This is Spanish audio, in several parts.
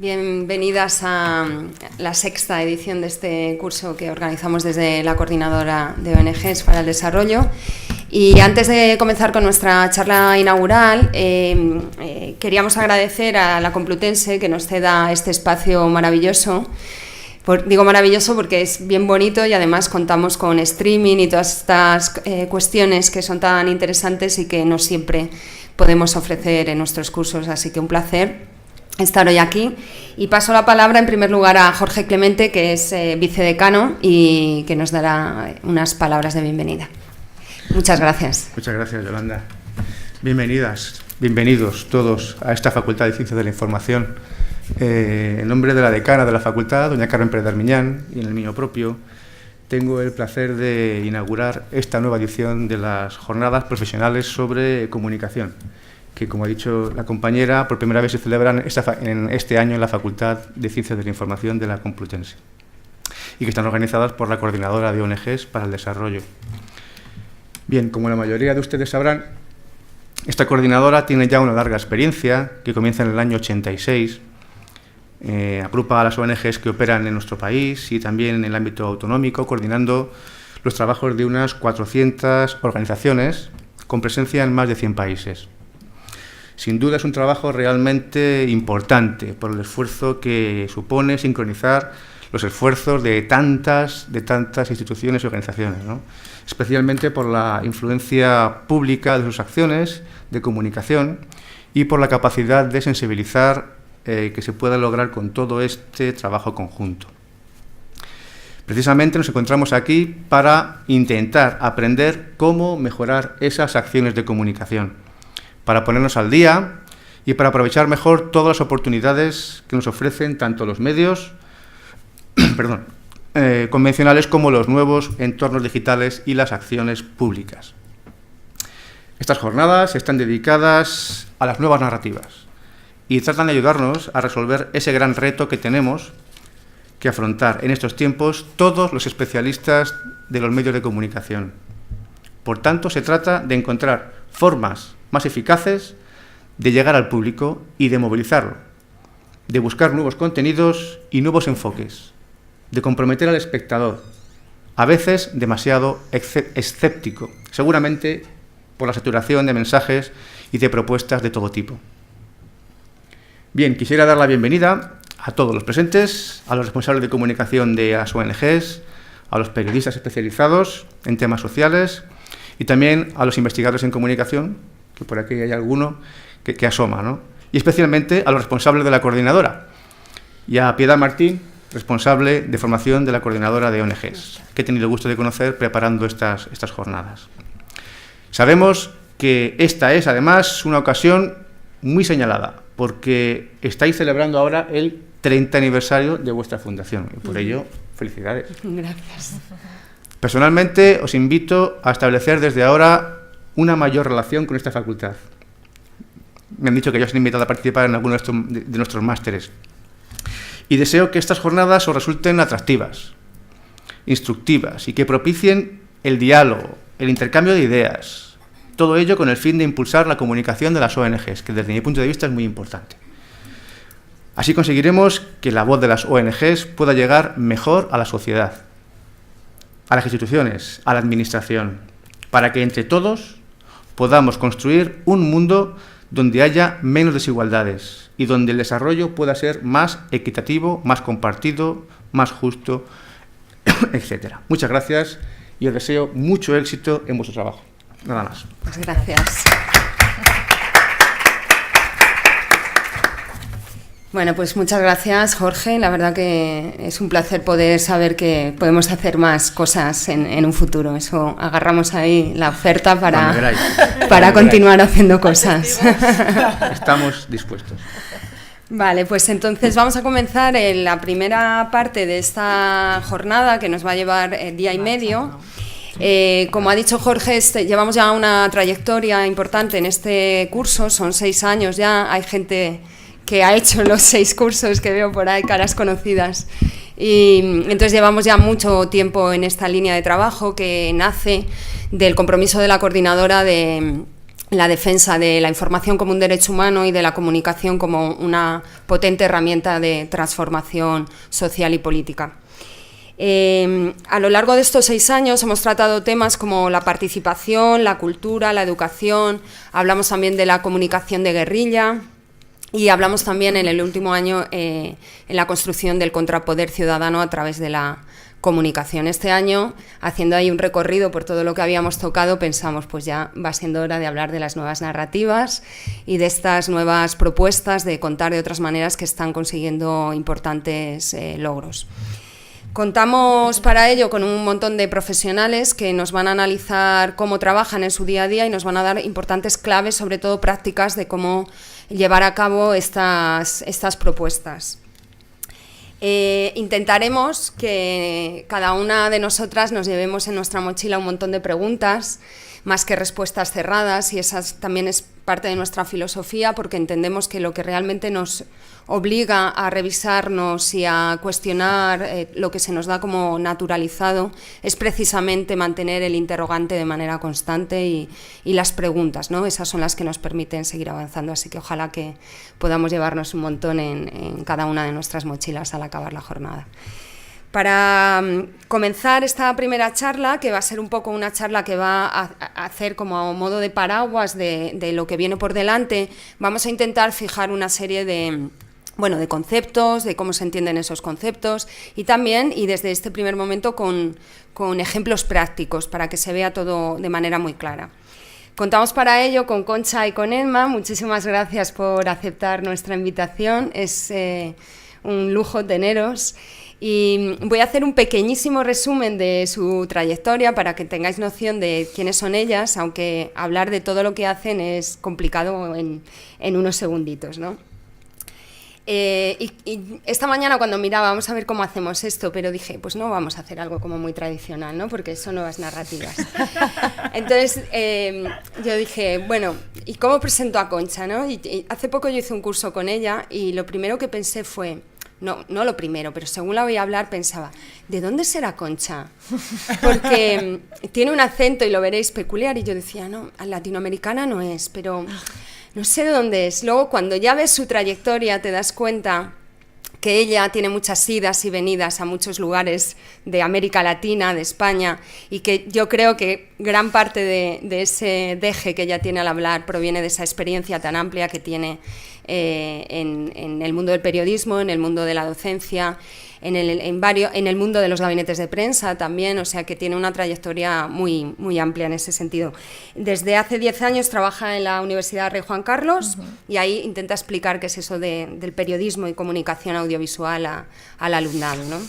Bienvenidas a la sexta edición de este curso que organizamos desde la Coordinadora de ONGs para el Desarrollo. Y antes de comenzar con nuestra charla inaugural, queríamos agradecer a la Complutense que nos ceda este espacio maravilloso. Digo maravilloso porque es bien bonito y además contamos con streaming y todas estas cuestiones que son tan interesantes y que no siempre podemos ofrecer en nuestros cursos, así que un placer estar hoy aquí. Y paso la palabra en primer lugar a Jorge Clemente, que es vicedecano y que nos dará unas palabras de bienvenida. Muchas gracias. Muchas gracias, Yolanda. Bienvenidas, bienvenidos todos a esta Facultad de Ciencias de la Información. En nombre de la decana de la facultad, doña Carmen Pérez Darmiñán, y en el mío propio, tengo el placer de inaugurar esta nueva edición de las Jornadas Profesionales sobre Comunicación, que, como ha dicho la compañera, por primera vez se celebran en este año en la Facultad de Ciencias de la Información de la Complutense y que están organizadas por la Coordinadora de ONGs para el Desarrollo. Bien, como la mayoría de ustedes sabrán, esta coordinadora tiene ya una larga experiencia que comienza en el año 86. Agrupa a las ONGs que operan en nuestro país y también en el ámbito autonómico, coordinando los trabajos de unas 400 organizaciones con presencia en más de 100 países. Sin duda es un trabajo realmente importante por el esfuerzo que supone sincronizar los esfuerzos de tantas instituciones y organizaciones, ¿no? Especialmente por la influencia pública de sus acciones de comunicación y por la capacidad de sensibilizar que se pueda lograr con todo este trabajo conjunto. Precisamente nos encontramos aquí para intentar aprender cómo mejorar esas acciones de comunicación, para ponernos al día y para aprovechar mejor todas las oportunidades que nos ofrecen tanto los medios convencionales como los nuevos entornos digitales y las acciones públicas. Estas jornadas están dedicadas a las nuevas narrativas y tratan de ayudarnos a resolver ese gran reto que tenemos que afrontar en estos tiempos todos los especialistas de los medios de comunicación. Por tanto, se trata de encontrar formas más eficaces de llegar al público y de movilizarlo, de buscar nuevos contenidos y nuevos enfoques, de comprometer al espectador, a veces demasiado escéptico, seguramente por la saturación de mensajes y de propuestas de todo tipo. Bien, quisiera dar la bienvenida a todos los presentes, a los responsables de comunicación de las ONGs, a los periodistas especializados en temas sociales y también a los investigadores en comunicación, que por aquí hay alguno que asoma, ¿no? Y especialmente a los responsables de la coordinadora, y a Piedad Martín, responsable de formación de la Coordinadora de ONGs, que he tenido el gusto de conocer preparando estas jornadas. Sabemos que esta es, además, una ocasión muy señalada, porque estáis celebrando ahora el 30 aniversario de vuestra fundación, y por ello, felicidades. Gracias. Personalmente, os invito a establecer desde ahora una mayor relación con esta facultad. Me han dicho que ya os han invitado a participar en alguno de nuestros másteres. Y deseo que estas jornadas os resulten atractivas, instructivas y que propicien el diálogo, el intercambio de ideas. Todo ello con el fin de impulsar la comunicación de las ONGs, que desde mi punto de vista es muy importante. Así conseguiremos que la voz de las ONGs pueda llegar mejor a la sociedad, a las instituciones, a la administración, para que entre todos podamos construir un mundo donde haya menos desigualdades y donde el desarrollo pueda ser más equitativo, más compartido, más justo, etc. Muchas gracias y os deseo mucho éxito en vuestro trabajo. Nada más. Pues gracias. Bueno, pues muchas gracias, Jorge. La verdad que es un placer poder saber que podemos hacer más cosas en un futuro. Eso, agarramos ahí la oferta para continuar haciendo cosas. Estamos dispuestos. Vale, pues entonces vamos a comenzar en la primera parte de esta jornada, que nos va a llevar día y medio. Como ha dicho Jorge, llevamos ya una trayectoria importante en este curso, son 6 años ya, hay gente que ha hecho los 6 cursos que veo por ahí, caras conocidas, y entonces llevamos ya mucho tiempo en esta línea de trabajo que nace del compromiso de la coordinadora de la defensa de la información como un derecho humano y de la comunicación como una potente herramienta de transformación social y política. A lo largo de estos 6 años hemos tratado temas como la participación, la cultura, la educación, hablamos también de la comunicación de guerrilla y hablamos también en el último año en la construcción del contrapoder ciudadano a través de la comunicación. Este año, haciendo ahí un recorrido por todo lo que habíamos tocado, pensamos pues ya va siendo hora de hablar de las nuevas narrativas y de estas nuevas propuestas de contar de otras maneras que están consiguiendo importantes logros. Contamos para ello con un montón de profesionales que nos van a analizar cómo trabajan en su día a día y nos van a dar importantes claves, sobre todo prácticas, de cómo llevar a cabo estas propuestas. Intentaremos que cada una de nosotras nos llevemos en nuestra mochila un montón de preguntas, más que respuestas cerradas, y esa también es parte de nuestra filosofía, porque entendemos que lo que realmente nos obliga a revisarnos y a cuestionar lo que se nos da como naturalizado es precisamente mantener el interrogante de manera constante y las preguntas, ¿no? Esas son las que nos permiten seguir avanzando, así que ojalá que podamos llevarnos un montón en cada una de nuestras mochilas al acabar la jornada. Para comenzar esta primera charla, que va a ser un poco una charla que va a hacer como a modo de paraguas de lo que viene por delante, vamos a intentar fijar una serie de conceptos, de cómo se entienden esos conceptos y también, y desde este primer momento, con ejemplos prácticos para que se vea todo de manera muy clara. Contamos para ello con Concha y con Emma. Muchísimas gracias por aceptar nuestra invitación, es un lujo teneros. Y voy a hacer un pequeñísimo resumen de su trayectoria para que tengáis noción de quiénes son ellas, aunque hablar de todo lo que hacen es complicado en unos segunditos, ¿no? Y esta mañana cuando miraba, vamos a ver cómo hacemos esto, pero dije, pues no vamos a hacer algo como muy tradicional, ¿no? Porque son nuevas narrativas. Entonces yo dije, bueno, ¿y cómo presento a Concha, no? Y hace poco yo hice un curso con ella y lo primero que pensé fue, no lo primero, pero según la oía hablar pensaba, ¿de dónde será Concha? Porque tiene un acento, y lo veréis, peculiar, y yo decía, no, latinoamericana no es, pero no sé de dónde es. Luego, cuando ya ves su trayectoria, te das cuenta que ella tiene muchas idas y venidas a muchos lugares de América Latina, de España, y que yo creo que gran parte de ese deje que ella tiene al hablar proviene de esa experiencia tan amplia que tiene en el mundo del periodismo, en el mundo de la docencia, en el mundo de los gabinetes de prensa también, o sea que tiene una trayectoria muy, muy amplia en ese sentido. Desde hace 10 años trabaja en la Universidad Rey Juan Carlos y ahí intenta explicar qué es eso del periodismo y comunicación audiovisual al alumnado, ¿no?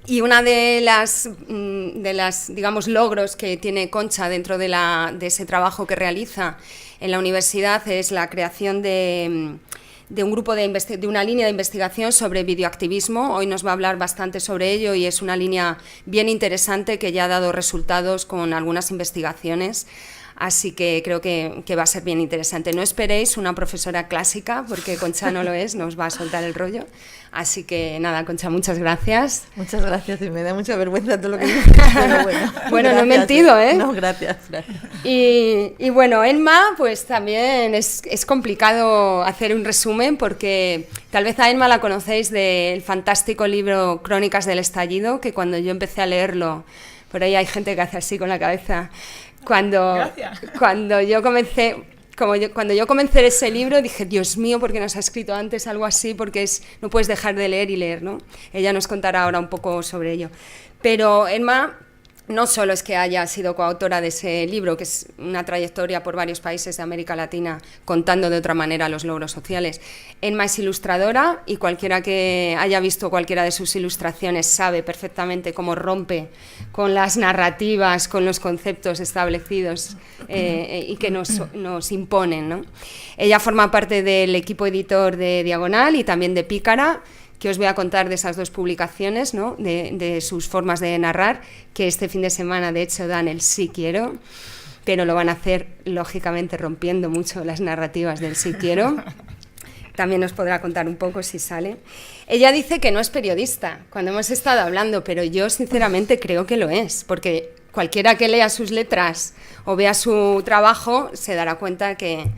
Y una de las digamos, logros que tiene Concha dentro de ese trabajo que realiza en la universidad es la creación de un grupo de una línea de investigación sobre videoactivismo. Hoy nos va a hablar bastante sobre ello y es una línea bien interesante que ya ha dado resultados con algunas investigaciones. Así que creo que va a ser bien interesante. No esperéis una profesora clásica, porque Concha no lo es, nos va a soltar el rollo. Así que nada, Concha, muchas gracias. Muchas gracias, y me da mucha vergüenza todo lo que dices, pero bueno. Bueno, no he mentido, ¿eh? No, gracias. Y bueno, Emma, pues también es complicado hacer un resumen, porque tal vez a Emma la conocéis del fantástico libro Crónicas del Estallido, que cuando yo empecé a leerlo, por ahí hay gente que hace así con la cabeza. Cuando yo comencé ese libro dije, Dios mío, ¿por qué no se ha escrito antes algo así? Porque no puedes dejar de leer y leer, ¿no? Ella nos contará ahora un poco sobre ello. Pero Emma no solo es que haya sido coautora de ese libro, que es una trayectoria por varios países de América Latina contando de otra manera los logros sociales. Emma es ilustradora y cualquiera que haya visto cualquiera de sus ilustraciones sabe perfectamente cómo rompe con las narrativas, con los conceptos establecidos y que nos imponen, ¿no? Ella forma parte del equipo editor de Diagonal y también de Pícara, que os voy a contar de esas dos publicaciones, ¿no? de sus formas de narrar, que este fin de semana de hecho dan el Sí Quiero, pero lo van a hacer lógicamente rompiendo mucho las narrativas del Sí Quiero. También os podrá contar un poco si sale. Ella dice que no es periodista cuando hemos estado hablando, pero yo sinceramente creo que lo es, porque cualquiera que lea sus letras o vea su trabajo se dará cuenta que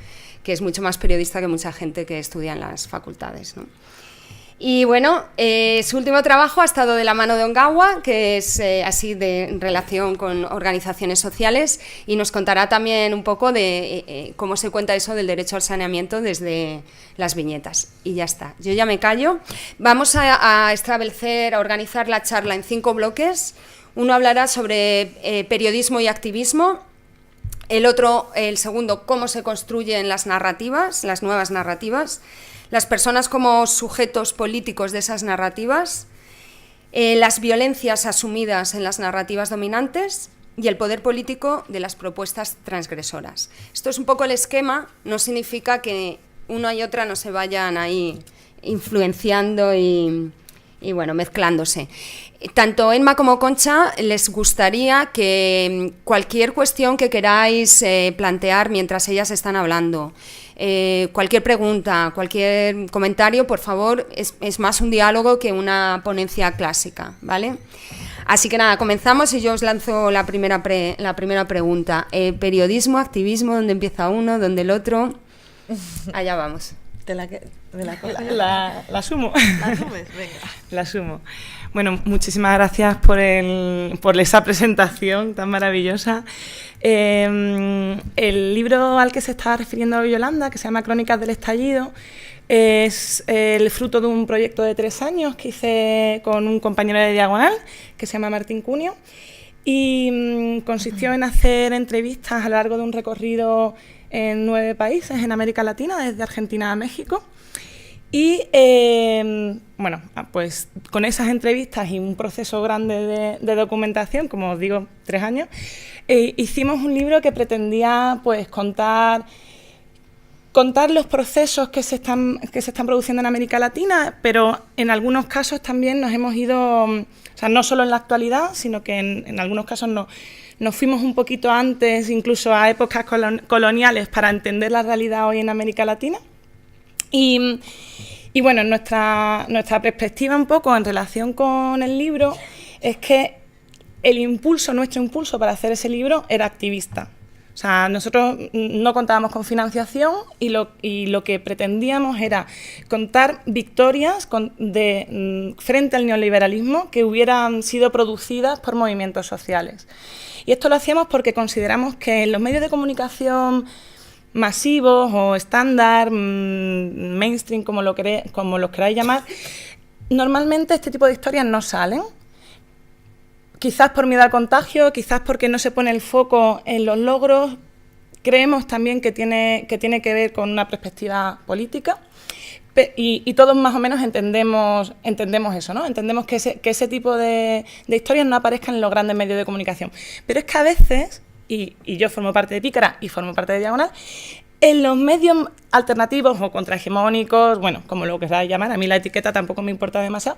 es mucho más periodista que mucha gente que estudia en las facultades, ¿no? Y bueno, su último trabajo ha estado de la mano de Ongawa, que es así de relación con organizaciones sociales, y nos contará también un poco de cómo se cuenta eso del derecho al saneamiento desde las viñetas. Y ya está, yo ya me callo. Vamos a establecer, a organizar la charla en 5 bloques. Uno hablará sobre periodismo y activismo. El segundo, cómo se construyen las narrativas, las nuevas narrativas. Las personas como sujetos políticos de esas narrativas, las violencias asumidas en las narrativas dominantes y el poder político de las propuestas transgresoras. Esto es un poco el esquema, no significa que una y otra no se vayan ahí influenciando y bueno, mezclándose. Tanto Emma como Concha les gustaría que cualquier cuestión que queráis plantear mientras ellas están hablando, cualquier pregunta, cualquier comentario, por favor, es más un diálogo que una ponencia clásica, ¿vale? Así que nada, comenzamos y yo os lanzo la primera pregunta. Periodismo, activismo, ¿dónde empieza uno, dónde el otro? Allá vamos. La asumo. La asumes, venga. La asumo. Bueno, muchísimas gracias por esa presentación tan maravillosa. El libro al que se está refiriendo Yolanda, que se llama Crónicas del Estallido, es el fruto de un proyecto de 3 años que hice con un compañero de Diagonal, que se llama Martín Cunio, y consistió en hacer entrevistas a lo largo de un recorrido en 9 países en América Latina, desde Argentina a México. Y bueno, pues con esas entrevistas y un proceso grande de documentación, como os digo, 3 años, hicimos un libro que pretendía pues contar los procesos que se están produciendo en América Latina, pero en algunos casos también nos hemos ido, o sea, no solo en la actualidad, sino que en algunos casos nos fuimos un poquito antes, incluso a épocas coloniales, para entender la realidad hoy en América Latina. Y bueno, nuestra perspectiva un poco en relación con el libro es que nuestro impulso para hacer ese libro era activista. O sea, nosotros no contábamos con financiación y lo que pretendíamos era contar victorias frente al neoliberalismo que hubieran sido producidas por movimientos sociales. Y esto lo hacíamos porque consideramos que en los medios de comunicación masivos o estándar, mainstream, como los queráis llamar, normalmente este tipo de historias no salen. Quizás por miedo al contagio, quizás porque no se pone el foco en los logros. Creemos también que tiene que ver con una perspectiva política. Y todos más o menos entendemos eso, ¿no? Entendemos que ese tipo de historias no aparezcan en los grandes medios de comunicación. Pero es que a veces, y yo formo parte de Pícara y formo parte de Diagonal, en los medios alternativos o contrahegemónicos, bueno, como lo queráis llamar, a mí la etiqueta tampoco me importa demasiado,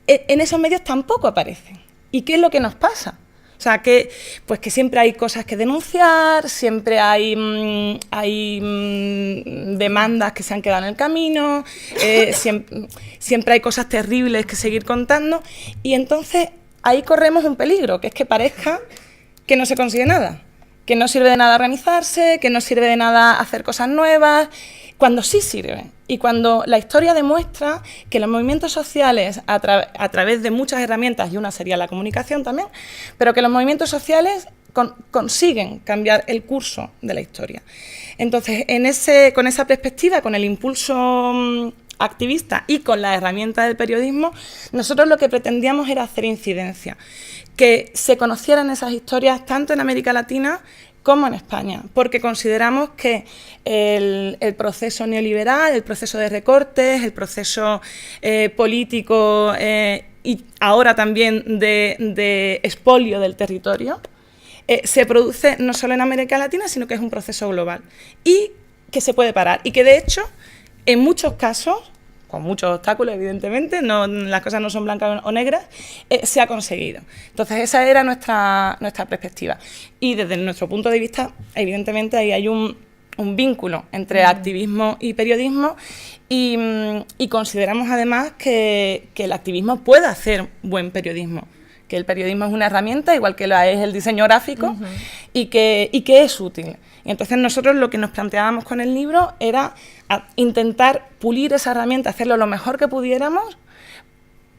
en esos medios tampoco aparecen. ¿Y qué es lo que nos pasa? O sea, que siempre hay cosas que denunciar, siempre hay demandas que se han quedado en el camino, siempre hay cosas terribles que seguir contando, y entonces ahí corremos un peligro, que es que parezca que no se consigue nada, que no sirve de nada organizarse, que no sirve de nada hacer cosas nuevas, cuando sí sirve. Y cuando la historia demuestra que los movimientos sociales, a través de muchas herramientas, y una sería la comunicación también, pero que los movimientos sociales consiguen cambiar el curso de la historia. Entonces, con esa perspectiva, con el impulso activista y con la herramienta del periodismo, nosotros lo que pretendíamos era hacer incidencia, que se conocieran esas historias tanto en América Latina como en España, porque consideramos que el proceso neoliberal, el proceso de recortes, el proceso político y ahora también de expolio del territorio, se produce no solo en América Latina, sino que es un proceso global y que se puede parar y que de hecho en muchos casos, con muchos obstáculos evidentemente, las cosas no son blancas o negras, se ha conseguido. Entonces esa era nuestra perspectiva y desde nuestro punto de vista evidentemente ahí hay un vínculo entre activismo y periodismo y consideramos además que el activismo puede hacer buen periodismo, que el periodismo es una herramienta, igual que lo es el diseño gráfico, y que es útil. Y entonces nosotros lo que nos planteábamos con el libro era intentar pulir esa herramienta, hacerlo lo mejor que pudiéramos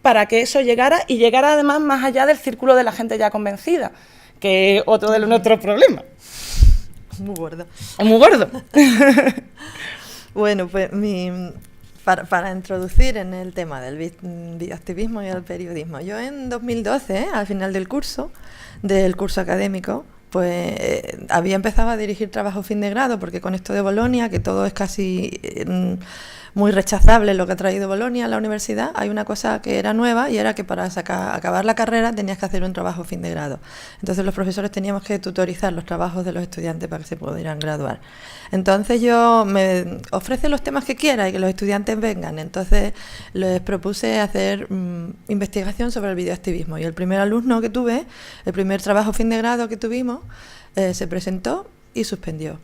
para que eso llegara, y llegara además más allá del círculo de la gente ya convencida, que es otro de nuestros problemas. Muy gordo. Es muy gordo. Bueno, pues para introducir en el tema del videoactivismo y el periodismo, yo en 2012, al final del curso académico, pues había empezado a dirigir trabajo fin de grado, porque con esto de Bolonia, que todo es casi muy rechazable lo que ha traído Bolonia a la universidad, hay una cosa que era nueva, y era que para acabar la carrera tenías que hacer un trabajo fin de grado. Entonces los profesores teníamos que tutorizar los trabajos de los estudiantes para que se pudieran graduar. Entonces yo me ofrece los temas que quiera y que los estudiantes vengan. Entonces les propuse hacer investigación sobre el videoactivismo, y el primer alumno que tuve, el primer trabajo fin de grado que tuvimos, se presentó y suspendió.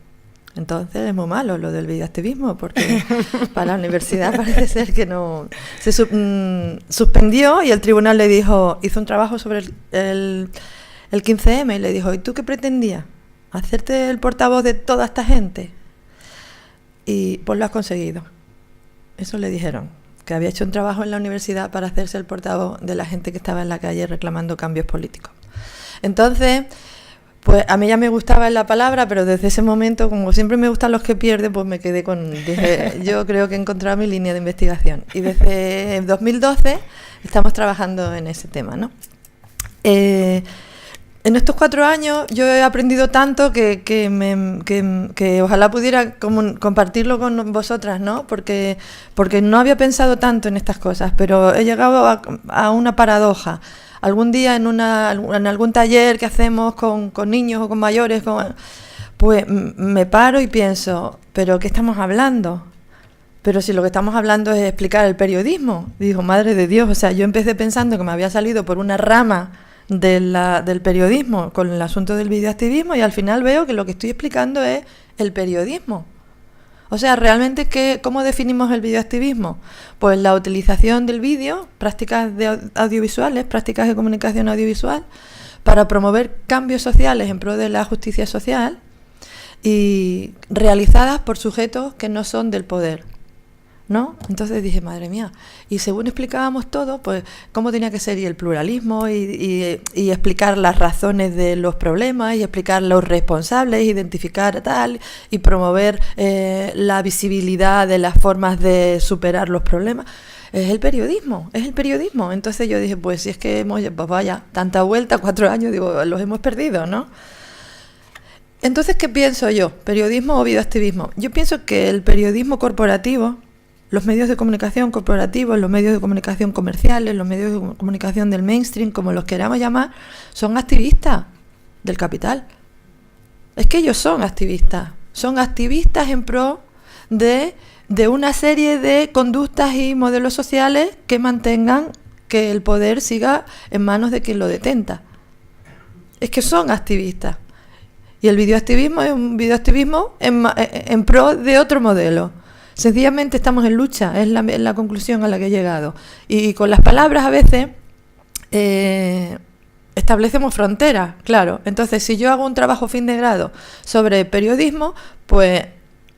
Entonces es muy malo lo del videoactivismo, porque para la universidad parece ser que no. Se suspendió, y el tribunal le dijo, hizo un trabajo sobre el 15M, y le dijo, ¿y tú qué pretendías? ¿Hacerte el portavoz de toda esta gente? Y pues lo has conseguido. Eso le dijeron, que había hecho un trabajo en la universidad para hacerse el portavoz de la gente que estaba en la calle reclamando cambios políticos. Entonces, pues a mí ya me gustaba la palabra, pero desde ese momento, como siempre me gustan los que pierden, pues me quedé dije, yo creo que he encontrado mi línea de investigación. Y desde 2012 estamos trabajando en ese tema, ¿no? En estos 4 años yo he aprendido tanto que ojalá pudiera compartirlo con vosotras, ¿no? Porque no había pensado tanto en estas cosas, pero he llegado a una paradoja. Algún día en algún taller que hacemos con niños o con mayores, pues me paro y pienso, ¿pero qué estamos hablando? Pero si lo que estamos hablando es explicar el periodismo. Digo, madre de Dios, o sea, yo empecé pensando que me había salido por una rama del periodismo con el asunto del videoactivismo, y al final veo que lo que estoy explicando es el periodismo. O sea, realmente, ¿cómo definimos el videoactivismo? Pues la utilización del vídeo, prácticas audiovisuales, prácticas de comunicación audiovisual, para promover cambios sociales en pro de la justicia social, y realizadas por sujetos que no son del poder, ¿no? Entonces dije, madre mía, y según explicábamos todo, pues cómo tenía que ser, y el pluralismo, y explicar las razones de los problemas, y explicar los responsables, identificar tal, y promover la visibilidad de las formas de superar los problemas. Es el periodismo. Entonces yo dije, pues si es que pues vaya, tanta vuelta, 4 años, digo, los hemos perdido, ¿no? Entonces, ¿qué pienso yo? ¿Periodismo o videoactivismo? Yo pienso que el periodismo corporativo, los medios de comunicación corporativos, los medios de comunicación comerciales, los medios de comunicación del mainstream, como los queramos llamar, son activistas del capital. Es que ellos son activistas en pro de una serie de conductas y modelos sociales que mantengan que el poder siga en manos de quien lo detenta. Es que son activistas. Y el videoactivismo es un videoactivismo en pro de otro modelo. Sencillamente estamos en lucha, es la conclusión a la que he llegado. Y con las palabras a veces establecemos fronteras, claro. Entonces, si yo hago un trabajo fin de grado sobre periodismo, pues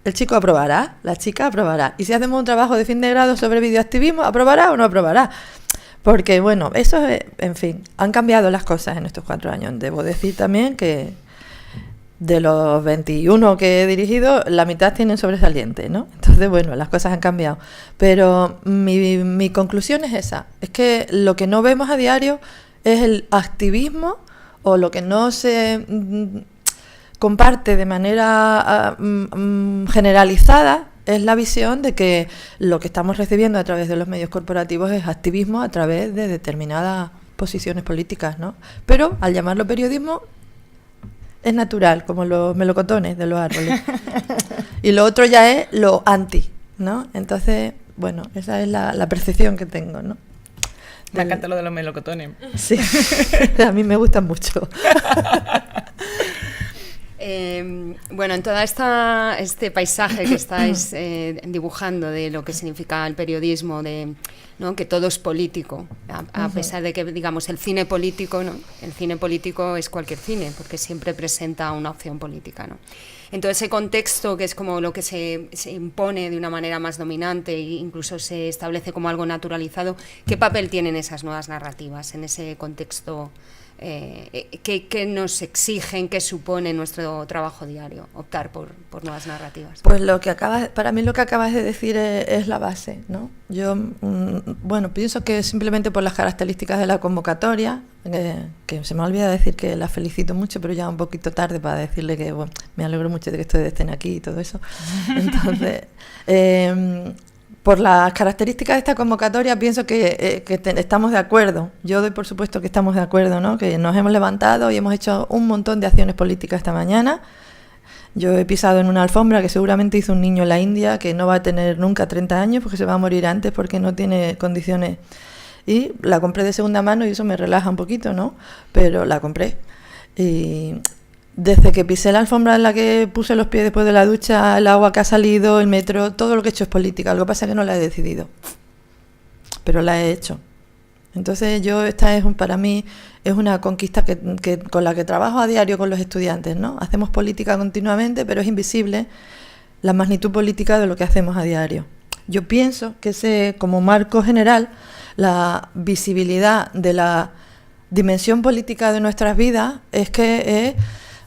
el chico aprobará, la chica aprobará. Y si hacemos un trabajo de fin de grado sobre videoactivismo, ¿aprobará o no aprobará? Porque, bueno, eso es, en fin, han cambiado las cosas en estos 4 años. Debo decir también que de los 21 que he dirigido, la mitad tienen sobresaliente, ¿no? Entonces, bueno, las cosas han cambiado. Pero mi conclusión es esa. Es que lo que no vemos a diario es el activismo, o lo que no se comparte de manera generalizada, es la visión de que lo que estamos recibiendo a través de los medios corporativos es activismo a través de determinadas posiciones políticas, ¿no? Pero al llamarlo periodismo, es natural, como los melocotones de los árboles. Y lo otro ya es lo anti, ¿no? Entonces, bueno, esa es la percepción que tengo, ¿no? Me encanta lo de los melocotones. Sí, a mí me gustan mucho. Bueno, en todo este paisaje que estáis dibujando de lo que significa el periodismo, ¿no? Que todo es político, a pesar de que, digamos, el cine político, ¿no? El cine político es cualquier cine, porque siempre presenta una opción política, ¿no? En todo ese contexto, que es como lo que se impone de una manera más dominante e incluso se establece como algo naturalizado, ¿qué papel tienen esas nuevas narrativas en ese contexto? ¿Qué nos exigen, qué supone nuestro trabajo diario, optar por nuevas narrativas? Pues para mí lo que acabas de decir es la base, ¿no? Yo, bueno, pienso que simplemente por las características de la convocatoria, que se me olvida decir que la felicito mucho, pero ya un poquito tarde para decirle que bueno, me alegro mucho de que ustedes estén aquí y todo eso. Entonces, por las características de esta convocatoria pienso que estamos de acuerdo. Yo doy por supuesto que estamos de acuerdo, ¿no? Que nos hemos levantado y hemos hecho un montón de acciones políticas esta mañana. Yo he pisado en una alfombra que seguramente hizo un niño en la India que no va a tener nunca 30 años porque se va a morir antes porque no tiene condiciones. Y la compré de segunda mano y eso me relaja un poquito, ¿no? Pero la compré. Y desde que pisé la alfombra en la que puse los pies después de la ducha, el agua que ha salido, el metro, todo lo que he hecho es política. Lo que pasa es que no la he decidido, pero la he hecho. Entonces para mí es una conquista con la que trabajo a diario con los estudiantes, ¿no? Hacemos política continuamente, pero es invisible la magnitud política de lo que hacemos a diario. Yo pienso que como marco general, la visibilidad de la dimensión política de nuestras vidas es que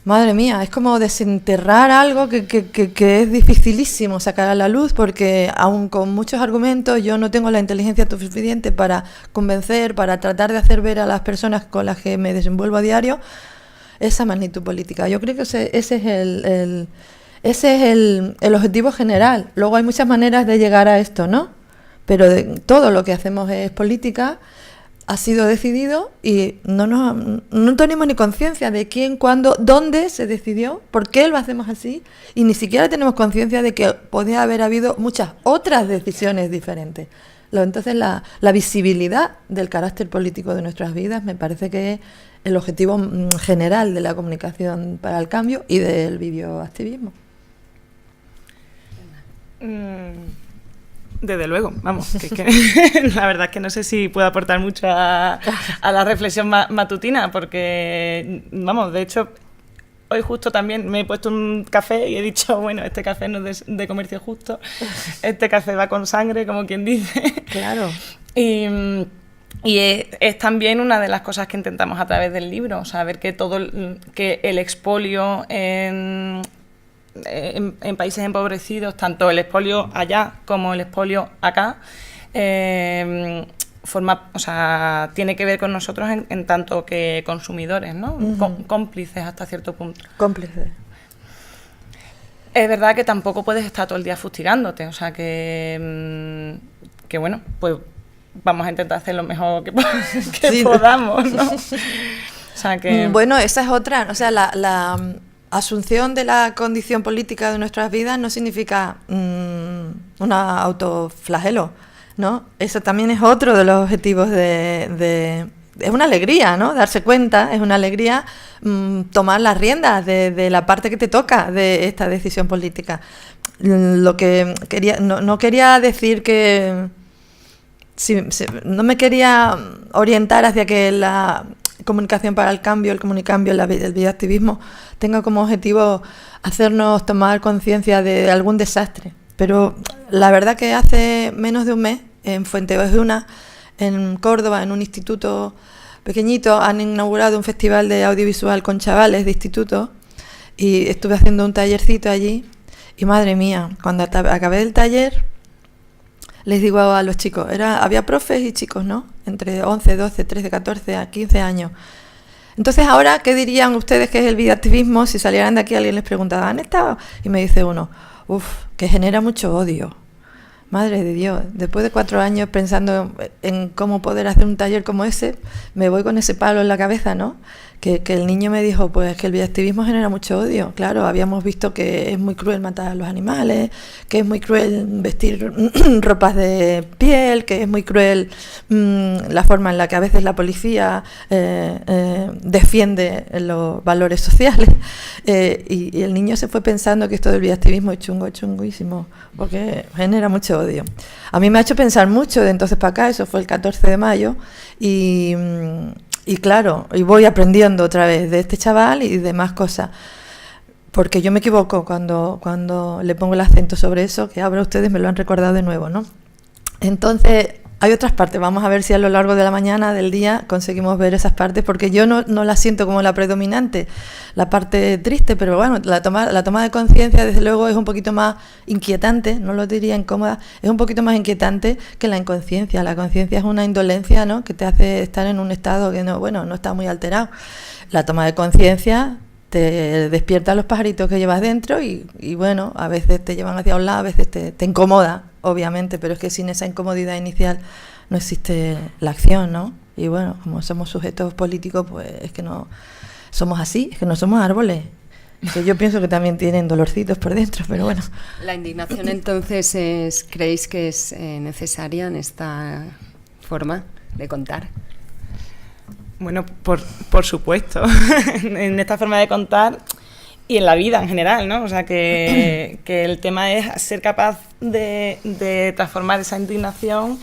madre mía, es como desenterrar algo que es dificilísimo sacar a la luz, porque aun con muchos argumentos yo no tengo la inteligencia suficiente para convencer, para tratar de hacer ver a las personas con las que me desenvuelvo a diario esa magnitud política. Yo creo que ese es el objetivo general. Luego hay muchas maneras de llegar a esto, ¿no? Pero todo lo que hacemos es política. Ha sido decidido y no tenemos ni conciencia de quién, cuándo, dónde se decidió, por qué lo hacemos así, y ni siquiera tenemos conciencia de que podía haber habido muchas otras decisiones diferentes. Entonces la visibilidad del carácter político de nuestras vidas me parece que es el objetivo general de la comunicación para el cambio y del videoactivismo. Desde luego, vamos, que la verdad es que no sé si puedo aportar mucho a la reflexión matutina, porque, vamos, de hecho, hoy justo también me he puesto un café y he dicho, bueno, este café no es de comercio justo, este café va con sangre, como quien dice. Claro. Y es también una de las cosas que intentamos a través del libro, o sea, ver que que el expolio en países empobrecidos, tanto el expolio allá como el expolio acá, tiene que ver con nosotros en tanto que consumidores, ¿no? Cómplices hasta cierto punto. Cómplices. Es verdad que tampoco puedes estar todo el día fustigándote, o sea que bueno, pues vamos a intentar hacer lo mejor que sí, podamos, ¿no? O sea que... Bueno, esa es otra, o sea, la asunción de la condición política de nuestras vidas no significa un autoflagelo, ¿no? Eso también es otro de los objetivos es una alegría, ¿no? Darse cuenta, es una alegría tomar las riendas de la parte que te toca de esta decisión política. Lo que quería, no quería decir que... no me quería orientar hacia que la comunicación para el cambio, el videoactivismo tenga como objetivo hacernos tomar conciencia de algún desastre. Pero la verdad que hace menos de un mes, en Fuenteovejuna, en Córdoba, en un instituto pequeñito, han inaugurado un festival de audiovisual con chavales de instituto y estuve haciendo un tallercito allí y madre mía, cuando acabé el taller les digo a los chicos, había profes y chicos, ¿no? Entre 11, 12, 13, 14 a 15 años. Entonces, ahora, ¿qué dirían ustedes que es el videoactivismo? Si salieran de aquí, alguien les preguntaba, ¿han estado? Y me dice uno, que genera mucho odio. Madre de Dios, después de 4 años pensando en cómo poder hacer un taller como ese, me voy con ese palo en la cabeza, ¿no? que el niño me dijo, pues que el bioactivismo genera mucho odio. Claro, habíamos visto que es muy cruel matar a los animales, que es muy cruel vestir ropas de piel, que es muy cruel la forma en la que a veces la policía defiende los valores sociales. Y el niño se fue pensando que esto del bioactivismo es chunguísimo, porque genera mucho odio. A mí me ha hecho pensar mucho de entonces para acá, eso fue el 14 de mayo, y claro, y voy aprendiendo otra vez de este chaval y de más cosas, porque yo me equivoco cuando le pongo el acento sobre eso, que ahora ustedes me lo han recordado de nuevo, ¿no? Entonces, hay otras partes, vamos a ver si a lo largo de la mañana, del día, conseguimos ver esas partes, porque yo no la siento como la predominante, la parte triste, pero bueno, la toma de conciencia, desde luego, es un poquito más inquietante, no lo diría incómoda, es un poquito más inquietante que la inconsciencia. La conciencia es una indolencia, ¿no?, que te hace estar en un estado que no está muy alterado. La toma de conciencia te despierta los pajaritos que llevas dentro y bueno, a veces te llevan hacia un lado, a veces te incomoda, obviamente, pero es que sin esa incomodidad inicial no existe la acción, ¿no? Y bueno, como somos sujetos políticos, pues es que no somos así, es que no somos árboles. Que yo pienso que también tienen dolorcitos por dentro, pero bueno. La indignación, entonces, ¿creéis que es necesaria en esta forma de contar? Bueno, por supuesto, en esta forma de contar y en la vida en general, ¿no? O sea, que el tema es ser capaz de transformar esa indignación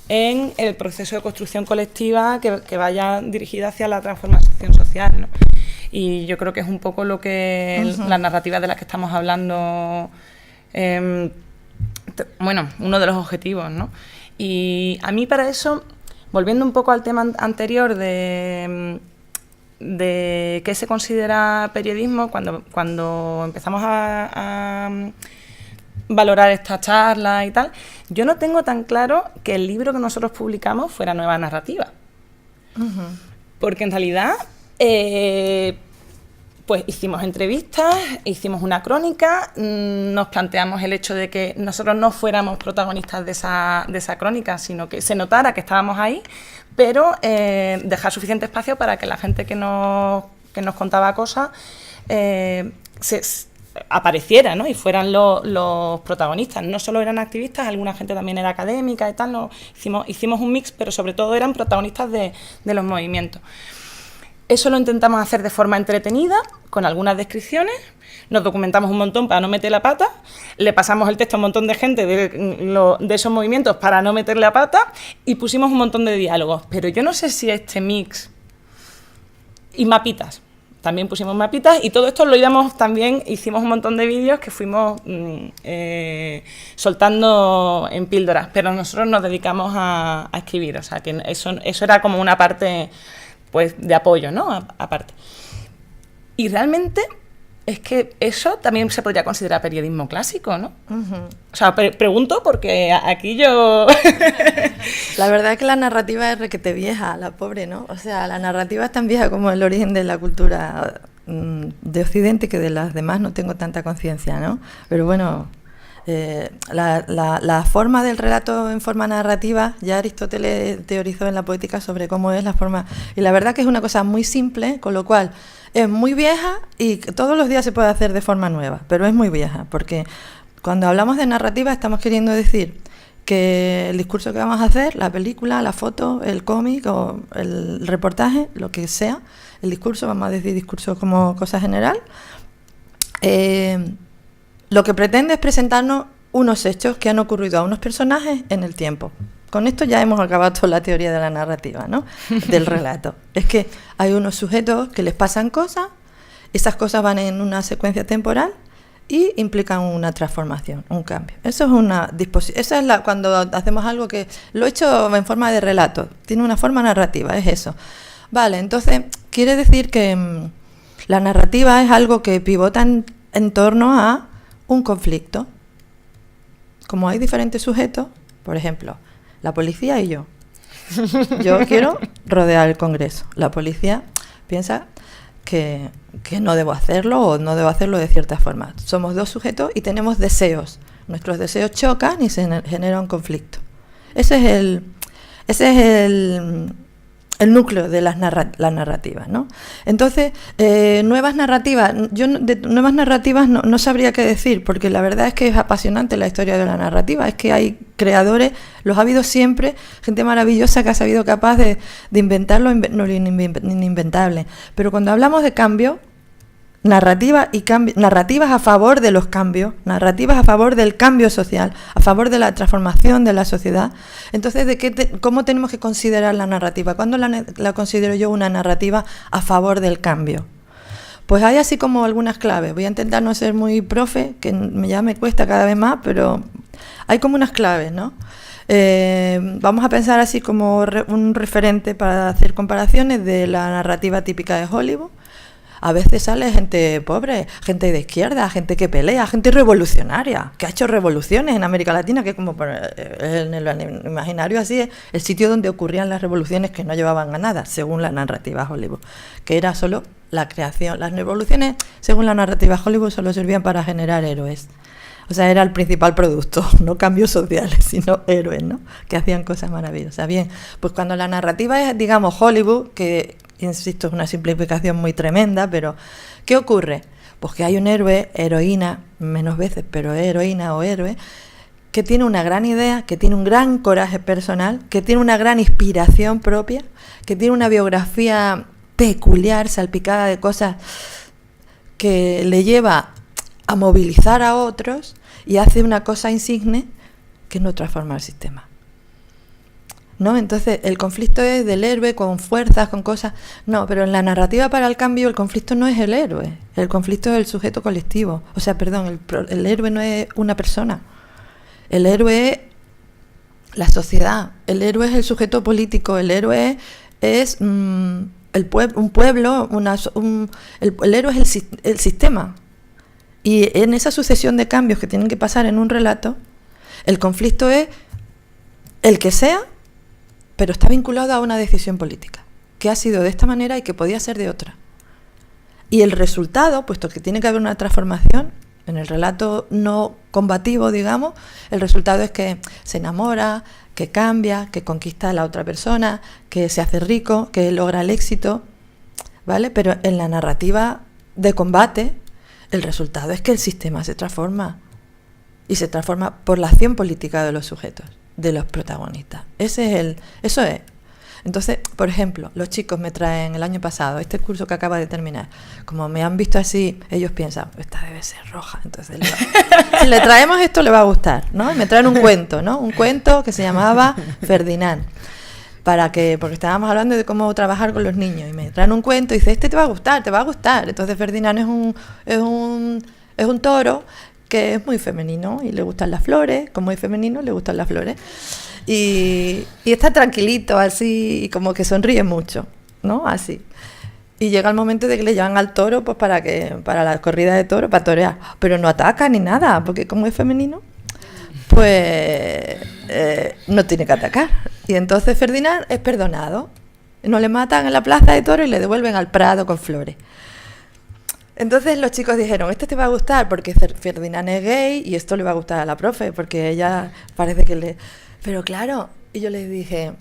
en el proceso de construcción colectiva que vaya dirigida hacia la transformación social, ¿no? Y yo creo que es un poco lo que las narrativas de las que estamos hablando, bueno, uno de los objetivos, ¿no? Y a mí para eso, volviendo un poco al tema anterior de qué se considera periodismo, cuando empezamos a valorar esta charla y tal, yo no tengo tan claro que el libro que nosotros publicamos fuera nueva narrativa. Porque en realidad pues hicimos entrevistas, hicimos una crónica, nos planteamos el hecho de que nosotros no fuéramos protagonistas de esa crónica, sino que se notara que estábamos ahí, pero dejar suficiente espacio para que la gente que nos contaba cosas apareciera, ¿no? Y fueran los protagonistas. No solo eran activistas, alguna gente también era académica y tal. Hicimos un mix, pero sobre todo eran protagonistas de los movimientos. Eso lo intentamos hacer de forma entretenida, con algunas descripciones. Nos documentamos un montón para no meter la pata, le pasamos el texto a un montón de gente de esos movimientos para no meter la pata y pusimos un montón de diálogos. Pero yo no sé si este mix y mapitas, también pusimos mapitas y todo esto lo íbamos también, hicimos un montón de vídeos que fuimos soltando en píldoras, pero nosotros nos dedicamos a escribir, o sea que eso era como una parte pues de apoyo, ¿no? Aparte. Y realmente es que eso también se podría considerar periodismo clásico, ¿no? O sea, pregunto porque aquí yo... La verdad es que la narrativa es requete vieja, la pobre, ¿no? O sea, la narrativa es tan vieja como el origen de la cultura de Occidente, que de las demás no tengo tanta conciencia, ¿no? Pero bueno, la forma del relato en forma narrativa, ya Aristóteles teorizó en la Poética sobre cómo es la forma, y la verdad que es una cosa muy simple, con lo cual es muy vieja y todos los días se puede hacer de forma nueva, pero es muy vieja, porque cuando hablamos de narrativa estamos queriendo decir que el discurso que vamos a hacer, la película, la foto, el cómic o el reportaje, lo que sea, el discurso, vamos a decir discurso como cosa general, lo que pretende es presentarnos unos hechos que han ocurrido a unos personajes en el tiempo. Con esto ya hemos acabado toda la teoría de la narrativa, ¿no? Del relato. Es que hay unos sujetos que les pasan cosas, esas cosas van en una secuencia temporal y implican una transformación, un cambio. Eso es una disposición. Esa es cuando hacemos algo que lo he hecho en forma de relato, tiene una forma narrativa, es eso. Vale, entonces quiere decir que la narrativa es algo que pivota en torno a un conflicto. Como hay diferentes sujetos, por ejemplo, la policía y yo. Yo quiero rodear el Congreso. La policía piensa que no debo hacerlo o no debo hacerlo de cierta forma. Somos dos sujetos y tenemos deseos. Nuestros deseos chocan y se genera un conflicto. Ese es el núcleo de las narrativas, ¿no? Entonces, nuevas narrativas, de nuevas narrativas no sabría qué decir, porque la verdad es que es apasionante la historia de la narrativa, es que hay creadores, los ha habido siempre, gente maravillosa que ha sabido capaz de inventar lo inimventable. Pero cuando hablamos de cambio, narrativas a favor de los cambios, narrativas a favor del cambio social, a favor de la transformación de la sociedad. Entonces, ¿cómo tenemos que considerar la narrativa? ¿Cuándo la considero yo una narrativa a favor del cambio? Pues hay así como algunas claves. Voy a intentar no ser muy profe, que ya me cuesta cada vez más, pero hay como unas claves, ¿no? Vamos a pensar así como un referente para hacer comparaciones de la narrativa típica de Hollywood. A veces sale gente pobre, gente de izquierda, gente que pelea, gente revolucionaria, que ha hecho revoluciones en América Latina, que como en el imaginario así es el sitio donde ocurrían las revoluciones que no llevaban a nada, según la narrativa Hollywood, que era solo la creación. Las revoluciones, según la narrativa Hollywood, solo servían para generar héroes. O sea, era el principal producto, no cambios sociales, sino héroes, ¿no? Que hacían cosas maravillosas. Bien, pues cuando la narrativa es, digamos, Hollywood, que insisto, es una simplificación muy tremenda, pero ¿qué ocurre? Pues que hay un héroe, heroína, menos veces, pero heroína o héroe, que tiene una gran idea, que tiene un gran coraje personal, que tiene una gran inspiración propia, que tiene una biografía peculiar, salpicada de cosas que le lleva a movilizar a otros y hace una cosa insigne que no transforma el sistema, ¿no? Entonces el conflicto es del héroe con fuerzas, con cosas. No, pero en la narrativa para el cambio el conflicto no es el héroe, el conflicto es el sujeto colectivo. O sea, perdón, el héroe no es una persona, el héroe es la sociedad, el héroe es el sujeto político, el héroe es un pueblo, el héroe es el sistema. Y en esa sucesión de cambios que tienen que pasar en un relato, el conflicto es el que sea, pero está vinculado a una decisión política, que ha sido de esta manera y que podía ser de otra. Y el resultado, puesto que tiene que haber una transformación, en el relato no combativo, digamos, el resultado es que se enamora, que cambia, que conquista a la otra persona, que se hace rico, que logra el éxito, ¿vale? Pero en la narrativa de combate, el resultado es que el sistema se transforma, y se transforma por la acción política de los sujetos, de los protagonistas. Eso es. Entonces, por ejemplo, los chicos me traen el año pasado, este curso que acaba de terminar, como me han visto así, ellos piensan, esta debe ser roja, entonces si le traemos esto le va a gustar, ¿no? Y me traen un cuento, ¿no? Un cuento que se llamaba Ferdinand, porque estábamos hablando de cómo trabajar con los niños, y me traen un cuento y dice, este te va a gustar. Entonces Ferdinand es un toro que es muy femenino y le gustan las flores, como es femenino le gustan las flores, y está tranquilito así, y como que sonríe mucho, ¿no? Así. Y llega el momento de que le llevan al toro pues para la corrida de toro, para torear, pero no ataca ni nada, porque como es femenino, pues no tiene que atacar. Y entonces Ferdinand es perdonado, no le matan en la plaza de toros y le devuelven al prado con flores. Entonces los chicos dijeron, este te va a gustar porque Ferdinand es gay y esto le va a gustar a la profe porque ella parece que le... Pero claro, y yo les dije,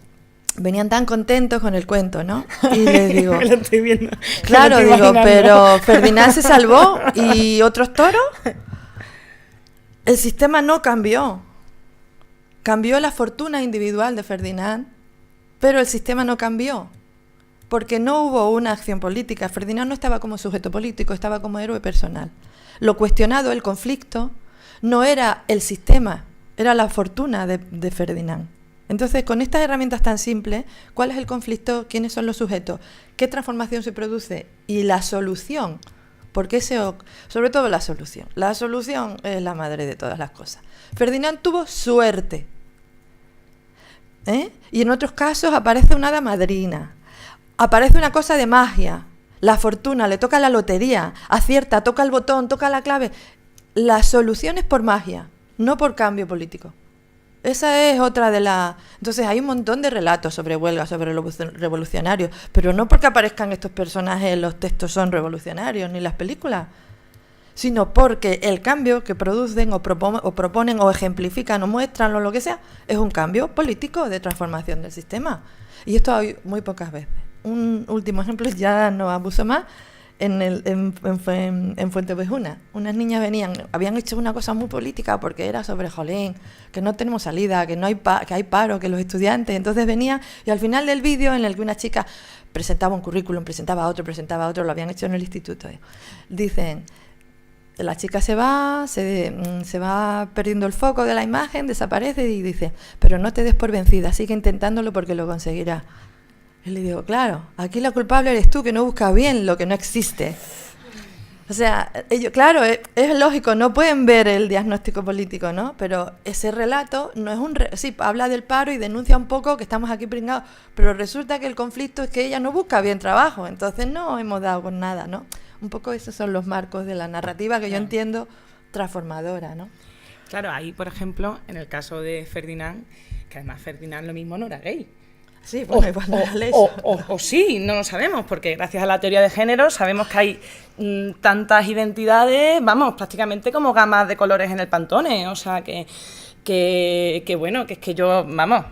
venían tan contentos con el cuento, ¿no? Y les digo, Me lo estoy viendo. claro, Me lo estoy digo, imaginando. pero Ferdinand se salvó y otros toros. El sistema no cambió. Cambió la fortuna individual de Ferdinand, pero el sistema no cambió. Porque no hubo una acción política. Ferdinand no estaba como sujeto político, estaba como héroe personal. Lo cuestionado, el conflicto, no era el sistema, era la fortuna de Ferdinand. Entonces, con estas herramientas tan simples, ¿cuál es el conflicto? ¿Quiénes son los sujetos? ¿Qué transformación se produce? Y la solución. Porque sobre todo la solución. La solución es la madre de todas las cosas. Ferdinand tuvo suerte. Y en otros casos aparece una hada madrina. Aparece una cosa de magia, la fortuna, le toca la lotería, acierta, toca el botón, toca la clave. La solución es por magia, no por cambio político. Esa es otra de las... Entonces hay un montón de relatos sobre huelgas, sobre revolucionarios, pero no porque aparezcan estos personajes, los textos son revolucionarios, ni las películas, sino porque el cambio que producen o proponen o ejemplifican o muestran o lo que sea, es un cambio político de transformación del sistema. Y esto hay muy pocas veces. Un último ejemplo, ya no abuso más, en Fuentevejuna. Unas niñas habían hecho una cosa muy política porque era sobre jolín, que no tenemos salida, que no hay que hay paro, que los estudiantes. Entonces venían y al final del vídeo, en el que una chica presentaba un currículum, presentaba otro, lo habían hecho en el instituto. Dicen, la chica se va perdiendo el foco de la imagen, desaparece y dice, pero no te des por vencida, sigue intentándolo porque lo conseguirás. Y le digo, claro, aquí la culpable eres tú, que no buscas bien lo que no existe. O sea, ellos, claro, es lógico, no pueden ver el diagnóstico político, ¿no? Pero ese relato no es sí, habla del paro y denuncia un poco que estamos aquí pringados, pero resulta que el conflicto es que ella no busca bien trabajo, entonces no hemos dado con nada, ¿no? Un poco esos son los marcos de la narrativa que yo entiendo transformadora, ¿no? Claro, ahí, por ejemplo, en el caso de Ferdinand, que además Ferdinand lo mismo no era gay. Sí, bueno, igual no era ley. O sí, no lo sabemos, porque gracias a la teoría de género sabemos que hay tantas identidades, vamos, prácticamente como gamas de colores en el Pantone, o sea, que bueno, que es que yo, vamos,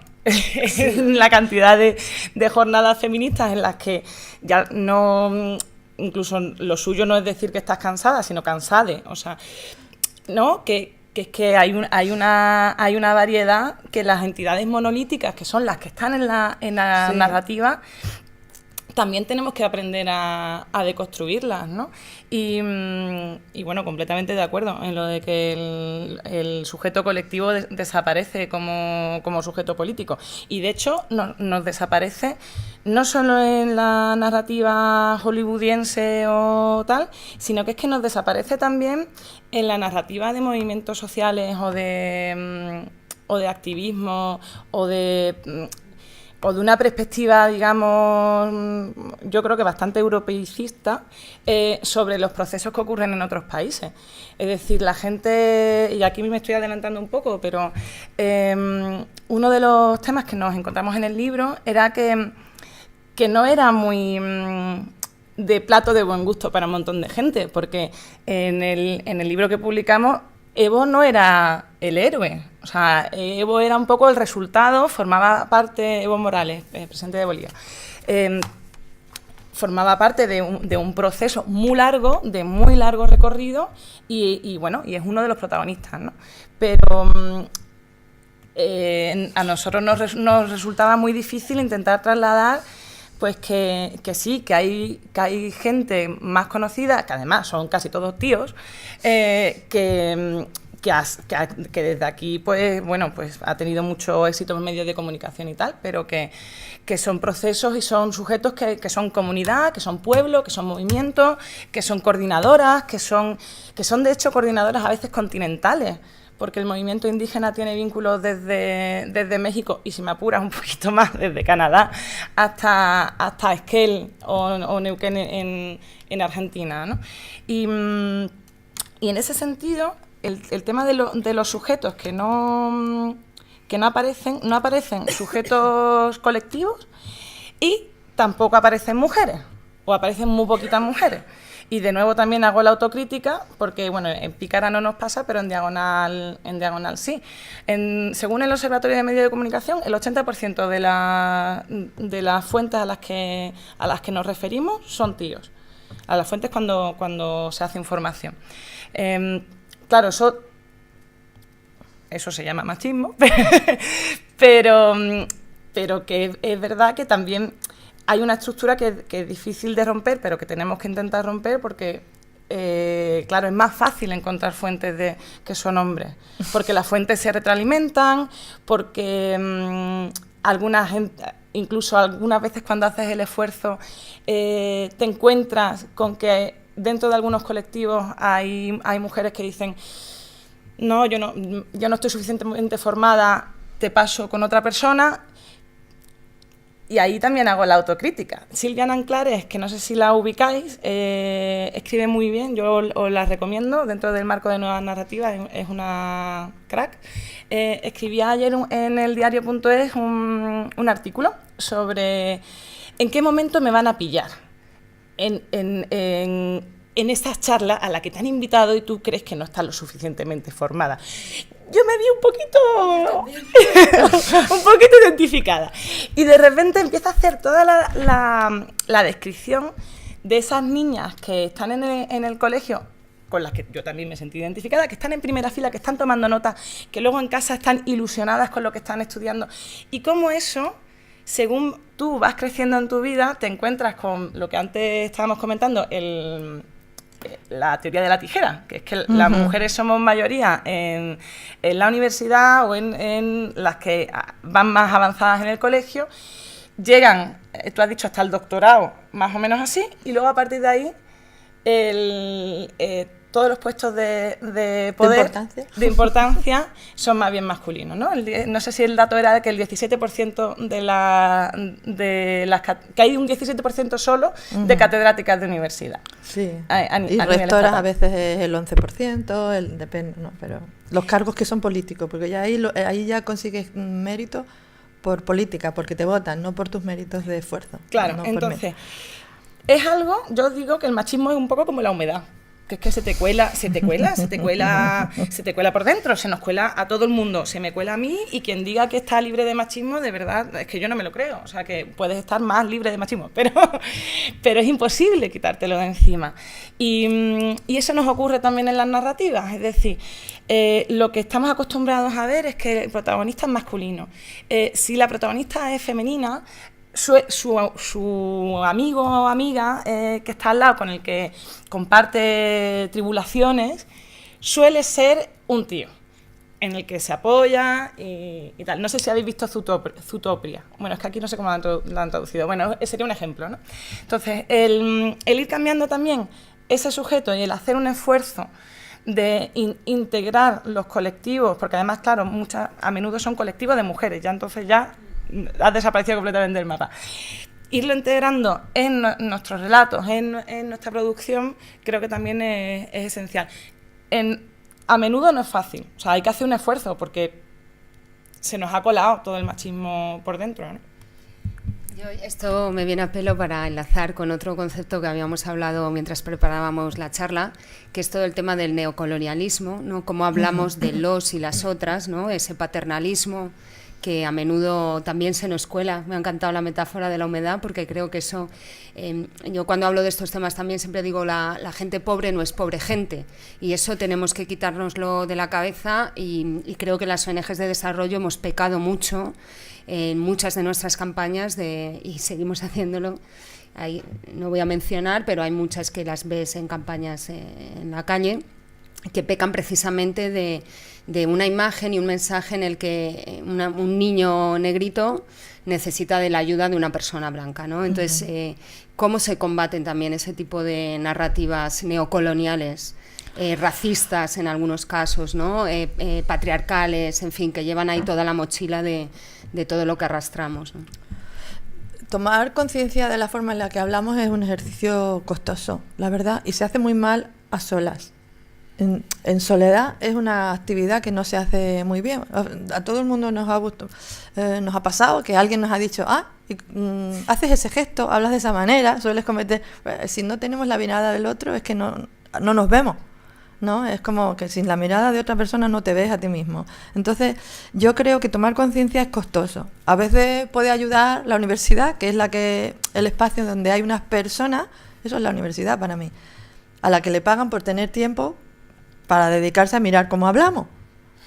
la cantidad de jornadas feministas en las que ya no, incluso lo suyo no es decir que estás cansada, sino cansade, o sea, ¿no? Que es que hay una variedad que las entidades monolíticas, que son las que están en la sí. narrativa, también tenemos que aprender a deconstruirlas, ¿no? Y bueno, completamente de acuerdo en lo de que el sujeto colectivo desaparece como sujeto político. Y de hecho nos desaparece no solo en la narrativa hollywoodiense o tal, sino que es que nos desaparece también en la narrativa de movimientos sociales o de activismo o de una perspectiva, digamos, yo creo que bastante europeicista, sobre los procesos que ocurren en otros países. Es decir, la gente, y aquí me estoy adelantando un poco, pero uno de los temas que nos encontramos en el libro era que no era muy de plato de buen gusto para un montón de gente, porque en el libro que publicamos, Evo no era el héroe, o sea, Evo era un poco el resultado, formaba parte, Evo Morales, presidente de Bolivia, formaba parte de un proceso muy largo, de muy largo recorrido, y bueno, y es uno de los protagonistas, ¿no? Pero a nosotros nos resultaba muy difícil intentar trasladar pues que sí, que hay gente más conocida, que además son casi todos tíos, que desde aquí pues bueno, pues ha tenido mucho éxito en medios de comunicación y tal, pero que son procesos y son sujetos que son comunidad, que son pueblo, que son movimientos, que son coordinadoras, que son de hecho coordinadoras a veces continentales, porque el movimiento indígena tiene vínculos desde México y, si me apuras un poquito más, desde Canadá hasta Esquel o Neuquén en Argentina, ¿no? Y en ese sentido, el tema de los sujetos que no aparecen sujetos colectivos y tampoco aparecen mujeres, o aparecen muy poquitas mujeres. Y de nuevo también hago la autocrítica, porque bueno, en Pícara no nos pasa, pero en Diagonal sí. Según el Observatorio de Medios de Comunicación, el 80% de las fuentes a las que nos referimos son tíos. A las fuentes cuando se hace información. Claro, eso se llama machismo, pero que es verdad que también hay una estructura que es difícil de romper, pero que tenemos que intentar romper porque, claro, es más fácil encontrar fuentes que son hombres, porque las fuentes se retroalimentan, porque incluso algunas veces cuando haces el esfuerzo te encuentras con que dentro de algunos colectivos hay mujeres que dicen no, yo no estoy suficientemente formada, te paso con otra persona. Y ahí también hago la autocrítica. Silvia Nanclares, que no sé si la ubicáis, escribe muy bien, yo os la recomiendo, dentro del marco de Nuevas Narrativas, es una crack. Escribía ayer en el diario.es un artículo sobre en qué momento me van a pillar en estas charlas a las que te han invitado y tú crees que no estás lo suficientemente formada. yo me vi un poquito identificada. Y de repente empieza a hacer toda la descripción de esas niñas que están en el colegio, con las que yo también me sentí identificada, que están en primera fila, que están tomando notas, que luego en casa están ilusionadas con lo que están estudiando. Y cómo eso, según tú vas creciendo en tu vida, te encuentras con lo que antes estábamos comentando, la teoría de la tijera, que es que las mujeres somos mayoría en la universidad o en las que van más avanzadas en el colegio, llegan, tú has dicho, hasta el doctorado, más o menos así, y luego a partir de ahí todos los puestos de poder, de importancia son más bien masculinos, ¿no? No sé si el dato era que el 17% que hay un 17% solo de catedráticas de universidad. Sí, y rectoras a veces es el 11%, depende, no, pero los cargos que son políticos, porque ya ahí ya consigues mérito por política, porque te votan, no por tus méritos de esfuerzo. Claro, no entonces, es algo, yo digo que el machismo es un poco como la humedad, que es que se te cuela por dentro, se nos cuela a todo el mundo, se me cuela a mí, y quien diga que está libre de machismo, de verdad, es que yo no me lo creo. O sea, que puedes estar más libre de machismo, pero es imposible quitártelo de encima. Y eso nos ocurre también en las narrativas, es decir, lo que estamos acostumbrados a ver es que el protagonista es masculino. Si la protagonista es femenina, su amigo o amiga que está al lado, con el que comparte tribulaciones, suele ser un tío en el que se apoya y tal. No sé si habéis visto Zootopia. Bueno, es que aquí no sé cómo lo han traducido. Bueno, sería un ejemplo, ¿no? Entonces, el ir cambiando también ese sujeto y el hacer un esfuerzo de integrar los colectivos, porque además, claro, a menudo son colectivos de mujeres, ya entonces ya ha desaparecido completamente del mapa. Irlo integrando en nuestros relatos, en nuestra producción, creo que también es esencial. A menudo no es fácil, o sea, hay que hacer un esfuerzo porque se nos ha colado todo el machismo por dentro, ¿no? Esto me viene a pelo para enlazar con otro concepto que habíamos hablado mientras preparábamos la charla, que es todo el tema del neocolonialismo, ¿no? Cómo hablamos de los y las otras, ¿no? Ese paternalismo que a menudo también se nos cuela. Me ha encantado la metáfora de la humedad, porque creo que eso, yo cuando hablo de estos temas también siempre digo la gente pobre no es pobre gente, y eso tenemos que quitárnoslo de la cabeza, y creo que las ONGs de desarrollo hemos pecado mucho en muchas de nuestras campañas y seguimos haciéndolo. No voy a mencionar, pero hay muchas que las ves en campañas en la calle, que pecan precisamente de una imagen y un mensaje en el que un niño negrito necesita de la ayuda de una persona blanca, ¿no? Entonces, ¿cómo se combaten también ese tipo de narrativas neocoloniales, racistas en algunos casos, ¿no? Patriarcales, en fin, que llevan ahí toda la mochila de todo lo que arrastramos, ¿no? Tomar conciencia de la forma en la que hablamos es un ejercicio costoso, la verdad, y se hace muy mal a solas. En soledad es una actividad que no se hace muy bien. A todo el mundo nos ha pasado que alguien nos ha dicho, haces ese gesto, hablas de esa manera, sueles cometer... Si no tenemos la mirada del otro es que no nos vemos, ¿no? Es como que sin la mirada de otra persona no te ves a ti mismo. Entonces, yo creo que tomar conciencia es costoso. A veces puede ayudar la universidad, que es el espacio donde hay unas personas, eso es la universidad para mí, a la que le pagan por tener tiempo para dedicarse a mirar cómo hablamos,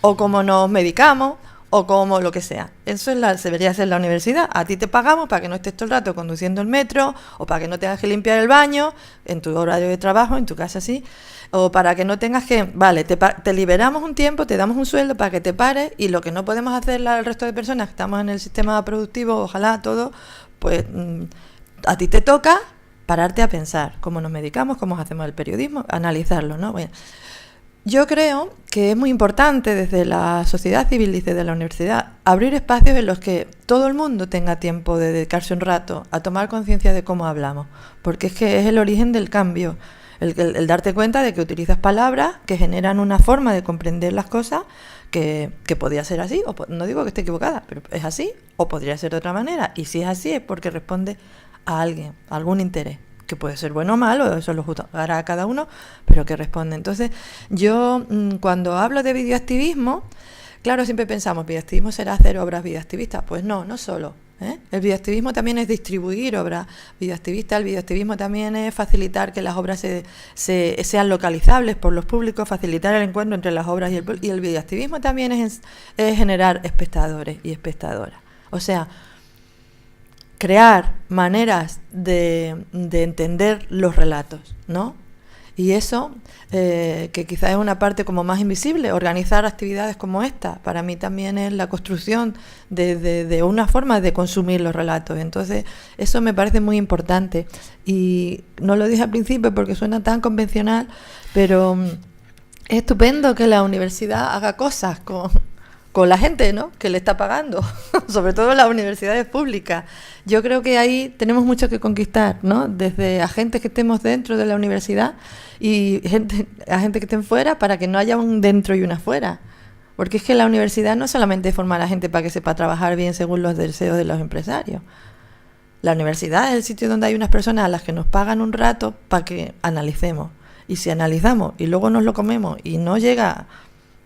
o cómo nos medicamos, o cómo lo que sea. Eso debería ser la universidad. A ti te pagamos para que no estés todo el rato conduciendo el metro, o para que no tengas que limpiar el baño en tu horario de trabajo, en tu casa sí, o para que no tengas que... Vale, te liberamos un tiempo, te damos un sueldo para que te pares, y lo que no podemos hacer el resto de personas que estamos en el sistema productivo, ojalá todo, pues a ti te toca pararte a pensar cómo nos medicamos, cómo hacemos el periodismo, analizarlo, ¿no? Bueno, yo creo que es muy importante desde la sociedad civil y desde la universidad abrir espacios en los que todo el mundo tenga tiempo de dedicarse un rato a tomar conciencia de cómo hablamos, porque es que es el origen del cambio, el darte cuenta de que utilizas palabras que generan una forma de comprender las cosas que podría ser así, o no digo que esté equivocada, pero es así, o podría ser de otra manera, y si es así es porque responde a alguien, a algún interés, que puede ser bueno o malo, eso lo juzgará cada uno, pero que responde. Entonces, yo cuando hablo de videoactivismo, claro, siempre pensamos, ¿videoactivismo será hacer obras videoactivistas? Pues no, no solo. El videoactivismo también es distribuir obras videoactivistas, el videoactivismo también es facilitar que las obras sean localizables por los públicos, facilitar el encuentro entre las obras y el videoactivismo también es generar espectadores y espectadoras. O sea, crear maneras de entender los relatos, ¿no? Y eso, que quizás es una parte como más invisible, organizar actividades como esta, para mí también es la construcción de una forma de consumir los relatos. Entonces, eso me parece muy importante. Y no lo dije al principio porque suena tan convencional, pero es estupendo que la universidad haga cosas con la gente, ¿no?, que le está pagando, sobre todo las universidades públicas. Yo creo que ahí tenemos mucho que conquistar, ¿no?, desde agentes que estemos dentro de la universidad y agentes que estén fuera, para que no haya un dentro y un afuera. Porque es que la universidad no solamente es formar a la gente para que sepa trabajar bien según los deseos de los empresarios. La universidad es el sitio donde hay unas personas a las que nos pagan un rato para que analicemos. Y si analizamos y luego nos lo comemos y no llega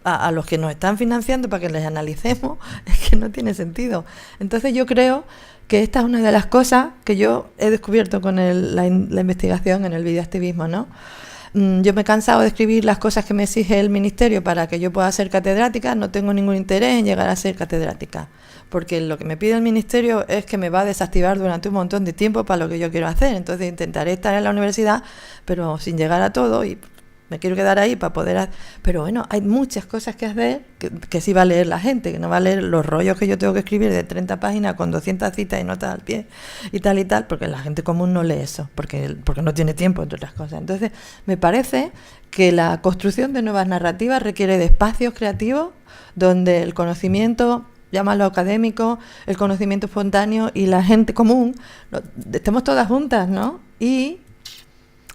a los que nos están financiando para que les analicemos, es que no tiene sentido. Entonces yo creo que esta es una de las cosas que yo he descubierto con la investigación en el videoactivismo, ¿no? Yo me he cansado de escribir las cosas que me exige el ministerio para que yo pueda ser catedrática. No tengo ningún interés en llegar a ser catedrática, porque lo que me pide el ministerio es que me va a desactivar durante un montón de tiempo para lo que yo quiero hacer. Entonces intentaré estar en la universidad, pero sin llegar a todo, y me quiero quedar ahí para poder... Pero bueno, hay muchas cosas que hacer que sí va a leer la gente, que no va a leer los rollos que yo tengo que escribir de 30 páginas con 200 citas y notas al pie y tal, porque la gente común no lee eso, porque no tiene tiempo, entre otras cosas. Entonces, me parece que la construcción de nuevas narrativas requiere de espacios creativos donde el conocimiento, llámalo académico, el conocimiento espontáneo y la gente común, estemos todas juntas, ¿no? Y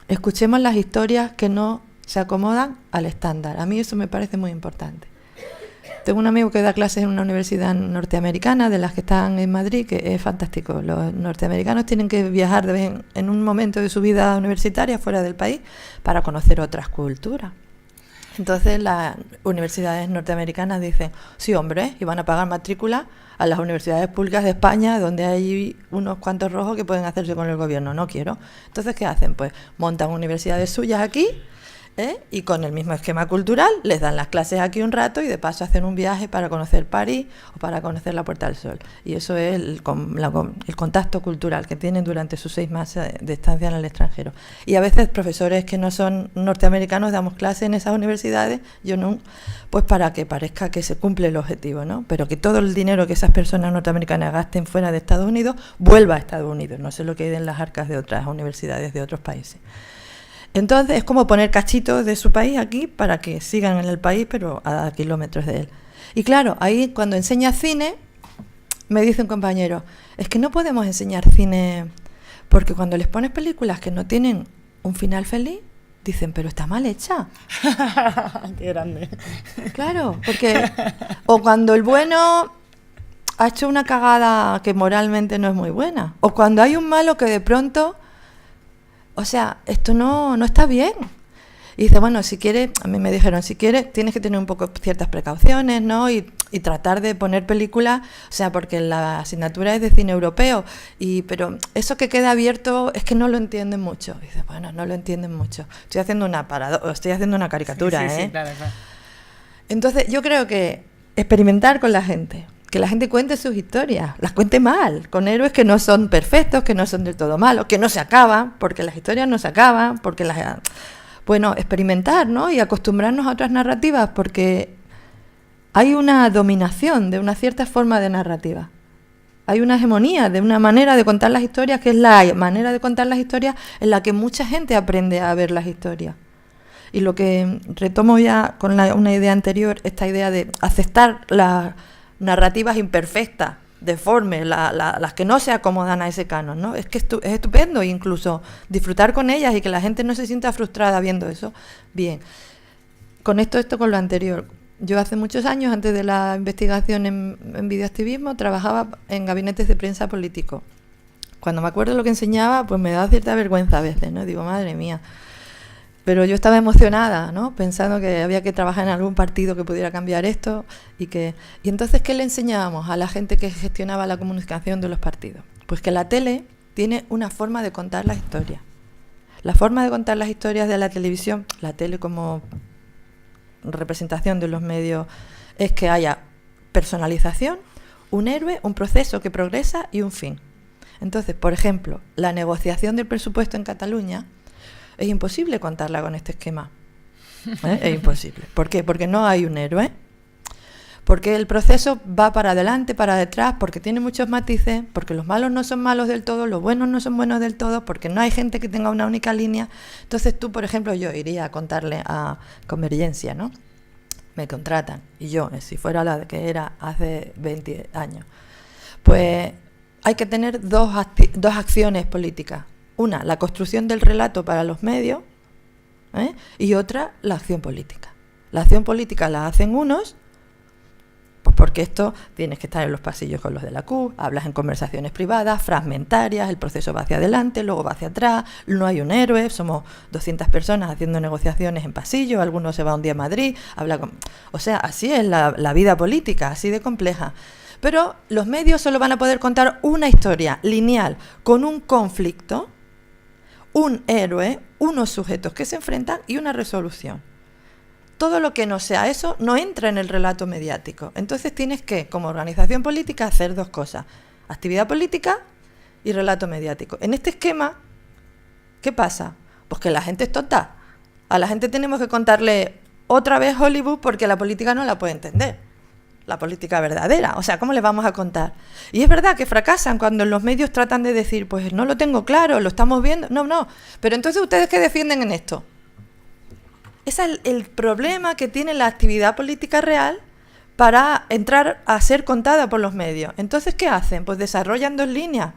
escuchemos las historias que no se acomodan al estándar. A mí eso me parece muy importante. Tengo un amigo que da clases en una universidad norteamericana, de las que están en Madrid, que es fantástico. Los norteamericanos tienen que viajar en un momento de su vida universitaria fuera del país para conocer otras culturas. Entonces las universidades norteamericanas dicen, sí, hombre, y van a pagar matrícula a las universidades públicas de España, donde hay unos cuantos rojos que pueden hacerse con el gobierno. No quiero. Entonces, ¿qué hacen? Pues montan universidades suyas aquí, y con el mismo esquema cultural les dan las clases aquí un rato y de paso hacen un viaje para conocer París o para conocer la Puerta del Sol. Y eso es el contacto cultural que tienen durante sus 6 meses de estancia en el extranjero. Y a veces profesores que no son norteamericanos damos clases en esas universidades, yo no, pues para que parezca que se cumple el objetivo, ¿no? Pero que todo el dinero que esas personas norteamericanas gasten fuera de Estados Unidos vuelva a Estados Unidos, no se lo quede en las arcas de otras universidades de otros países. Entonces es como poner cachitos de su país aquí para que sigan en el país, pero a kilómetros de él. Y claro, ahí cuando enseñas cine, me dice un compañero, es que no podemos enseñar cine porque cuando les pones películas que no tienen un final feliz, dicen, pero está mal hecha. Qué grande. Claro, porque... O cuando el bueno ha hecho una cagada que moralmente no es muy buena. O cuando hay un malo que de pronto... O sea, esto no está bien. Y dice, bueno, si quieres, a mí me dijeron, si quieres, tienes que tener un poco ciertas precauciones, ¿no? Y tratar de poner películas, o sea, porque la asignatura es de cine europeo, pero eso que queda abierto es que no lo entienden mucho. Y dice, bueno, no lo entienden mucho. Estoy haciendo una caricatura, Sí, claro. Entonces, yo creo que experimentar con la gente, que la gente cuente sus historias, las cuente mal, con héroes que no son perfectos, que no son del todo malos, que no se acaban, porque las historias no se acaban, porque bueno, experimentar, ¿no? Y acostumbrarnos a otras narrativas, porque hay una dominación de una cierta forma de narrativa. Hay una hegemonía de una manera de contar las historias, que es la manera de contar las historias en la que mucha gente aprende a ver las historias. Y lo que retomo ya con una idea anterior, esta idea de aceptar las narrativas imperfectas, deformes, las que no se acomodan a ese canon, ¿no? Es que es estupendo incluso disfrutar con ellas y que la gente no se sienta frustrada viendo eso. Bien, conecto esto con lo anterior. Yo hace muchos años, antes de la investigación en videoactivismo, trabajaba en gabinetes de prensa político cuando me acuerdo de lo que enseñaba, pues me da cierta vergüenza a veces, ¿no? Digo, madre mía. Pero yo estaba emocionada, ¿no? Pensando que había que trabajar en algún partido que pudiera cambiar esto y entonces, ¿qué le enseñábamos a la gente que gestionaba la comunicación de los partidos? Pues que la tele tiene una forma de contar las historias. La forma de contar las historias de la televisión, la tele como representación de los medios, es que haya personalización, un héroe, un proceso que progresa y un fin. Entonces, por ejemplo, la negociación del presupuesto en Cataluña es imposible contarla con este esquema. Es imposible. ¿Por qué? Porque no hay un héroe. Porque el proceso va para adelante, para detrás, porque tiene muchos matices, porque los malos no son malos del todo, los buenos no son buenos del todo, porque no hay gente que tenga una única línea. Entonces tú, por ejemplo, yo iría a contarle a Convergencia, ¿no? Me contratan, y yo, si fuera la que era hace 20 años, pues hay que tener dos acciones políticas. Una, la construcción del relato para los medios, y otra, la acción política. La acción política la hacen unos, pues porque esto tienes que estar en los pasillos con los de la CUP, hablas en conversaciones privadas, fragmentarias, el proceso va hacia adelante, luego va hacia atrás, no hay un héroe, somos 200 personas haciendo negociaciones en pasillo, alguno se va un día a Madrid, o sea, así es la vida política, así de compleja. Pero los medios solo van a poder contar una historia lineal, con un conflicto, un héroe, unos sujetos que se enfrentan y una resolución. Todo lo que no sea eso no entra en el relato mediático. Entonces tienes que, como organización política, hacer dos cosas: actividad política y relato mediático. En este esquema, ¿qué pasa? Pues que la gente es tonta. A la gente tenemos que contarle otra vez Hollywood porque la política no la puede entender. La política verdadera. O sea, ¿cómo le vamos a contar? Y es verdad que fracasan cuando los medios tratan de decir, pues no lo tengo claro, lo estamos viendo. No. Pero entonces, ¿ustedes qué defienden en esto? Ese es el problema que tiene la actividad política real para entrar a ser contada por los medios. Entonces, ¿qué hacen? Pues desarrollan dos líneas.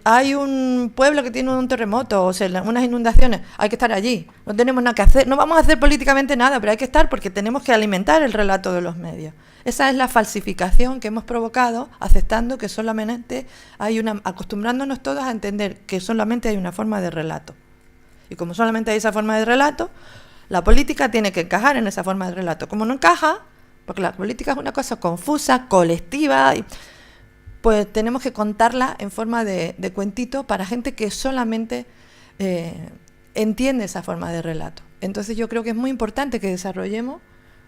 Hay un pueblo que tiene un terremoto o unas inundaciones, hay que estar allí, no tenemos nada que hacer, no vamos a hacer políticamente nada, pero hay que estar porque tenemos que alimentar el relato de los medios. Esa es la falsificación que hemos provocado, aceptando que solamente acostumbrándonos todos a entender que solamente hay una forma de relato. Y como solamente hay esa forma de relato, la política tiene que encajar en esa forma de relato. Como no encaja, porque la política es una cosa confusa, colectiva, pues tenemos que contarla en forma de cuentito para gente que solamente entiende esa forma de relato. Entonces yo creo que es muy importante que desarrollemos,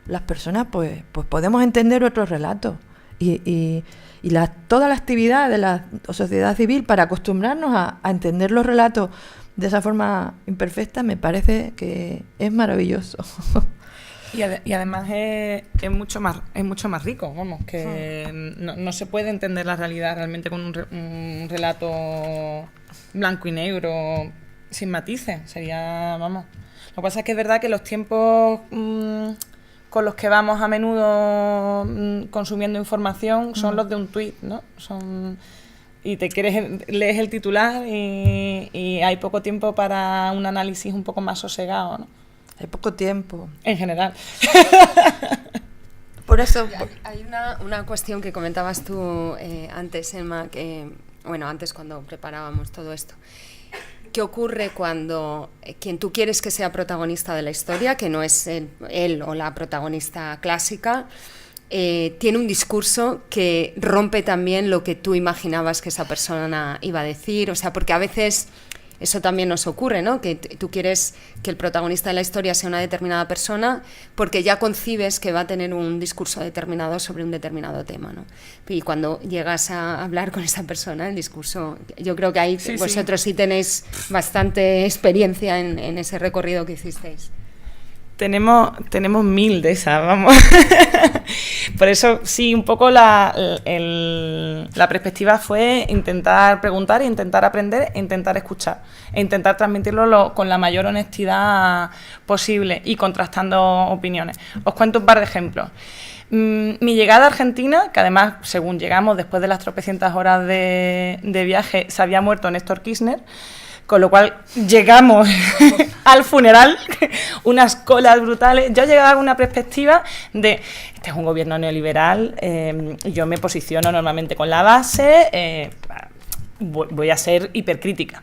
las personas pues podemos entender otros relatos y toda la actividad de la sociedad civil para acostumbrarnos a entender los relatos de esa forma imperfecta me parece que es maravilloso. Y además es mucho más rico, vamos, que no se puede entender la realidad realmente con un relato blanco y negro sin matices, sería, vamos. Lo que pasa es que es verdad que los tiempos con los que vamos a menudo consumiendo información son los de un tuit, ¿no? Y lees el titular y hay poco tiempo para un análisis un poco más sosegado, ¿no? Hay poco tiempo. En general. Por eso... Hay una cuestión que comentabas tú antes, Emma, antes cuando preparábamos todo esto. ¿Qué ocurre cuando quien tú quieres que sea protagonista de la historia, que no es él o la protagonista clásica, tiene un discurso que rompe también lo que tú imaginabas que esa persona iba a decir? O sea, porque a veces eso también nos ocurre, ¿no? Que tú quieres que el protagonista de la historia sea una determinada persona porque ya concibes que va a tener un discurso determinado sobre un determinado tema, ¿no? Y cuando llegas a hablar con esa persona, el discurso... Yo creo que ahí vosotros sí tenéis bastante experiencia en ese recorrido que hicisteis. Tenemos 1000 de esas, vamos. Por eso, sí, un poco la perspectiva fue intentar preguntar, intentar aprender, e intentar escuchar, e intentar transmitirlo con la mayor honestidad posible y contrastando opiniones. Os cuento un par de ejemplos. Mi llegada a Argentina, que además, según llegamos, después de las tropecientas horas de viaje, se había muerto Néstor Kirchner, Con lo cual llegamos al funeral, unas colas brutales. Yo llegaba con una perspectiva de, este es un gobierno neoliberal, yo me posiciono normalmente con la base, voy a ser hipercrítica.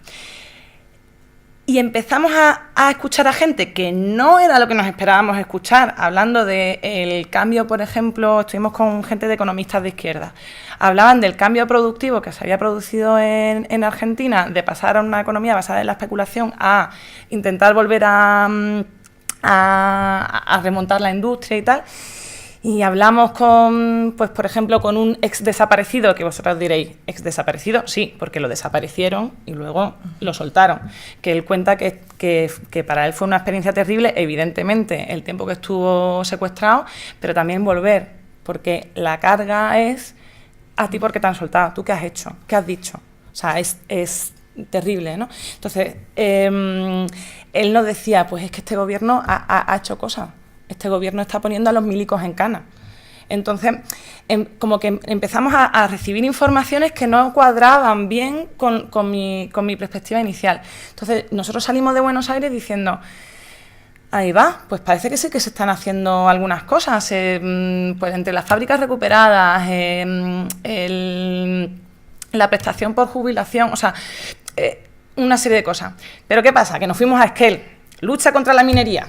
Y empezamos a escuchar a gente que no era lo que nos esperábamos escuchar, hablando del cambio, por ejemplo, estuvimos con gente de economistas de izquierda, hablaban del cambio productivo que se había producido en Argentina, de pasar a una economía basada en la especulación a intentar volver a remontar la industria y tal. Y hablamos con, pues por ejemplo, con un ex desaparecido, que vosotros diréis, ¿ex desaparecido? Sí, porque lo desaparecieron y luego lo soltaron. Que él cuenta que para él fue una experiencia terrible, evidentemente, el tiempo que estuvo secuestrado, pero también volver, porque la carga es a ti porque te han soltado, tú qué has hecho, qué has dicho. O sea, es terrible, ¿no? Entonces, él nos decía, pues es que este gobierno ha hecho cosas. Este gobierno está poniendo a los milicos en cana. Entonces, como que empezamos a recibir informaciones que no cuadraban bien con mi perspectiva inicial. Entonces, nosotros salimos de Buenos Aires diciendo, ahí va, pues parece que sí que se están haciendo algunas cosas, pues entre las fábricas recuperadas, la prestación por jubilación, o sea, una serie de cosas. Pero ¿qué pasa? Que nos fuimos a Esquel, lucha contra la minería.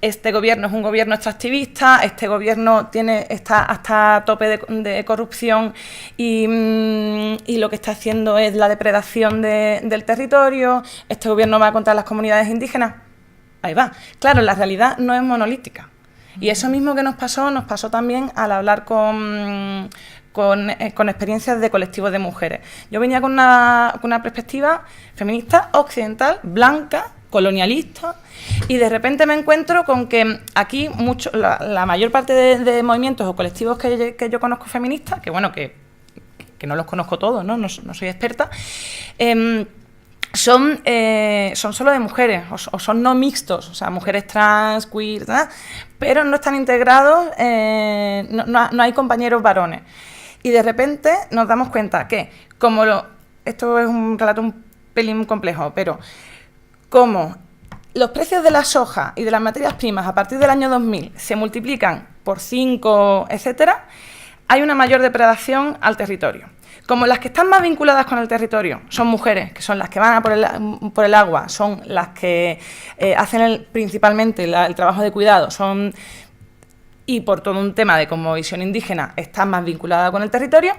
Este gobierno es un gobierno extractivista, este gobierno está hasta a tope de corrupción y lo que está haciendo es la depredación del territorio, este gobierno va contra las comunidades indígenas. Ahí va. Claro, la realidad no es monolítica. Y eso mismo que nos pasó también al hablar con experiencias de colectivos de mujeres. Yo venía con una perspectiva feminista, occidental, blanca, colonialista, y de repente me encuentro con que aquí la mayor parte de movimientos o colectivos que yo conozco feministas, que bueno, que no los conozco todos, no soy experta, son solo de mujeres o son no mixtos, o sea, mujeres trans, queer, ¿verdad? Pero no están integrados, no hay compañeros varones. Y de repente nos damos cuenta que, esto es un relato un pelín complejo, pero como los precios de la soja y de las materias primas a partir del año 2000 se multiplican por 5, etcétera, hay una mayor depredación al territorio. Como las que están más vinculadas con el territorio son mujeres, que son las que van a por el agua, son las que hacen principalmente el trabajo de cuidado, y por todo un tema de cosmovisión indígena están más vinculadas con el territorio,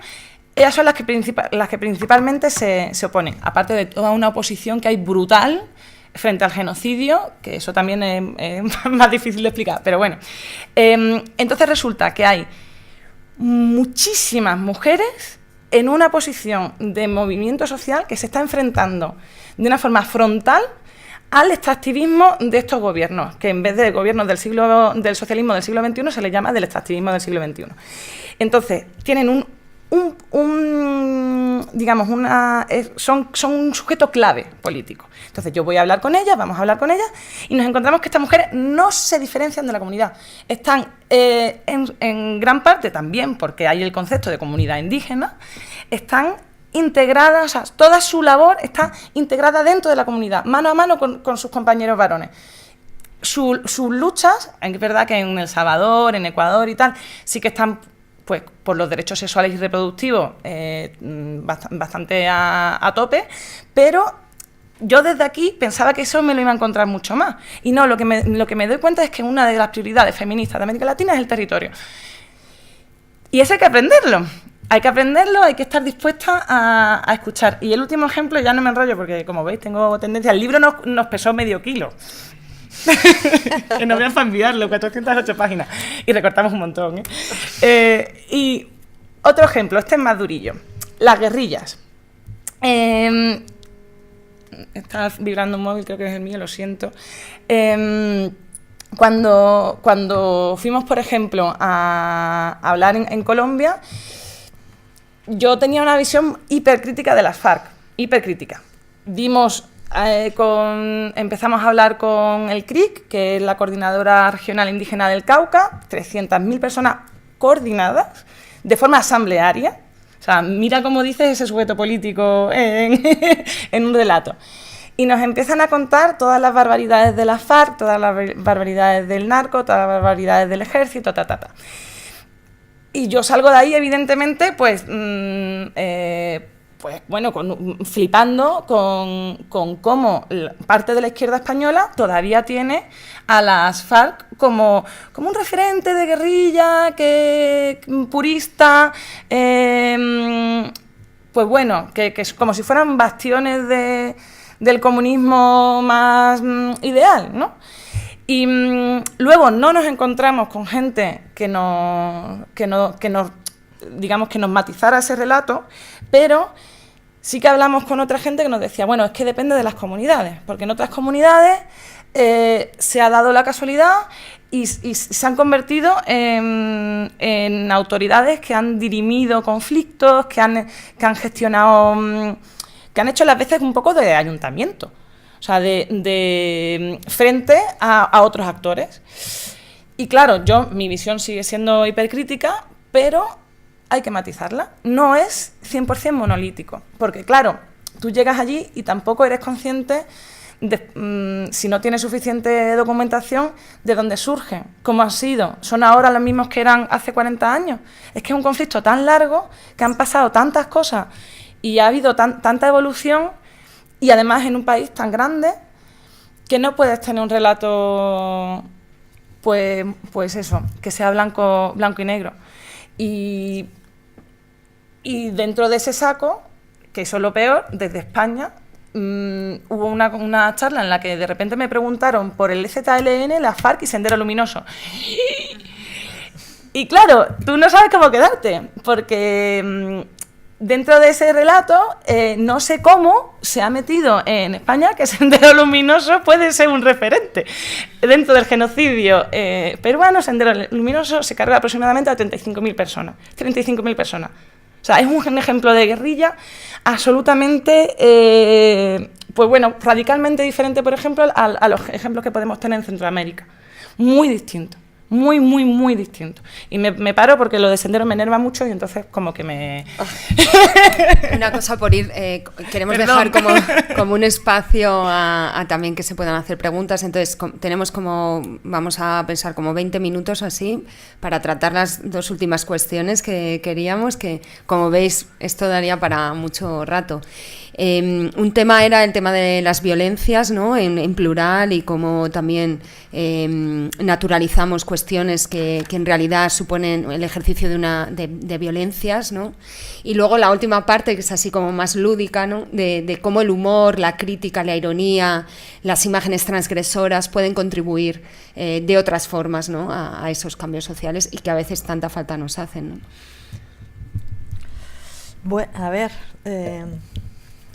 ellas son las que principalmente se oponen, aparte de toda una oposición que hay brutal frente al genocidio, que eso también es más difícil de explicar, pero bueno. Entonces resulta que hay muchísimas mujeres en una posición de movimiento social que se está enfrentando de una forma frontal al extractivismo de estos gobiernos, que en vez de gobiernos del socialismo del siglo XXI se les llama del extractivismo del siglo XXI. Entonces, tienen son un sujeto clave político. Entonces yo voy a hablar con ellas, vamos a hablar con ellas, y nos encontramos que estas mujeres no se diferencian de la comunidad. Están en gran parte también, porque hay el concepto de comunidad indígena, están integradas, o sea, toda su labor está integrada dentro de la comunidad, mano a mano con sus compañeros varones. Sus luchas, es verdad que en El Salvador, en Ecuador y tal, sí que están pues por los derechos sexuales y reproductivos bastante a tope, pero yo desde aquí pensaba que eso me lo iba a encontrar mucho más. Y no, lo que me doy cuenta es que una de las prioridades feministas de América Latina es el territorio. Y eso hay que aprenderlo. Hay que estar dispuesta a escuchar. Y el último ejemplo, ya no me enrollo porque, como veis, tengo tendencia. El libro nos pesó medio kilo. Que no voy a enviarlo, 408 páginas. Y recortamos un montón, y otro ejemplo, este es más durillo. Las guerrillas. Está vibrando un móvil, creo que es el mío, lo siento. Cuando fuimos, por ejemplo, a hablar en Colombia, yo tenía una visión hipercrítica de las FARC, hipercrítica. Empezamos a hablar con el CRIC, que es la Coordinadora Regional Indígena del Cauca, 300.000 personas coordinadas de forma asamblearia. O sea, mira cómo dice ese sujeto político en un relato. y nos empiezan a contar todas las barbaridades de la FARC, todas las barbaridades del narco, todas las barbaridades del ejército, Y yo salgo de ahí, evidentemente, pues bueno, flipando con cómo parte de la izquierda española todavía tiene a las FARC como un referente de guerrilla, purista, pues bueno, que es como si fueran bastiones del comunismo más ideal, ¿no? Y luego no nos encontramos con gente que nos digamos, que nos matizara ese relato, pero sí que hablamos con otra gente que nos decía, bueno, es que depende de las comunidades, porque en otras comunidades se ha dado la casualidad y se han convertido en autoridades que han dirimido conflictos, que han gestionado, que han hecho las veces un poco de ayuntamiento, o sea, de frente a otros actores. Y claro, mi visión sigue siendo hipercrítica, pero hay que matizarla. No es 100% monolítico, porque claro, tú llegas allí y tampoco eres consciente, si no tienes suficiente documentación, de dónde surgen, cómo han sido. ¿Son ahora los mismos que eran hace 40 años? Es que es un conflicto tan largo, que han pasado tantas cosas y ha habido tanta evolución, y además en un país tan grande, que no puedes tener un relato, pues eso, que sea blanco y negro. Y dentro de ese saco, que eso es lo peor, desde España hubo una charla en la que de repente me preguntaron por el EZLN, la FARC y Sendero Luminoso. Y claro, tú no sabes cómo quedarte, porque dentro de ese relato no sé cómo se ha metido en España que Sendero Luminoso puede ser un referente. Dentro del genocidio peruano, Sendero Luminoso se carga aproximadamente a 35.000 personas. 35.000 personas. O sea, es un ejemplo de guerrilla absolutamente, pues bueno, radicalmente diferente, por ejemplo, a los ejemplos que podemos tener en Centroamérica. Muy distinto. Muy, muy, muy distinto. Y me paro porque lo de Sendero me enerva mucho y entonces como que me... Una cosa por ir, queremos dejar como un espacio a también que se puedan hacer preguntas, entonces tenemos vamos a pensar como 20 minutos así para tratar las dos últimas cuestiones que queríamos, que como veis esto daría para mucho rato. Un tema era el tema de las violencias, ¿no? en plural, y cómo también naturalizamos cuestiones que en realidad suponen el ejercicio de violencias, ¿no? Y luego la última parte, que es así como más lúdica, ¿no? de cómo el humor, la crítica, la ironía, las imágenes transgresoras pueden contribuir de otras formas, ¿no? a esos cambios sociales y que a veces tanta falta nos hacen, ¿no? Bueno, a ver...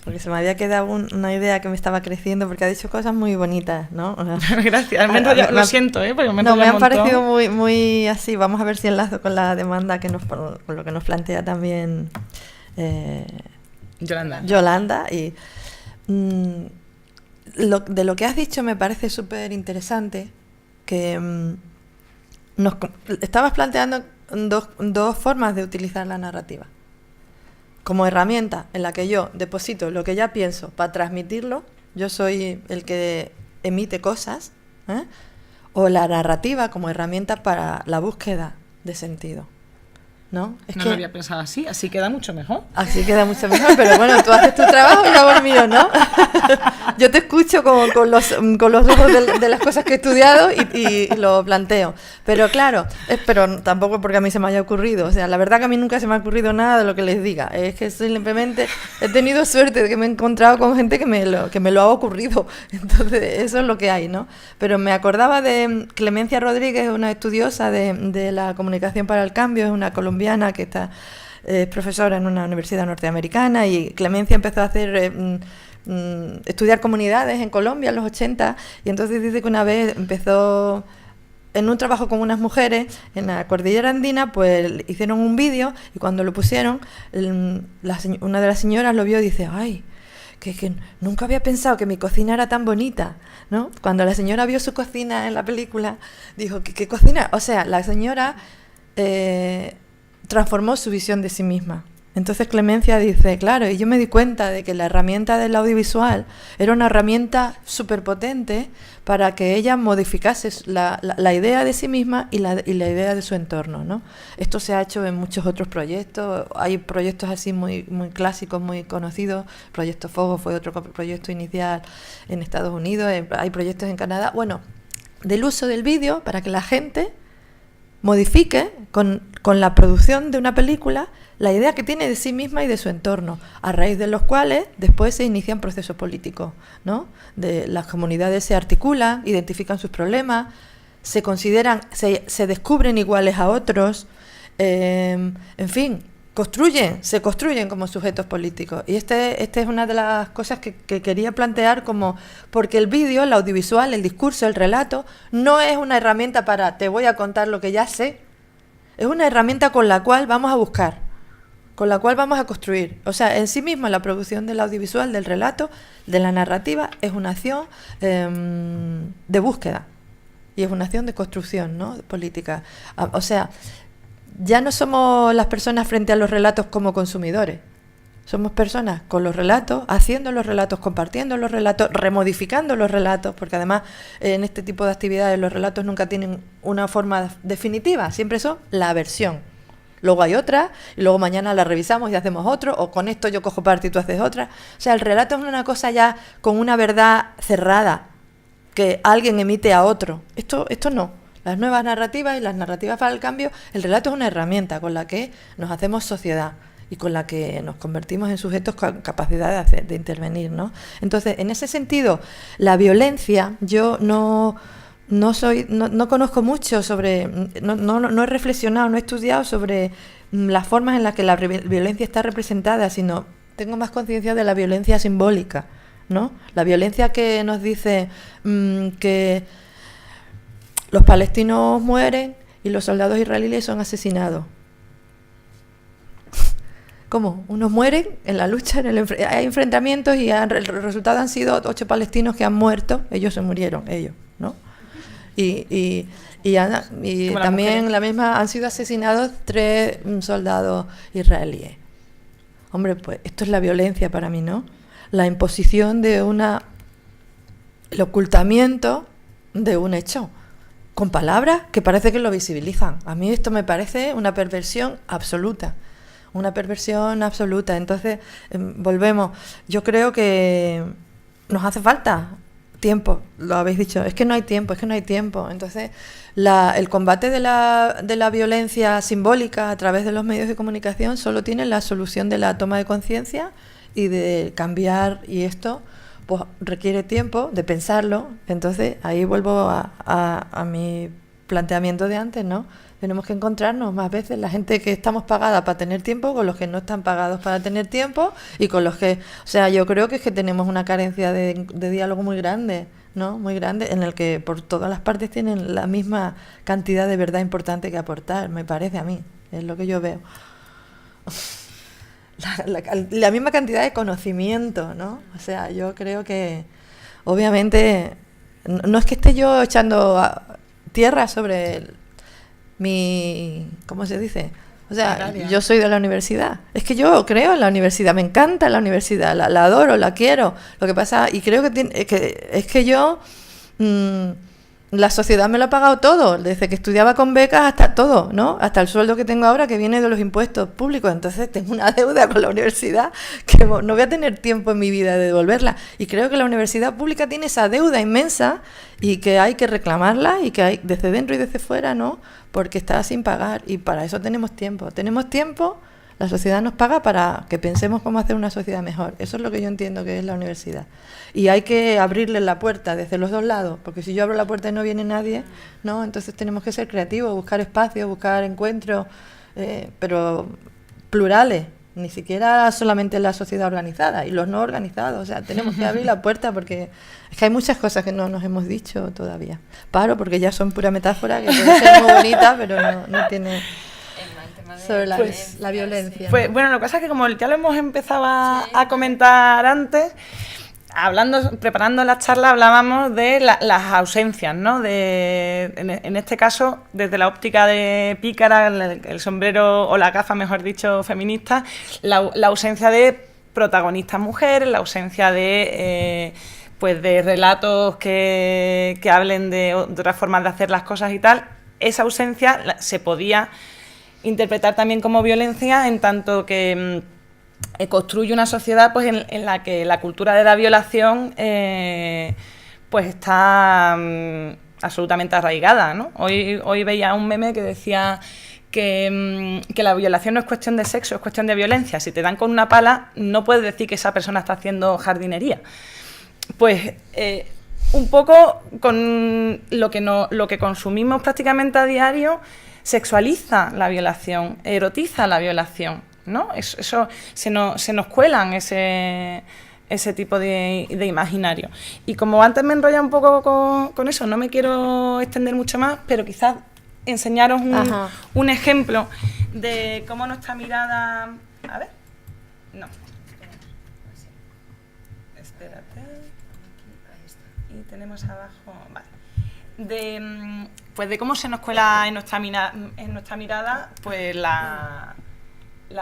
porque se me había quedado una idea que me estaba creciendo, porque ha dicho cosas muy bonitas, ¿no? Gracias, lo siento, porque me han parecido muy, muy así. Vamos a ver si enlazo con la demanda con lo que nos plantea también Yolanda. Y de lo que has dicho me parece súper interesante, que estabas planteando dos formas de utilizar la narrativa. Como herramienta en la que yo deposito lo que ya pienso para transmitirlo, yo soy el que emite cosas, o la narrativa como herramienta para la búsqueda de sentido, ¿no? No lo había pensado así queda mucho mejor. Así queda mucho mejor, pero bueno, tú haces tu trabajo y yo hago el mío, ¿no? Yo te escucho con los ojos de las cosas que he estudiado y lo planteo. Pero claro, pero tampoco porque a mí se me haya ocurrido. O sea, la verdad que a mí nunca se me ha ocurrido nada de lo que les diga. Es que simplemente he tenido suerte de que me he encontrado con gente que me lo ha ocurrido. Entonces, eso es lo que hay, ¿no? Pero me acordaba de Clemencia Rodríguez, una estudiosa de la comunicación para el cambio, es una colombiana que está profesora en una universidad norteamericana, y Clemencia empezó a hacer... estudiar comunidades en Colombia en los 80, y entonces dice que una vez empezó en un trabajo con unas mujeres en la cordillera andina, pues hicieron un vídeo, y cuando lo pusieron, una de las señoras lo vio y dice, ay, que nunca había pensado que mi cocina era tan bonita, ¿no? Cuando la señora vio su cocina en la película, dijo, ¿qué cocina? O sea, la señora transformó su visión de sí misma, Entonces Clemencia dice, claro, y yo me di cuenta de que la herramienta del audiovisual era una herramienta súper potente para que ella modificase la idea de sí misma y la idea de su entorno, ¿no? Esto se ha hecho en muchos otros proyectos, hay proyectos así muy clásicos, muy conocidos, Proyecto Fuego fue otro proyecto inicial en Estados Unidos, hay proyectos en Canadá, bueno, del uso del vídeo para que la gente modifique con la producción de una película la idea que tiene de sí misma y de su entorno, a raíz de los cuales después se inician procesos políticos, ¿no? Las comunidades se articulan, identifican sus problemas, se consideran, se descubren iguales a otros, en fin, se construyen como sujetos políticos. Y este es una de las cosas que quería plantear como, porque el vídeo, el audiovisual, el discurso, el relato, no es una herramienta para te voy a contar lo que ya sé, es una herramienta con la cual vamos a buscar, con la cual vamos a construir. O sea, en sí misma la producción del audiovisual, del relato, de la narrativa, es una acción de búsqueda y es una acción de construcción, ¿no? Política. O sea, ya no somos las personas frente a los relatos como consumidores. Somos personas con los relatos, haciendo los relatos, compartiendo los relatos, remodificando los relatos, porque además en este tipo de actividades los relatos nunca tienen una forma definitiva, siempre son la versión. Luego hay otra, y luego mañana la revisamos y hacemos otro, o con esto yo cojo parte y tú haces otra. O sea, el relato es una cosa ya con una verdad cerrada, que alguien emite a otro. Esto no. Las nuevas narrativas y las narrativas para el cambio, el relato es una herramienta con la que nos hacemos sociedad y con la que nos convertimos en sujetos con capacidad de intervenir, ¿no? Entonces, en ese sentido, la violencia, yo no conozco mucho sobre, no he reflexionado, no he estudiado sobre las formas en las que la violencia está representada, sino tengo más conciencia de la violencia simbólica, ¿no? La violencia que nos dice que los palestinos mueren y los soldados israelíes son asesinados. ¿Cómo? Unos mueren en la lucha, hay enfrentamientos y el resultado han sido 8 palestinos que han muerto, ellos se murieron, ¿no? Y también la misma han sido asesinados 3 soldados israelíes. Hombre, pues esto es la violencia para mí, ¿no? La imposición de el ocultamiento de un hecho con palabras que parece que lo visibilizan. A mí esto me parece una perversión absoluta. Una perversión absoluta. Entonces, volvemos. Yo creo que nos hace falta tiempo, lo habéis dicho. Es que no hay tiempo. Entonces, el combate de la violencia simbólica a través de los medios de comunicación solo tiene la solución de la toma de conciencia y de cambiar, y esto pues requiere tiempo de pensarlo. Entonces, ahí vuelvo a mi planteamiento de antes, ¿no? Tenemos que encontrarnos más veces la gente que estamos pagadas para tener tiempo con los que no están pagados para tener tiempo y con los que, o sea, yo creo que es que tenemos una carencia de diálogo muy grande, ¿no? Muy grande, en el que por todas las partes tienen la misma cantidad de verdad importante que aportar, me parece a mí, es lo que yo veo. La misma cantidad de conocimiento, ¿no? O sea, yo creo que obviamente no es que esté yo echando tierra sobre ¿cómo se dice? O sea, yo soy de la universidad. Es que yo creo en la universidad, me encanta la universidad, la adoro, la quiero. Lo que pasa, y creo es que yo, la sociedad me lo ha pagado todo, desde que estudiaba con becas hasta todo, ¿no? Hasta el sueldo que tengo ahora que viene de los impuestos públicos. Entonces tengo una deuda con la universidad que no voy a tener tiempo en mi vida de devolverla. Y creo que la universidad pública tiene esa deuda inmensa y que hay que reclamarla y que hay desde dentro y desde fuera, ¿no? Porque está sin pagar y para eso tenemos tiempo. La sociedad nos paga para que pensemos cómo hacer una sociedad mejor. Eso es lo que yo entiendo que es la universidad. Y hay que abrirle la puerta desde los dos lados, porque si yo abro la puerta y no viene nadie, ¿no? Entonces tenemos que ser creativos, buscar espacios, buscar encuentros, pero plurales, ni siquiera solamente la sociedad organizada y los no organizados. O sea, tenemos que abrir la puerta porque es que hay muchas cosas que no nos hemos dicho todavía. Paro porque ya son pura metáfora, que puede ser muy bonita, pero no tiene... sobre la violencia. Pues, bueno, lo que pasa es que como ya lo hemos empezado a comentar antes, preparando la charla hablábamos de las ausencias, ¿no? En este caso, desde la óptica de Pícara, el sombrero o la gafa, mejor dicho, feminista, la ausencia de protagonistas mujeres, la ausencia de relatos que hablen de otras formas de hacer las cosas y tal. Esa ausencia se podía interpretar también como violencia, en tanto que construye una sociedad pues en la que la cultura de la violación pues está absolutamente arraigada, ¿no? Hoy veía un meme que decía que la violación no es cuestión de sexo, es cuestión de violencia. Si te dan con una pala, no puedes decir que esa persona está haciendo jardinería. Pues un poco con lo que consumimos prácticamente a diario, sexualiza la violación, erotiza la violación, ¿no? Eso se nos cuelan ese tipo de imaginario. Y como antes me enrolla un poco con eso, no me quiero extender mucho más, pero quizás enseñaros un ejemplo de cómo nuestra mirada... A ver, no. Espérate. Y tenemos abajo... Vale. De cómo se nos cuela en nuestra mirada pues la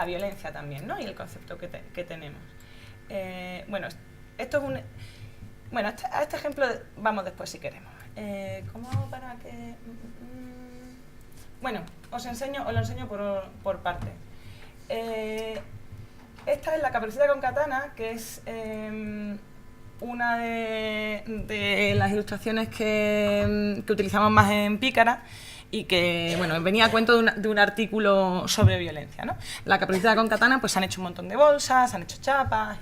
violencia también, ¿no? Y el concepto que tenemos. Esto es un... Bueno, a este ejemplo vamos después si queremos. ¿Cómo para que...? Bueno, os lo enseño por partes. Esta es la Caperucita con Katana, que es una de las ilustraciones que utilizamos más en Pícara y que, bueno, venía a cuento de un artículo sobre violencia, ¿no? La Caperucita con Katana, pues se han hecho un montón de bolsas, se han hecho chapas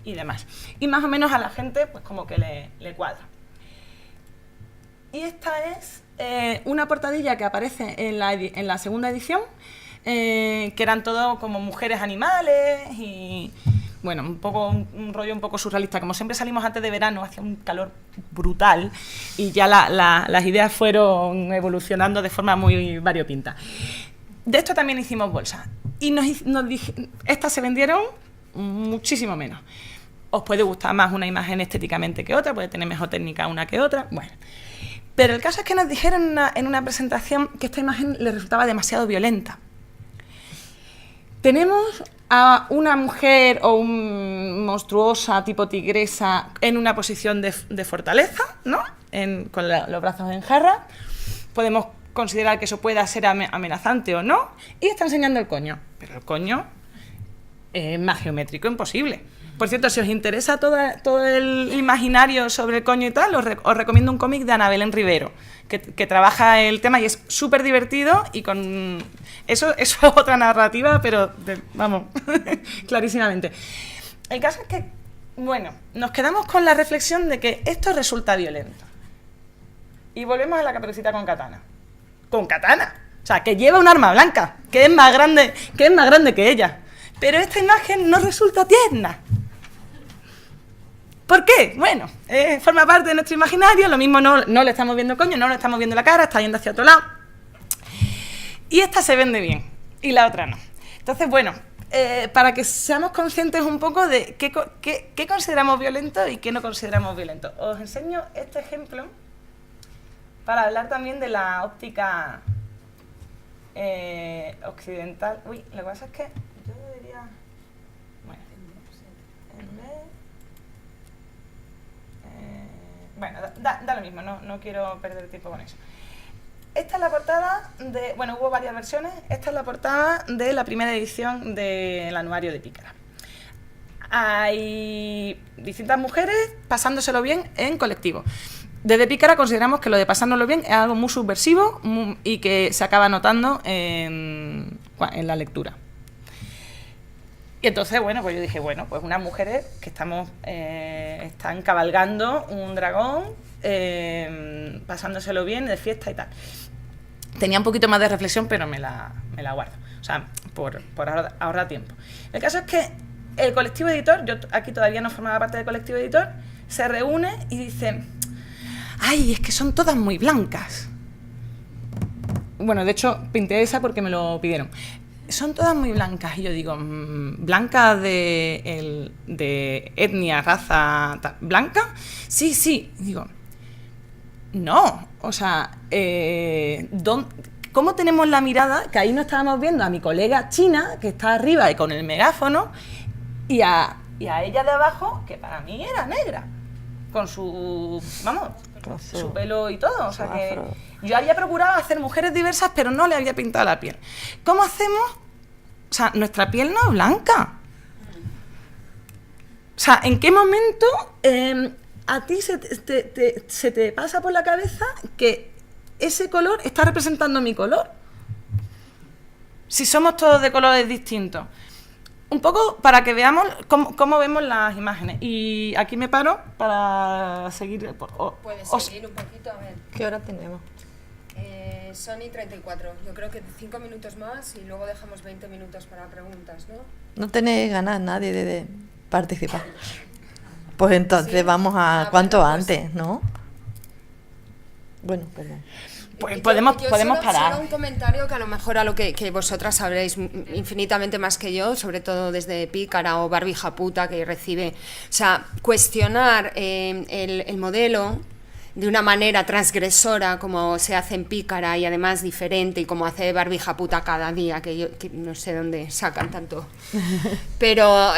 y demás. Y más o menos a la gente, pues como que le cuadra. Y esta es una portadilla que aparece en la segunda edición, que eran todo como mujeres animales y, bueno, un rollo un poco surrealista. Como siempre salimos antes de verano, hacía un calor brutal y ya las ideas fueron evolucionando de forma muy variopinta. De esto también hicimos bolsas y estas se vendieron muchísimo menos. Os puede gustar más una imagen estéticamente que otra, puede tener mejor técnica una que otra, bueno. Pero el caso es que nos dijeron en una presentación que esta imagen les resultaba demasiado violenta. Tenemos a una mujer o un monstruosa tipo tigresa en una posición de fortaleza, ¿no? Con los brazos en jarra. Podemos considerar que eso pueda ser amenazante o no. Y está enseñando el coño. Pero el coño es más geométrico imposible. Por cierto, si os interesa todo el imaginario sobre el coño y tal, os recomiendo un cómic de Ana Belén Rivero, que trabaja el tema y es súper divertido y con... Eso es otra narrativa, pero vamos, clarísimamente. El caso es que, bueno, nos quedamos con la reflexión de que esto resulta violento. Y volvemos a la Caperucita con Katana. ¡Con katana! O sea, que lleva un arma blanca, que es más grande que ella. Pero esta imagen no resulta tierna. ¿Por qué? Bueno, forma parte de nuestro imaginario, lo mismo no le estamos viendo el coño, no le estamos viendo la cara, está yendo hacia otro lado. Y esta se vende bien, y la otra no. Entonces, bueno, para que seamos conscientes un poco de qué consideramos violento y qué no consideramos violento. Os enseño este ejemplo para hablar también de la óptica occidental. Uy, lo que pasa es que yo debería... Bueno, da lo mismo, no quiero perder tiempo con eso. Esta es la portada de... Bueno, hubo varias versiones. Esta es la portada de la primera edición del anuario de Pícara. Hay distintas mujeres pasándoselo bien en colectivo. Desde Pícara consideramos que lo de pasárnoslo bien es algo muy subversivo y que se acaba notando en la lectura. Y entonces, bueno, pues yo dije, bueno, pues unas mujeres que están cabalgando un dragón, pasándoselo bien, de fiesta y tal. Tenía un poquito más de reflexión, pero me la guardo. O sea, por ahorrar tiempo. El caso es que el colectivo editor, yo aquí todavía no formaba parte del colectivo editor, se reúne y dice, ¡ay, es que son todas muy blancas! Bueno, de hecho, pinté esa porque me lo pidieron. son todas muy blancas. Y yo digo, ¿blancas de etnia, raza, blanca? Sí, sí. Y digo, no, o sea, ¿cómo tenemos la mirada? Que ahí no estábamos viendo a mi colega china, que está arriba y con el megáfono, y a ella de abajo, que para mí era negra, con su, vamos, su pelo y todo. O sea que yo había procurado hacer mujeres diversas, pero no le había pintado la piel. ¿Cómo hacemos? O sea, nuestra piel no es blanca. O sea, ¿en qué momento a ti se te pasa por la cabeza que ese color está representando mi color? Si somos todos de colores distintos. Un poco para que veamos cómo vemos las imágenes. Y aquí me paro para seguir. Puedes seguir un poquito, a ver. ¿Qué hora tenemos? Son y 34. Yo creo que 5 minutos más y luego dejamos 20 minutos para preguntas, ¿no? No tenéis ganas nadie de participar. Pues entonces ¿Sí? vamos a cuanto antes, ¿no? Bueno, perdón. Pues podemos parar. Solo un comentario que a lo mejor a lo que vosotras sabréis infinitamente más que yo, sobre todo desde Pícara o Barbie Japuta, que recibe... O sea, cuestionar el modelo de una manera transgresora como se hace en Pícara y además diferente y como hace Barbie Japuta cada día, que no sé dónde sacan tanto, pero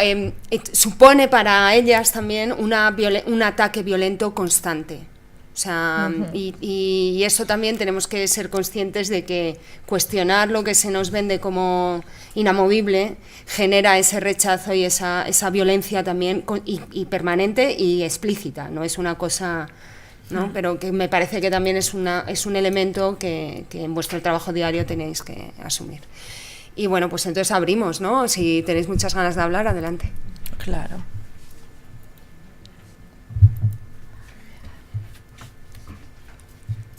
supone para ellas también un ataque violento constante. O sea, y eso también tenemos que ser conscientes de que cuestionar lo que se nos vende como inamovible genera ese rechazo y esa violencia también y permanente y explícita, no es una cosa... ¿no? Pero que me parece que también es un elemento que en vuestro trabajo diario tenéis que asumir. Y bueno, pues entonces abrimos, ¿no? Si tenéis muchas ganas de hablar, adelante. Claro.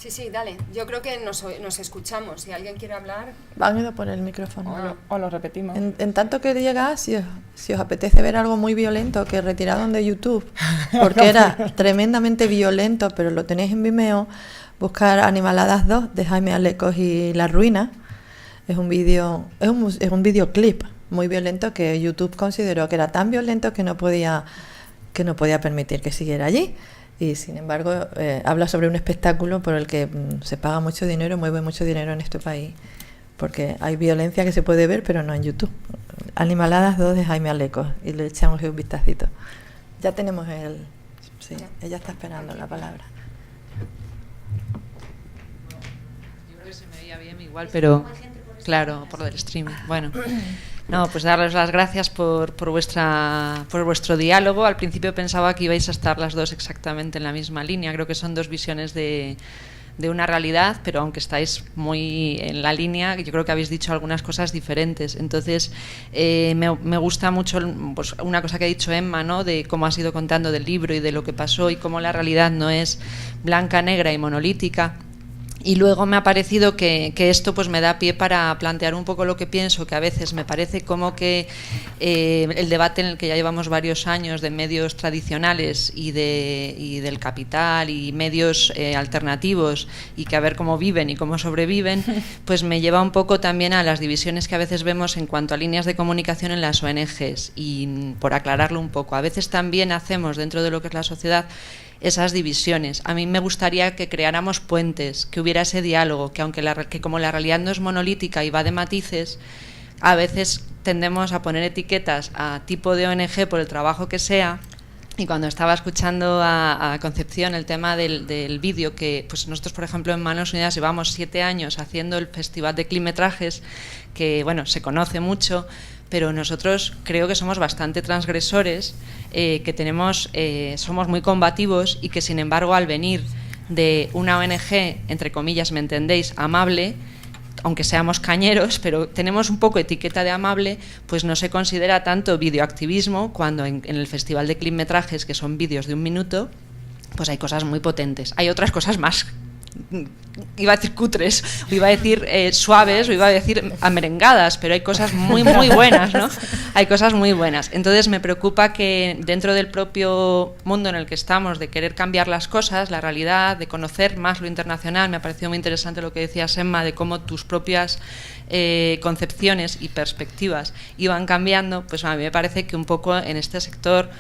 Sí, dale. Yo creo que nos escuchamos. Si alguien quiere hablar... Han ido por el micrófono. O lo repetimos. En tanto que llega, si os apetece ver algo muy violento que retiraron de YouTube, porque era tremendamente violento, pero lo tenéis en Vimeo, buscar Animaladas 2 de Jaime Alecos y La Ruina. Es un videoclip muy violento que YouTube consideró que era tan violento que no podía permitir que siguiera allí. Y sin embargo habla sobre un espectáculo por el que se paga mucho dinero, mueve mucho dinero en este país, porque hay violencia que se puede ver pero no en YouTube. Animaladas 2 de Jaime Alecos, y le echamos un vistacito. Ya tenemos sí, ella está esperando la palabra. Yo creo que se me veía bien igual, pero claro, por el streaming. Bueno, no, pues darles las gracias por vuestro diálogo. Al principio pensaba que ibais a estar las dos exactamente en la misma línea. Creo que son dos visiones de una realidad, pero aunque estáis muy en la línea, yo creo que habéis dicho algunas cosas diferentes. Entonces, me gusta mucho pues, una cosa que ha dicho Emma, ¿no? De cómo has ido contando del libro y de lo que pasó y cómo la realidad no es blanca, negra y monolítica. Y luego me ha parecido que esto pues me da pie para plantear un poco lo que pienso, que a veces me parece como que el debate en el que ya llevamos varios años de medios tradicionales y del capital y medios alternativos y que a ver cómo viven y cómo sobreviven, pues me lleva un poco también a las divisiones que a veces vemos en cuanto a líneas de comunicación en las ONGs. Y por aclararlo un poco, a veces también hacemos dentro de lo que es la sociedad esas divisiones. A mí me gustaría que creáramos puentes, que hubiera ese diálogo, que aunque como la realidad no es monolítica y va de matices, a veces tendemos a poner etiquetas a tipo de ONG por el trabajo que sea. Y cuando estaba escuchando a Concepción el tema del vídeo, que pues nosotros, por ejemplo, en Manos Unidas llevamos 7 años haciendo el Festival de Climetrajes, que bueno, se conoce mucho, pero nosotros creo que somos bastante transgresores, que somos muy combativos y que sin embargo al venir de una ONG, entre comillas, ¿me entendéis?, amable, aunque seamos cañeros, pero tenemos un poco etiqueta de amable, pues no se considera tanto videoactivismo cuando en el Festival de Clipmetrajes, que son vídeos de 1 minuto, pues hay cosas muy potentes. Hay otras cosas más iba a decir cutres, o iba a decir suaves, o iba a decir amerengadas, pero hay cosas muy, muy buenas, ¿no? Hay cosas muy buenas. Entonces me preocupa que dentro del propio mundo en el que estamos, de querer cambiar las cosas, la realidad, de conocer más lo internacional, me ha parecido muy interesante lo que decías, Emma, de cómo tus propias concepciones y perspectivas iban cambiando. Pues a mí me parece que un poco en este sector,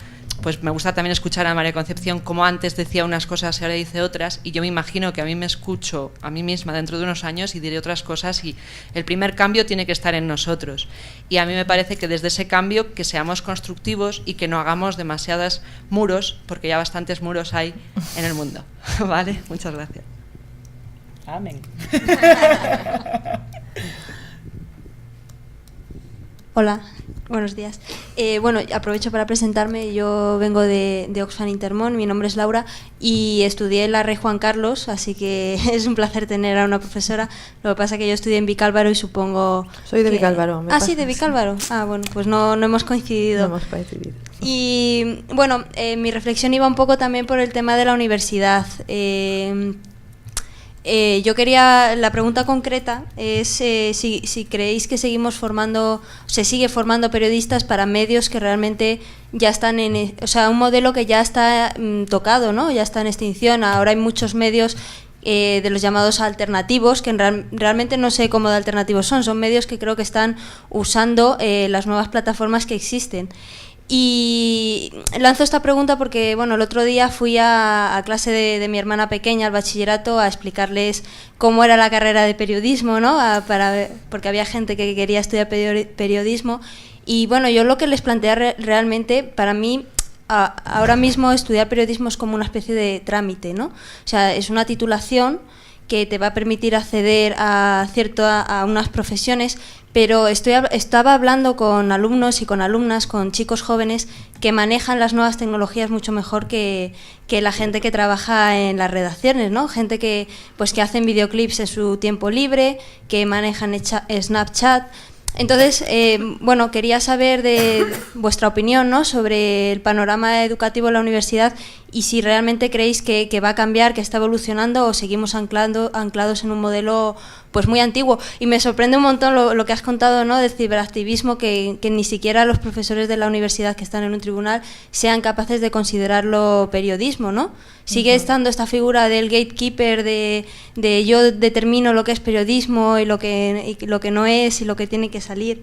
pues me gusta también escuchar a María Concepción, como antes decía unas cosas y ahora dice otras, y yo me imagino que a mí me escucho a mí misma dentro de unos años y diré otras cosas, y el primer cambio tiene que estar en nosotros. Y a mí me parece que desde ese cambio que seamos constructivos y que no hagamos demasiados muros, porque ya bastantes muros hay en el mundo. ¿Vale? Muchas gracias. Amén. Hola, buenos días. Bueno, aprovecho para presentarme. Yo vengo de Oxfam Intermón, mi nombre es Laura y estudié en la Rey Juan Carlos, así que es un placer tener a una profesora. Lo que pasa es que yo estudié en Vicálvaro y supongo... Soy de Vicálvaro. Sí, de Vicálvaro. Bueno, pues no hemos coincidido. No hemos coincidido. Y bueno, mi reflexión iba un poco también por el tema de la universidad. Yo quería, la pregunta concreta es si creéis que se sigue formando periodistas para medios que realmente ya están o sea, un modelo que ya está tocado, ¿no? Ya está en extinción. Ahora hay muchos medios de los llamados alternativos, que realmente no sé cómo de alternativos son medios que creo que están usando las nuevas plataformas que existen. Y lanzo esta pregunta porque, bueno, el otro día fui a clase de mi hermana pequeña, al bachillerato, a explicarles cómo era la carrera de periodismo, ¿no? Porque había gente que quería estudiar periodismo. Y bueno, yo lo que les planteé realmente, para mí, ahora mismo estudiar periodismo es como una especie de trámite, ¿no? O sea, es una titulación que te va a permitir acceder a unas profesiones, pero estaba hablando con alumnos y con alumnas, con chicos jóvenes que manejan las nuevas tecnologías mucho mejor que la gente que trabaja en las redacciones, ¿no? Gente que hacen videoclips en su tiempo libre, que manejan Snapchat. Entonces, bueno, quería saber de vuestra opinión, ¿no?, sobre el panorama educativo en la universidad y si realmente creéis que va a cambiar, que está evolucionando o seguimos anclados en un modelo pues muy antiguo. Y me sorprende un montón lo que has contado, ¿no?, del ciberactivismo, que ni siquiera los profesores de la universidad que están en un tribunal sean capaces de considerarlo periodismo, ¿no? Sigue estando esta figura del gatekeeper, de yo determino lo que es periodismo y lo que no es y lo que tiene que salir.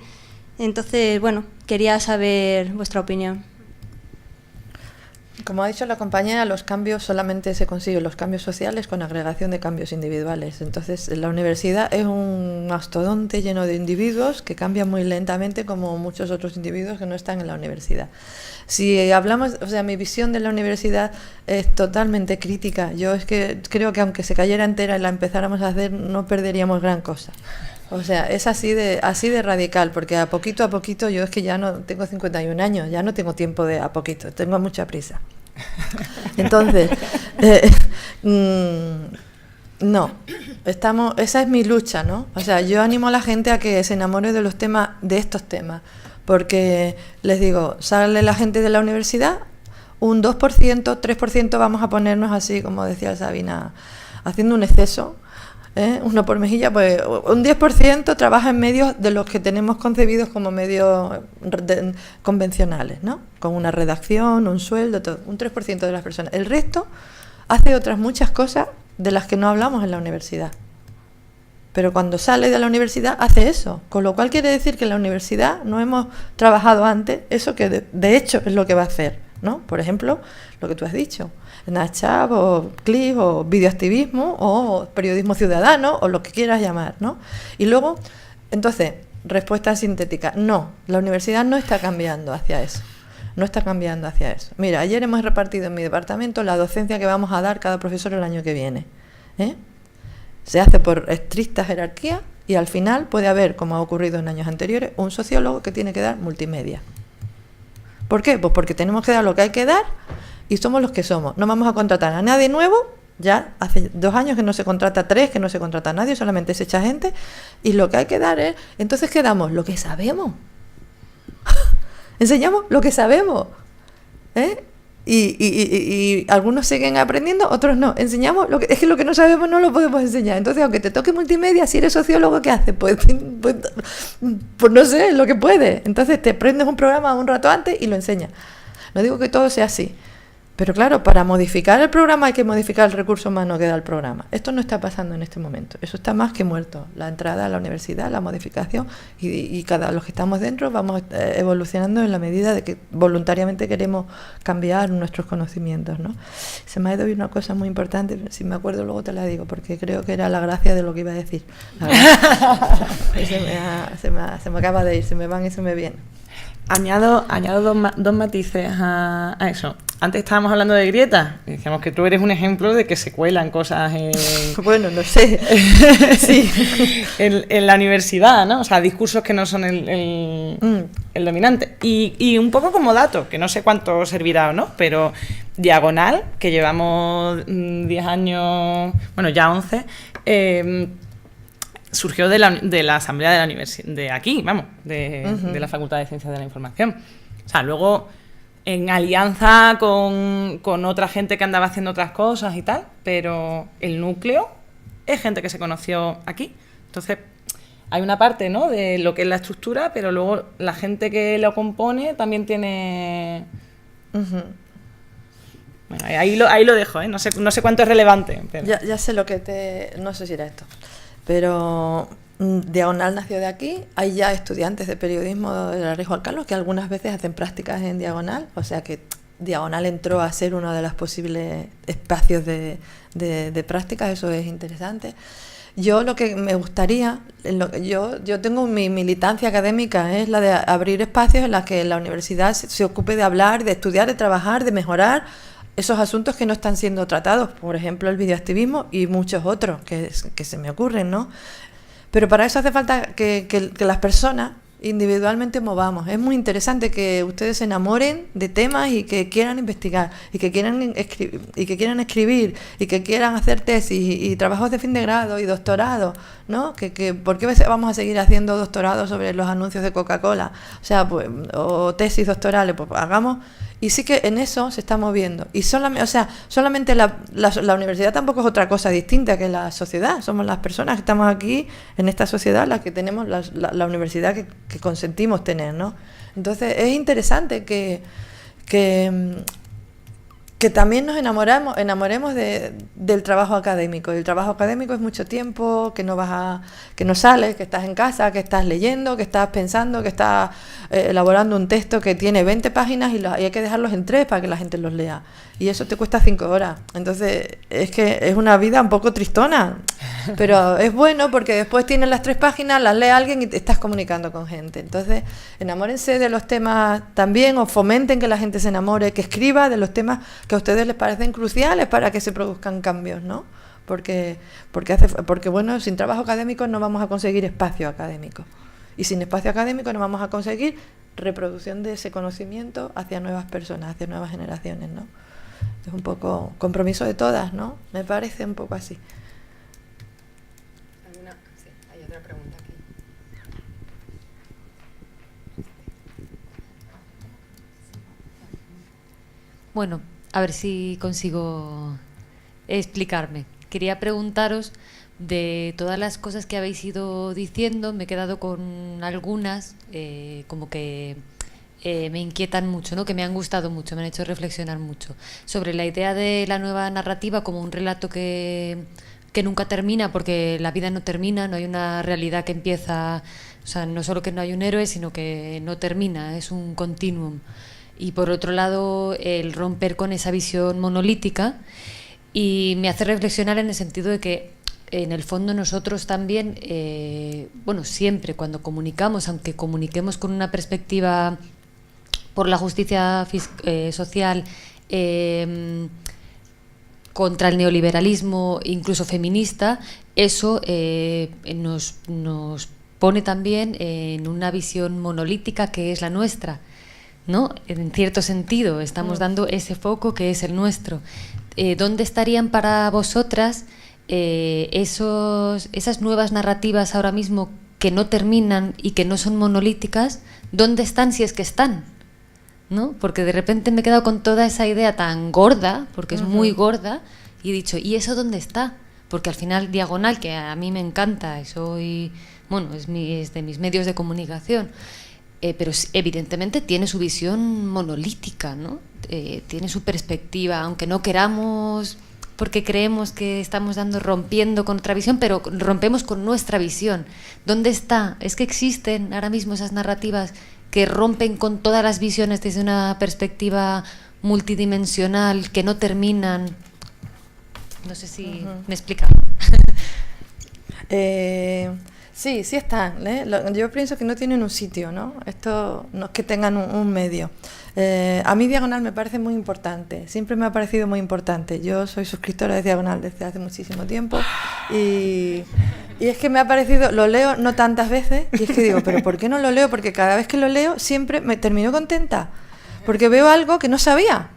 Entonces, bueno, quería saber vuestra opinión. Como ha dicho la compañera, los cambios solamente se consiguen, los cambios sociales, con agregación de cambios individuales. Entonces, la universidad es un mastodonte lleno de individuos que cambian muy lentamente, como muchos otros individuos que no están en la universidad. Si hablamos, o sea, mi visión de la universidad es totalmente crítica. Yo es que creo que aunque se cayera entera y la empezáramos a hacer, no perderíamos gran cosa. O sea, es así de radical, porque a poquito yo es que ya no tengo 51 años, ya no tengo tiempo de a poquito, tengo mucha prisa. Entonces, no, esa es mi lucha, ¿no? O sea, yo animo a la gente a que se enamore de estos temas, porque les digo, sale la gente de la universidad, un 2%, 3% vamos a ponernos así, como decía Sabina, haciendo un exceso. Uno por mejilla, pues un 10% trabaja en medios de los que tenemos concebidos como medios convencionales, ¿no? Con una redacción, un sueldo, todo, un 3% de las personas. El resto hace otras muchas cosas de las que no hablamos en la universidad. Pero cuando sale de la universidad hace eso, con lo cual quiere decir que en la universidad no hemos trabajado antes eso que de hecho es lo que va a hacer, ¿no? Por ejemplo, lo que tú has dicho, Snapchat o clips o videoactivismo o periodismo ciudadano o lo que quieras llamar, ¿no? Y luego, entonces, respuesta sintética, no, la universidad no está cambiando hacia eso. No está cambiando hacia eso. Mira, ayer hemos repartido en mi departamento la docencia que vamos a dar cada profesor el año que viene. Se hace por estricta jerarquía y al final puede haber, como ha ocurrido en años anteriores, un sociólogo que tiene que dar multimedia. ¿Por qué? Pues porque tenemos que dar lo que hay que dar y somos los que somos. No vamos a contratar a nadie nuevo. Ya hace 2 años que no se contrata 3, que no se contrata a nadie, solamente se echa gente. Y lo que hay que dar es... Entonces, ¿qué damos? Lo que sabemos. Enseñamos lo que sabemos. Y algunos siguen aprendiendo, otros no. Enseñamos, es que lo que no sabemos no lo podemos enseñar. Entonces, aunque te toque multimedia, si eres sociólogo, ¿qué haces? Pues no sé, lo que puedes. Entonces te prendes un programa un rato antes y lo enseñas. No digo que todo sea así. Pero claro, para modificar el programa hay que modificar el recurso humano que da el programa. Esto no está pasando en este momento. Eso está más que muerto. La entrada a la universidad, la modificación y cada los que estamos dentro vamos evolucionando en la medida de que voluntariamente queremos cambiar nuestros conocimientos, ¿no? Se me ha ido una cosa muy importante, si me acuerdo luego te la digo, porque creo que era la gracia de lo que iba a decir. Se me acaba de ir, se me van y se me vienen. Añado dos matices a eso. Antes estábamos hablando de grietas y decíamos que tú eres un ejemplo de que se cuelan cosas bueno, no sé. Sí. en la universidad, ¿no? O sea, discursos que no son el dominante. Y un poco como dato, que no sé cuánto servirá o no, pero Diagonal, que llevamos 10 años, bueno, ya 11, surgió de la asamblea de la universidad, de aquí, vamos, de la Facultad de Ciencias de la Información. O sea, luego en alianza con otra gente que andaba haciendo otras cosas y tal, pero el núcleo es gente que se conoció aquí. Entonces, hay una parte, ¿no?, de lo que es la estructura, pero luego la gente que lo compone también tiene... Bueno, ahí lo dejo, ¿eh? No sé cuánto es relevante. Pero... Ya sé lo que no sé si era esto. Pero Diagonal nació de aquí. Hay ya estudiantes de periodismo de la Rey Juan Carlos que algunas veces hacen prácticas en Diagonal, o sea que Diagonal entró a ser uno de los posibles espacios de prácticas. Eso es interesante. Yo lo que me gustaría, yo tengo mi militancia académica, es la de abrir espacios en los que la universidad se ocupe de hablar, de estudiar, de trabajar, de mejorar esos asuntos que no están siendo tratados, por ejemplo el videoactivismo y muchos otros que se me ocurren, ¿no? Pero para eso hace falta que las personas individualmente movamos. Es muy interesante que ustedes se enamoren de temas y que quieran investigar y que quieran escribir y que quieran hacer tesis y trabajos de fin de grado y doctorado, ¿no? ¿Por qué vamos a seguir haciendo doctorados sobre los anuncios de Coca-Cola? O sea, pues, o tesis doctorales, pues hagamos. Y sí que en eso se está moviendo. Y solamente la universidad tampoco es otra cosa distinta que la sociedad. Somos las personas que estamos aquí en esta sociedad las que tenemos la universidad que consentimos tener, ¿no? Entonces es interesante que también nos enamoremos del trabajo académico. El trabajo académico es mucho tiempo, que no sales, que estás en casa, que estás leyendo, que estás pensando, que estás elaborando un texto que tiene 20 páginas y hay que dejarlos en 3 para que la gente los lea. Y eso te cuesta 5 horas. Entonces es que es una vida un poco tristona, pero es bueno porque después tienes las 3 páginas, las lee alguien y te estás comunicando con gente. Entonces enamórense de los temas también, o fomenten que la gente se enamore, que escriba de los temas que a ustedes les parecen cruciales para que se produzcan cambios, ¿no? Porque bueno, sin trabajo académico no vamos a conseguir espacio académico. Y sin espacio académico no vamos a conseguir reproducción de ese conocimiento hacia nuevas personas, hacia nuevas generaciones, ¿no? Es un poco compromiso de todas, ¿no? Me parece un poco así. Sí, hay otra pregunta aquí. Bueno, a ver si consigo explicarme. Quería preguntaros de todas las cosas que habéis ido diciendo, me he quedado con algunas como que me inquietan mucho, ¿no? Que me han gustado mucho, me han hecho reflexionar mucho sobre la idea de la nueva narrativa como un relato que nunca termina, porque la vida no termina, no hay una realidad que empieza, o sea, no solo que no hay un héroe, sino que no termina, es un continuum. Y por otro lado, el romper con esa visión monolítica, y me hace reflexionar en el sentido de que en el fondo nosotros también, bueno, siempre cuando comunicamos, aunque comuniquemos con una perspectiva por la justicia social, contra el neoliberalismo, incluso feminista, eso nos pone también en una visión monolítica que es la nuestra, ¿no? En cierto sentido, estamos dando ese foco que es el nuestro. ¿Dónde estarían para vosotras esas nuevas narrativas ahora mismo que no terminan y que no son monolíticas? ¿Dónde están, si es que están? ¿no? Porque de repente me he quedado con toda esa idea tan gorda, porque es muy gorda, y he dicho, ¿y eso dónde está? Porque al final Diagonal, que a mí me encanta, y soy, bueno, es de mis medios de comunicación, pero evidentemente tiene su visión monolítica, ¿no? Tiene su perspectiva, aunque no queramos, porque creemos que estamos rompiendo con otra visión, pero rompemos con nuestra visión. ¿Dónde está? Es que existen ahora mismo esas narrativas que rompen con todas las visiones desde una perspectiva multidimensional, que no terminan. No sé si me explica. Sí, sí están, ¿eh? Yo pienso que no tienen un sitio, ¿no? Esto no es que tengan un medio. A mí Diagonal me parece muy importante, siempre me ha parecido muy importante. Yo soy suscriptora de Diagonal desde hace muchísimo tiempo y es que me ha parecido, lo leo no tantas veces y es que digo, ¿pero por qué no lo leo? Porque cada vez que lo leo siempre me termino contenta, porque veo algo que no sabía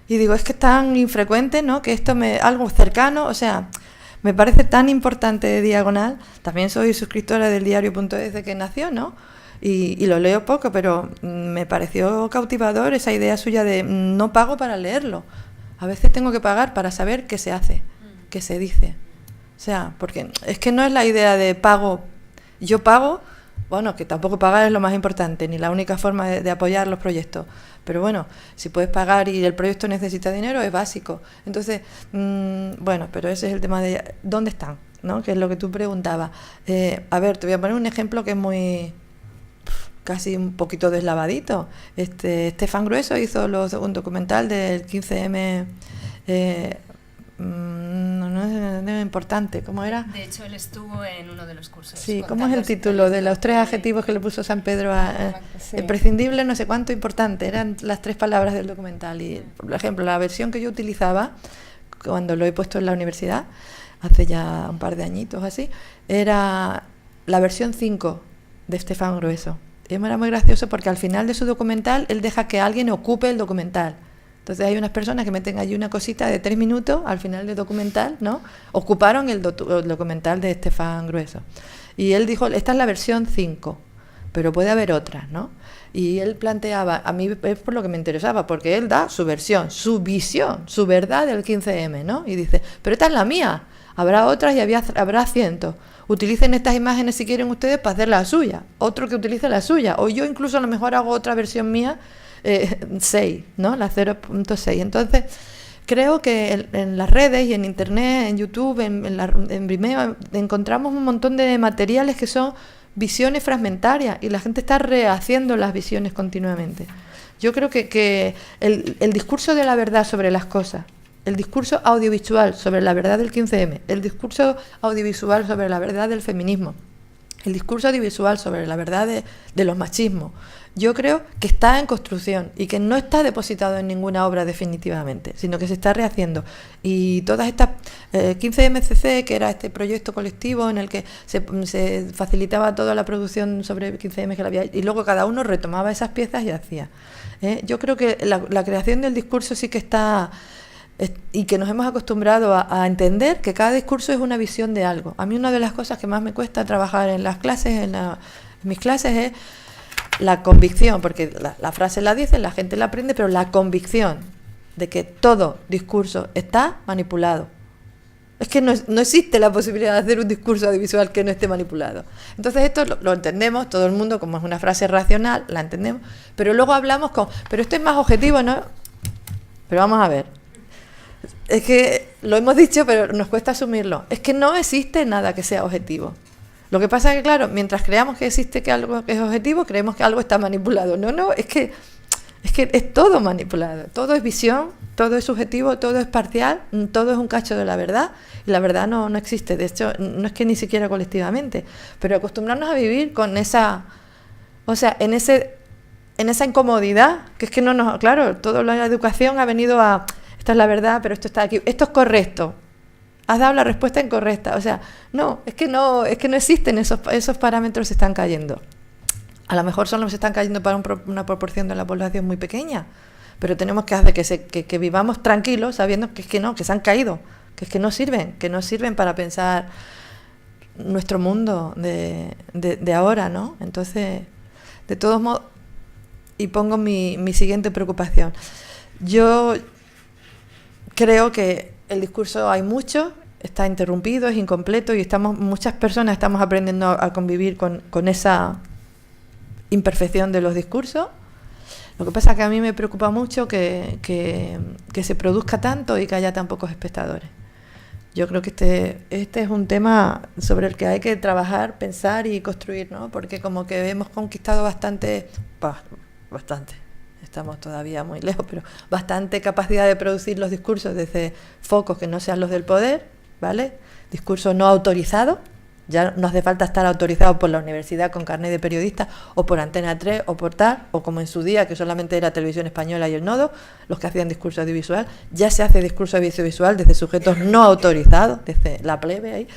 y digo, es que es tan infrecuente, ¿no? Que algo cercano, o sea, me parece tan importante de Diagonal. También soy suscriptora del diario.es desde que nació, ¿no? Y lo leo poco, pero me pareció cautivador esa idea suya de no pago para leerlo. A veces tengo que pagar para saber qué se hace, qué se dice. O sea, porque es que no es la idea de pago. Yo pago, bueno, que tampoco pagar es lo más importante, ni la única forma de apoyar los proyectos. Pero bueno, si puedes pagar y el proyecto necesita dinero, es básico. Entonces, bueno, pero ese es el tema de ¿dónde están? ¿No? Que es lo que tú preguntabas. A ver, te voy a poner un ejemplo que es muy... casi un poquito deslavadito. Estefan Grueso hizo un documental del 15M... no es importante, ¿cómo era? De hecho, él estuvo en uno de los cursos. Sí, ¿cómo es el título de los 3 adjetivos que le puso San Pedro a prescindible, no sé cuánto, importante? Eran las 3 palabras del documental. Y, por ejemplo, la versión que yo utilizaba cuando lo he puesto en la universidad, hace ya un par de añitos así, era la versión 5 de Estefan Grueso. Y era muy gracioso porque al final de su documental él deja que alguien ocupe el documental. Entonces hay unas personas que meten allí una cosita de 3 minutos al final del documental, ¿no? Ocuparon el documental de Estefan Grueso. Y él dijo, esta es la versión 5, pero puede haber otras, ¿no? Y él planteaba, a mí es por lo que me interesaba, porque él da su versión, su visión, su verdad del 15M, ¿no? Y dice, pero esta es la mía, habrá otras y habrá cientos. Utilicen estas imágenes si quieren ustedes para hacer la suya, otro que utilice la suya, o yo incluso a lo mejor hago otra versión mía, 6, ¿no? La 0.6. Entonces, creo que en las redes y en internet, en YouTube, en Vimeo, encontramos un montón de materiales que son visiones fragmentarias y la gente está rehaciendo las visiones continuamente. Yo creo que el discurso de la verdad sobre las cosas, el discurso audiovisual sobre la verdad del 15M, el discurso audiovisual sobre la verdad del feminismo, el discurso audiovisual sobre la verdad de los machismos, yo creo que está en construcción y que no está depositado en ninguna obra definitivamente, sino que se está rehaciendo. Y todas estas 15MCC, que era este proyecto colectivo en el que se facilitaba toda la producción sobre 15M que la había, y luego cada uno retomaba esas piezas y hacía. Yo creo que la creación del discurso sí que está... y que nos hemos acostumbrado a entender que cada discurso es una visión de algo. A mí una de las cosas que más me cuesta trabajar en las clases, en mis clases, es la convicción, porque la frase la dicen, la gente la aprende, pero la convicción de que todo discurso está manipulado. Es que no existe la posibilidad de hacer un discurso audiovisual que no esté manipulado. Entonces esto lo entendemos, todo el mundo, como es una frase racional, la entendemos, pero luego hablamos pero esto es más objetivo, ¿no? Pero vamos a ver. Es que lo hemos dicho, pero nos cuesta asumirlo. Es que no existe nada que sea objetivo. Lo que pasa es que, claro, mientras creamos que existe que algo que es objetivo, creemos que algo está manipulado. No, es que es todo manipulado. Todo es visión, todo es subjetivo, todo es parcial, todo es un cacho de la verdad. Y la verdad no existe. De hecho, no es que ni siquiera colectivamente. Pero acostumbrarnos a vivir con esa... O sea, en esa incomodidad, que es que no nos... Claro, toda la educación ha venido a... Esta es la verdad, pero esto está aquí. Esto es correcto. Has dado la respuesta incorrecta. O sea, no existen esos parámetros, se están cayendo. A lo mejor solo se están cayendo para una proporción de la población muy pequeña, pero tenemos que hacer que vivamos tranquilos sabiendo que es que no, que se han caído, que es que no sirven para pensar nuestro mundo de ahora, ¿no? Entonces, de todos modos, y pongo mi siguiente preocupación. Yo creo que el discurso hay mucho, está interrumpido, es incompleto y muchas personas estamos aprendiendo a convivir con esa imperfección de los discursos. Lo que pasa es que a mí me preocupa mucho que se produzca tanto y que haya tan pocos espectadores. Yo creo que este es un tema sobre el que hay que trabajar, pensar y construir, ¿no? Porque como que hemos conquistado bastante, estamos todavía muy lejos, pero bastante capacidad de producir los discursos desde focos que no sean los del poder, ¿vale? Discursos no autorizados. Ya no hace falta estar autorizado por la universidad con carnet de periodista o por Antena 3 o por tal, o como en su día que solamente era Televisión Española y El Nodo, los que hacían discurso audiovisual. Ya se hace discurso audiovisual desde sujetos no autorizados, desde la plebe ahí,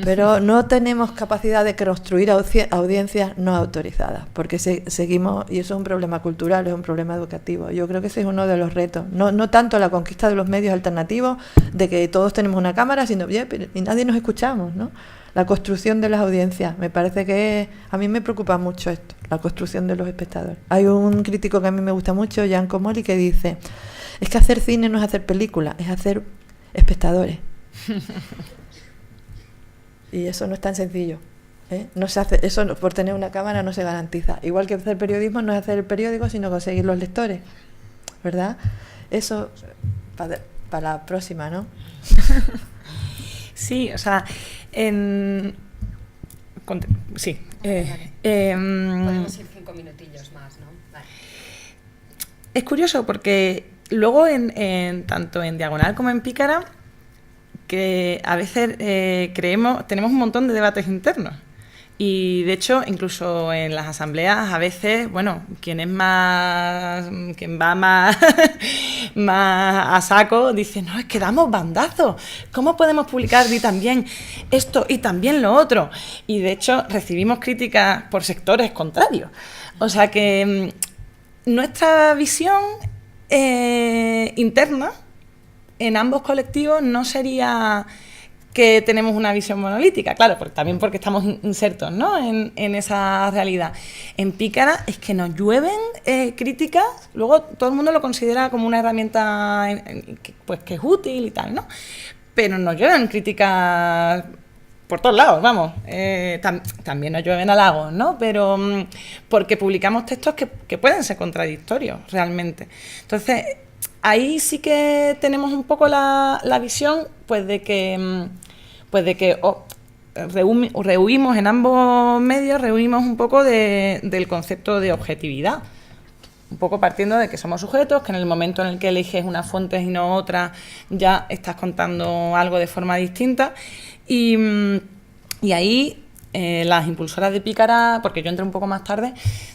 pero no tenemos capacidad de construir audiencias no autorizadas, porque seguimos, y eso es un problema cultural, es un problema educativo. Yo creo que ese es uno de los retos, no tanto la conquista de los medios alternativos, de que todos tenemos una cámara, sino y nadie nos escuchamos, ¿no? La construcción de las audiencias, me parece que a mí me preocupa mucho esto, la construcción de los espectadores. Hay un crítico que a mí me gusta mucho, Jan Comoli, que dice, es que hacer cine no es hacer películas, es hacer espectadores. Y eso no es tan sencillo, ¿eh? No se hace, eso por tener una cámara no se garantiza. Igual que hacer periodismo no es hacer el periódico, sino conseguir los lectores, ¿verdad? Eso para la próxima, ¿no? Sí, o sea, sí. Podemos ir 5 minutillos más, ¿no? Vale. Es curioso porque luego tanto en Diagonal como en Pícara, que a veces tenemos un montón de debates internos. Y de hecho, incluso en las asambleas, a veces, bueno, quien va más, más a saco, dice, no, es que damos bandazos. ¿Cómo podemos publicar y también esto y también lo otro? Y de hecho, recibimos críticas por sectores contrarios. O sea que nuestra visión interna en ambos colectivos no sería que tenemos una visión monolítica, claro, también porque estamos insertos, ¿no? en esa realidad. En Pícara es que nos llueven críticas, luego todo el mundo lo considera como una herramienta que es útil y tal, ¿no? Pero nos llueven críticas por todos lados, vamos. También nos llueven halagos, ¿no? Pero porque publicamos textos que pueden ser contradictorios, realmente. Entonces, ahí sí que tenemos un poco la visión, pues de que rehuimos en ambos medios, rehuimos un poco del concepto de objetividad. Un poco partiendo de que somos sujetos, que en el momento en el que eliges una fuente y no otra, ya estás contando algo de forma distinta. Y ahí las impulsoras de Pícara, porque yo entré un poco más tarde,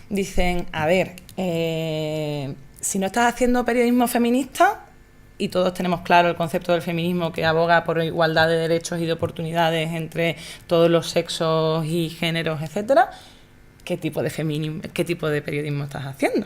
dicen, a ver, si no estás haciendo periodismo feminista, y todos tenemos claro el concepto del feminismo que aboga por igualdad de derechos y de oportunidades entre todos los sexos y géneros, etcétera, ¿qué tipo de periodismo estás haciendo?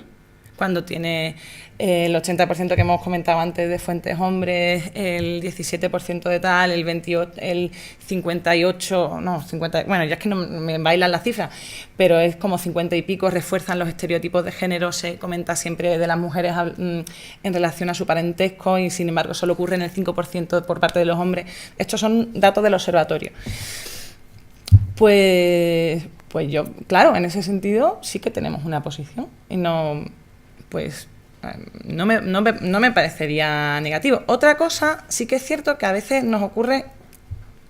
Cuando tienes el 80% que hemos comentado antes de fuentes hombres, el 17% de tal, el 58, no, 50, bueno, ya es que no me bailan las cifras, pero es como 50 y pico, refuerzan los estereotipos de género, se comenta siempre de las mujeres en relación a su parentesco y sin embargo solo ocurre en el 5% por parte de los hombres. Estos son datos del observatorio. Pues yo, claro, en ese sentido sí que tenemos una posición y no me parecería negativo. Otra cosa, sí que es cierto que a veces nos ocurre,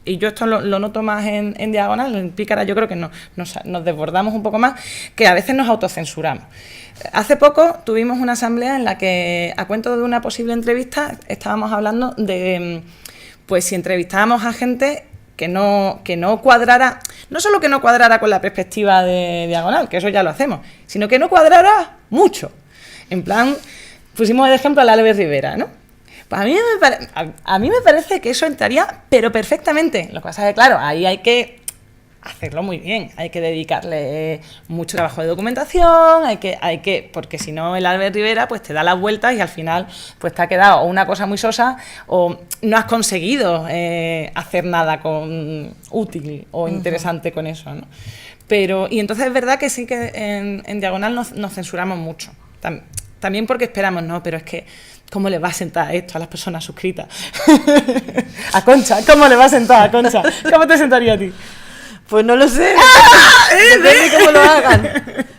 y yo esto lo noto más en Diagonal, en Pícara yo creo que nos desbordamos un poco más, que a veces nos autocensuramos. Hace poco tuvimos una asamblea en la que, a cuento de una posible entrevista, estábamos hablando de, pues si entrevistábamos a gente que no cuadrara, no solo que no cuadrara con la perspectiva de Diagonal, que eso ya lo hacemos, sino que no cuadrara mucho. En plan, pusimos el ejemplo a la Albert Rivera, ¿no? Pues a mí me parece que eso entraría, pero perfectamente. Lo que pasa es que, claro, ahí hay que hacerlo muy bien, hay que dedicarle mucho trabajo de documentación, porque si no el Albert Rivera pues te da las vueltas y al final pues te ha quedado o una cosa muy sosa o no has conseguido hacer nada útil o interesante con eso, ¿no? Y entonces es verdad que sí que en Diagonal nos censuramos mucho, también porque esperamos, no, pero es que ¿cómo le va a sentar esto a las personas suscritas? A Concha, ¿cómo le va a sentar a Concha? ¿Cómo te sentaría a ti? Pues no lo sé, depende de cómo lo hagan.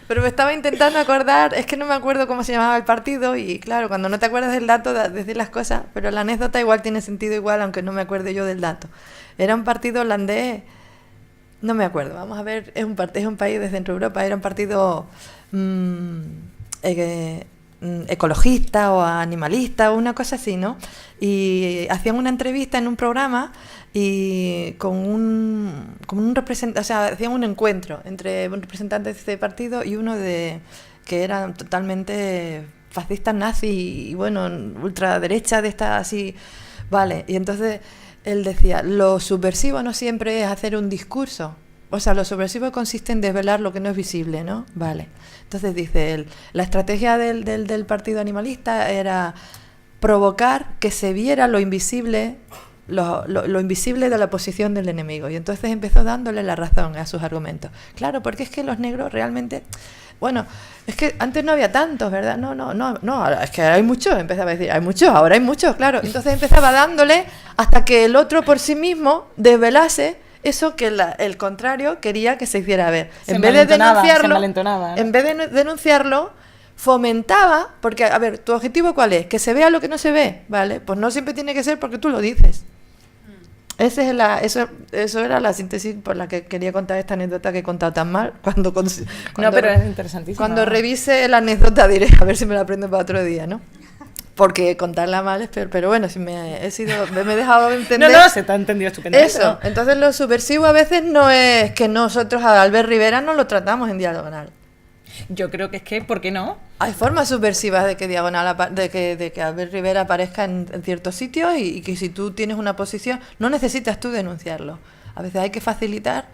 Pero me estaba intentando acordar, es que no me acuerdo cómo se llamaba el partido y claro, cuando no te acuerdas del dato, decir las cosas, pero la anécdota igual tiene sentido igual, aunque no me acuerde yo del dato. Era un partido holandés, no me acuerdo, vamos a ver, es un país de Centro Europa, era un partido ecologista o animalista o una cosa así, ¿no? Y hacían una entrevista en un programa y con un representante, o sea, hacían un encuentro entre un representante de este partido y uno que era totalmente fascista nazi y bueno, ultraderecha de esta así, vale, y entonces él decía, lo subversivo no siempre es hacer un discurso. O sea, lo subversivo consiste en desvelar lo que no es visible, ¿no? Vale. Entonces dice él, la estrategia del partido animalista era provocar que se viera lo invisible, lo invisible de la posición del enemigo. Y entonces empezó dándole la razón a sus argumentos. Claro, porque es que los negros realmente... Bueno, es que antes no había tantos, ¿verdad? No, es que hay muchos, empezaba a decir, hay muchos, ahora hay muchos, claro. Entonces empezaba dándole hasta que el otro por sí mismo desvelase eso que el contrario quería que se hiciera ver. En vez de denunciarlo, fomentaba, porque, a ver, ¿tu objetivo cuál es? Que se vea lo que no se ve, ¿vale? Pues no siempre tiene que ser porque tú lo dices. Eso era la síntesis por la que quería contar esta anécdota que he contado tan mal. Cuando no, pero es interesantísimo. Cuando revise la anécdota diré, a ver si me la aprendo para otro día, ¿no? Porque contarla mal es peor, pero bueno, si me he dejado entender... No, se te ha entendido estupendamente. Eso, entonces lo subversivo a veces no es que nosotros a Albert Rivera no lo tratamos en Diagonal. Yo creo que es que, ¿por qué no? Hay formas subversivas de que de que Albert Rivera aparezca en ciertos sitios y que si tú tienes una posición, no necesitas tú denunciarlo. A veces hay que facilitar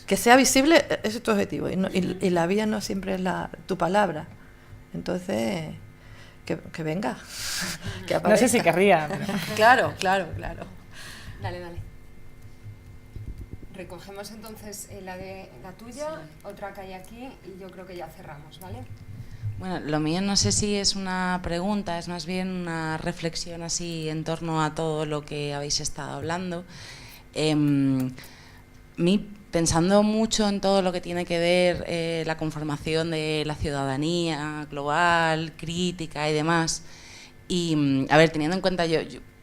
que sea visible, ese es tu objetivo, y la vía no siempre es tu palabra. Entonces... Que venga, que aparezca. No sé si querría. Pero... Claro. Dale. Recogemos entonces la tuya, otra que hay aquí y yo creo que ya cerramos, ¿vale? Bueno, lo mío no sé si es una pregunta, es más bien una reflexión así en torno a todo lo que habéis estado hablando. Pensando mucho en todo lo que tiene que ver la conformación de la ciudadanía global, crítica y demás, y a ver, teniendo en cuenta, yo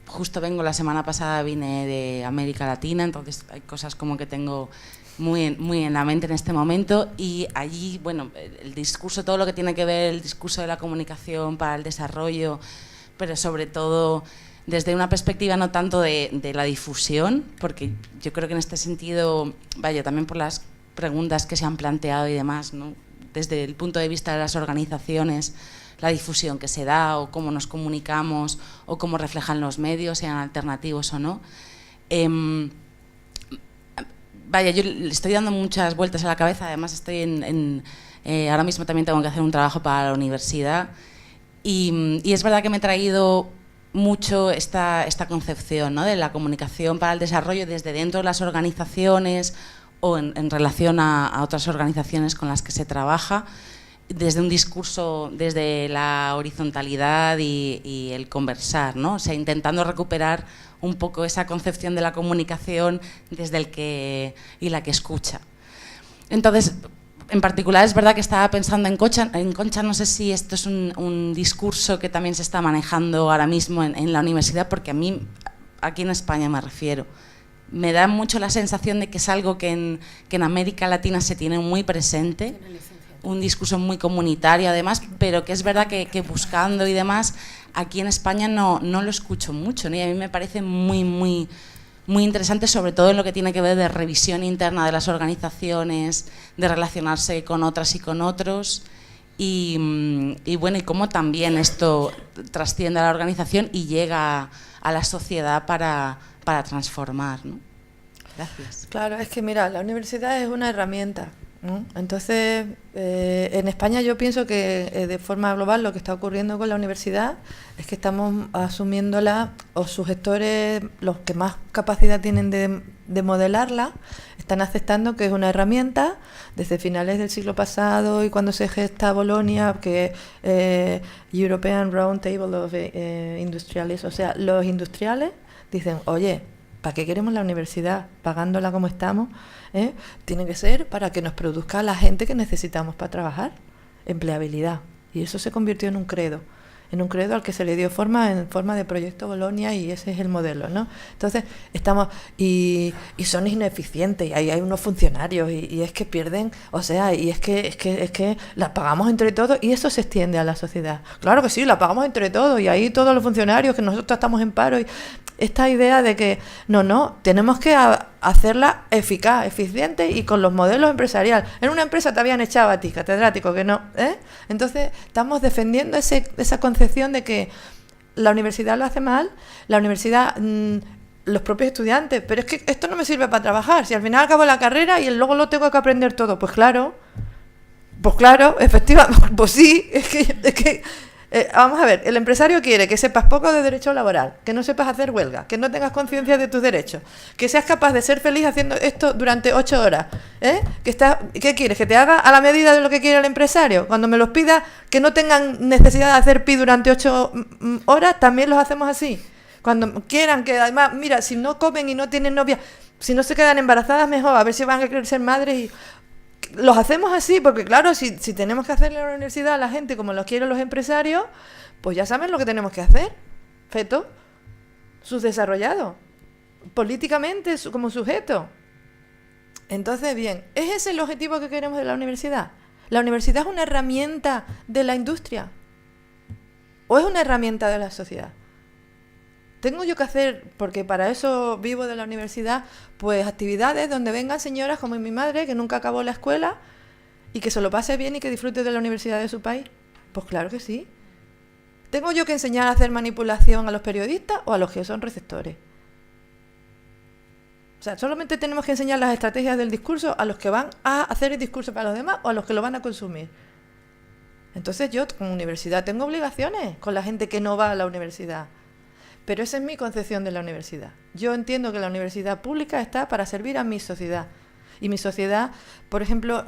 justo la semana pasada vine de América Latina, entonces hay cosas como que tengo muy en la mente en este momento, y allí, bueno, el discurso, todo lo que tiene que ver el discurso de la comunicación para el desarrollo, pero sobre todo desde una perspectiva no tanto de la difusión, porque yo creo que en este sentido, vaya, también por las preguntas que se han planteado y demás, ¿no? Desde el punto de vista de las organizaciones, la difusión que se da o cómo nos comunicamos o cómo reflejan los medios, sean alternativos o no. Vaya, yo le estoy dando muchas vueltas a la cabeza, además estoy ahora mismo también tengo que hacer un trabajo para la universidad y es verdad que me he traído mucho esta concepción, ¿no?, de la comunicación para el desarrollo desde dentro de las organizaciones o en relación a otras organizaciones con las que se trabaja, desde un discurso, desde la horizontalidad y el conversar, ¿no? O sea, intentando recuperar un poco esa concepción de la comunicación desde el que y la que escucha. Entonces, en particular es verdad que estaba pensando en Concha, no sé si esto es un discurso que también se está manejando ahora mismo en la universidad, porque a mí, aquí en España me refiero, me da mucho la sensación de que es algo que en América Latina se tiene muy presente, un discurso muy comunitario además, pero que es verdad que buscando y demás, aquí en España no lo escucho mucho, ¿no? Y a mí me parece muy interesante, sobre todo en lo que tiene que ver de revisión interna de las organizaciones, de relacionarse con otras y con otros, y bueno, y cómo también esto trasciende a la organización y llega a la sociedad para transformar, ¿no? Gracias. Claro, es que mira, la universidad es una herramienta, ¿no? Entonces, en España yo pienso que de forma global lo que está ocurriendo con la universidad es que estamos asumiéndola, o sus gestores, los que más capacidad tienen de modelarla, están aceptando que es una herramienta desde finales del siglo pasado, y cuando se gesta Bolonia, que European Round Table of Industrialists, o sea, los industriales dicen, oye, ¿para qué queremos la universidad? Pagándola como estamos, tiene que ser para que nos produzca la gente que necesitamos para trabajar, empleabilidad. Y eso se convirtió en un credo al que se le dio forma en forma de proyecto Bolonia, y ese es el modelo, ¿no? Entonces, estamos, y son ineficientes, y ahí hay unos funcionarios, y es que pierden, o sea, y es que la pagamos entre todos, y eso se extiende a la sociedad. Claro que sí, la pagamos entre todos, y ahí todos los funcionarios, que nosotros estamos en paro, y esta idea de que no, tenemos que hacerla eficaz, eficiente, y con los modelos empresariales. En una empresa te habían echado a ti, catedrático, que no, Entonces, estamos defendiendo esa concepción de que la universidad lo hace mal, la universidad, los propios estudiantes, pero es que esto no me sirve para trabajar, si al final acabo la carrera y luego lo tengo que aprender todo. Pues claro, efectivamente, pues sí, es que vamos a ver, el empresario quiere que sepas poco de derecho laboral, que no sepas hacer huelga, que no tengas conciencia de tus derechos, que seas capaz de ser feliz haciendo esto durante 8 horas. ¿Qué quieres? ¿Que te haga a la medida de lo que quiere el empresario? Cuando me los pida, que no tengan necesidad de hacer pi durante 8 horas, también los hacemos así. Cuando quieran, que además, mira, si no comen y no tienen novia, si no se quedan embarazadas, mejor, a ver si van a querer ser madres. Y los hacemos así, porque claro, si tenemos que hacerle a la universidad a la gente como lo quieren los empresarios, pues ya saben lo que tenemos que hacer. Feto, subdesarrollado, políticamente como sujeto. Entonces, bien, ¿es ese el objetivo que queremos de la universidad? ¿La universidad es una herramienta de la industria? ¿O es una herramienta de la sociedad? Tengo yo que hacer, porque para eso vivo de la universidad, pues actividades donde vengan señoras como mi madre, que nunca acabó la escuela, y que se lo pase bien y que disfrute de la universidad de su país. Pues claro que sí. ¿Tengo yo que enseñar a hacer manipulación a los periodistas o a los que son receptores? O sea, ¿solamente tenemos que enseñar las estrategias del discurso a los que van a hacer el discurso para los demás o a los que lo van a consumir? Entonces yo, como universidad, tengo obligaciones con la gente que no va a la universidad. Pero esa es mi concepción de la universidad. Yo entiendo que la universidad pública está para servir a mi sociedad. Y mi sociedad, por ejemplo,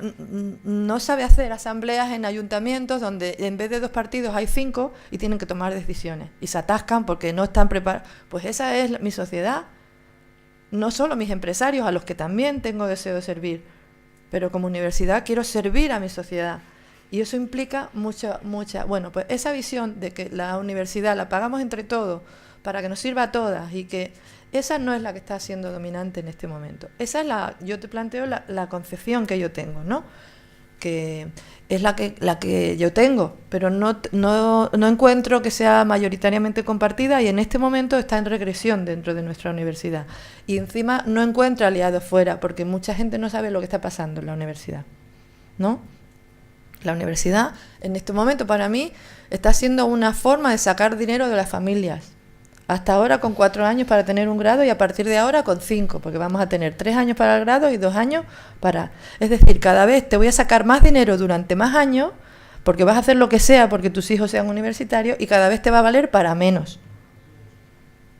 no sabe hacer asambleas en ayuntamientos donde en vez de 2 partidos hay 5 y tienen que tomar decisiones. Y se atascan porque no están preparados. Pues esa es mi sociedad. No solo mis empresarios, a los que también tengo deseo de servir. Pero como universidad quiero servir a mi sociedad. Y eso implica mucha... Bueno, pues esa visión de que la universidad la pagamos entre todos, para que nos sirva a todas, y que esa no es la que está siendo dominante en este momento. Esa es yo te planteo la concepción que yo tengo, ¿no? Que es la que yo tengo, pero no encuentro que sea mayoritariamente compartida, y en este momento está en regresión dentro de nuestra universidad. Y encima no encuentra aliados fuera, porque mucha gente no sabe lo que está pasando en la universidad, ¿no? La universidad, en este momento, para mí, está siendo una forma de sacar dinero de las familias. Hasta ahora con 4 años para tener un grado, y a partir de ahora con 5, porque vamos a tener 3 años para el grado y 2 años para... Es decir, cada vez te voy a sacar más dinero durante más años, porque vas a hacer lo que sea porque tus hijos sean universitarios, y cada vez te va a valer para menos.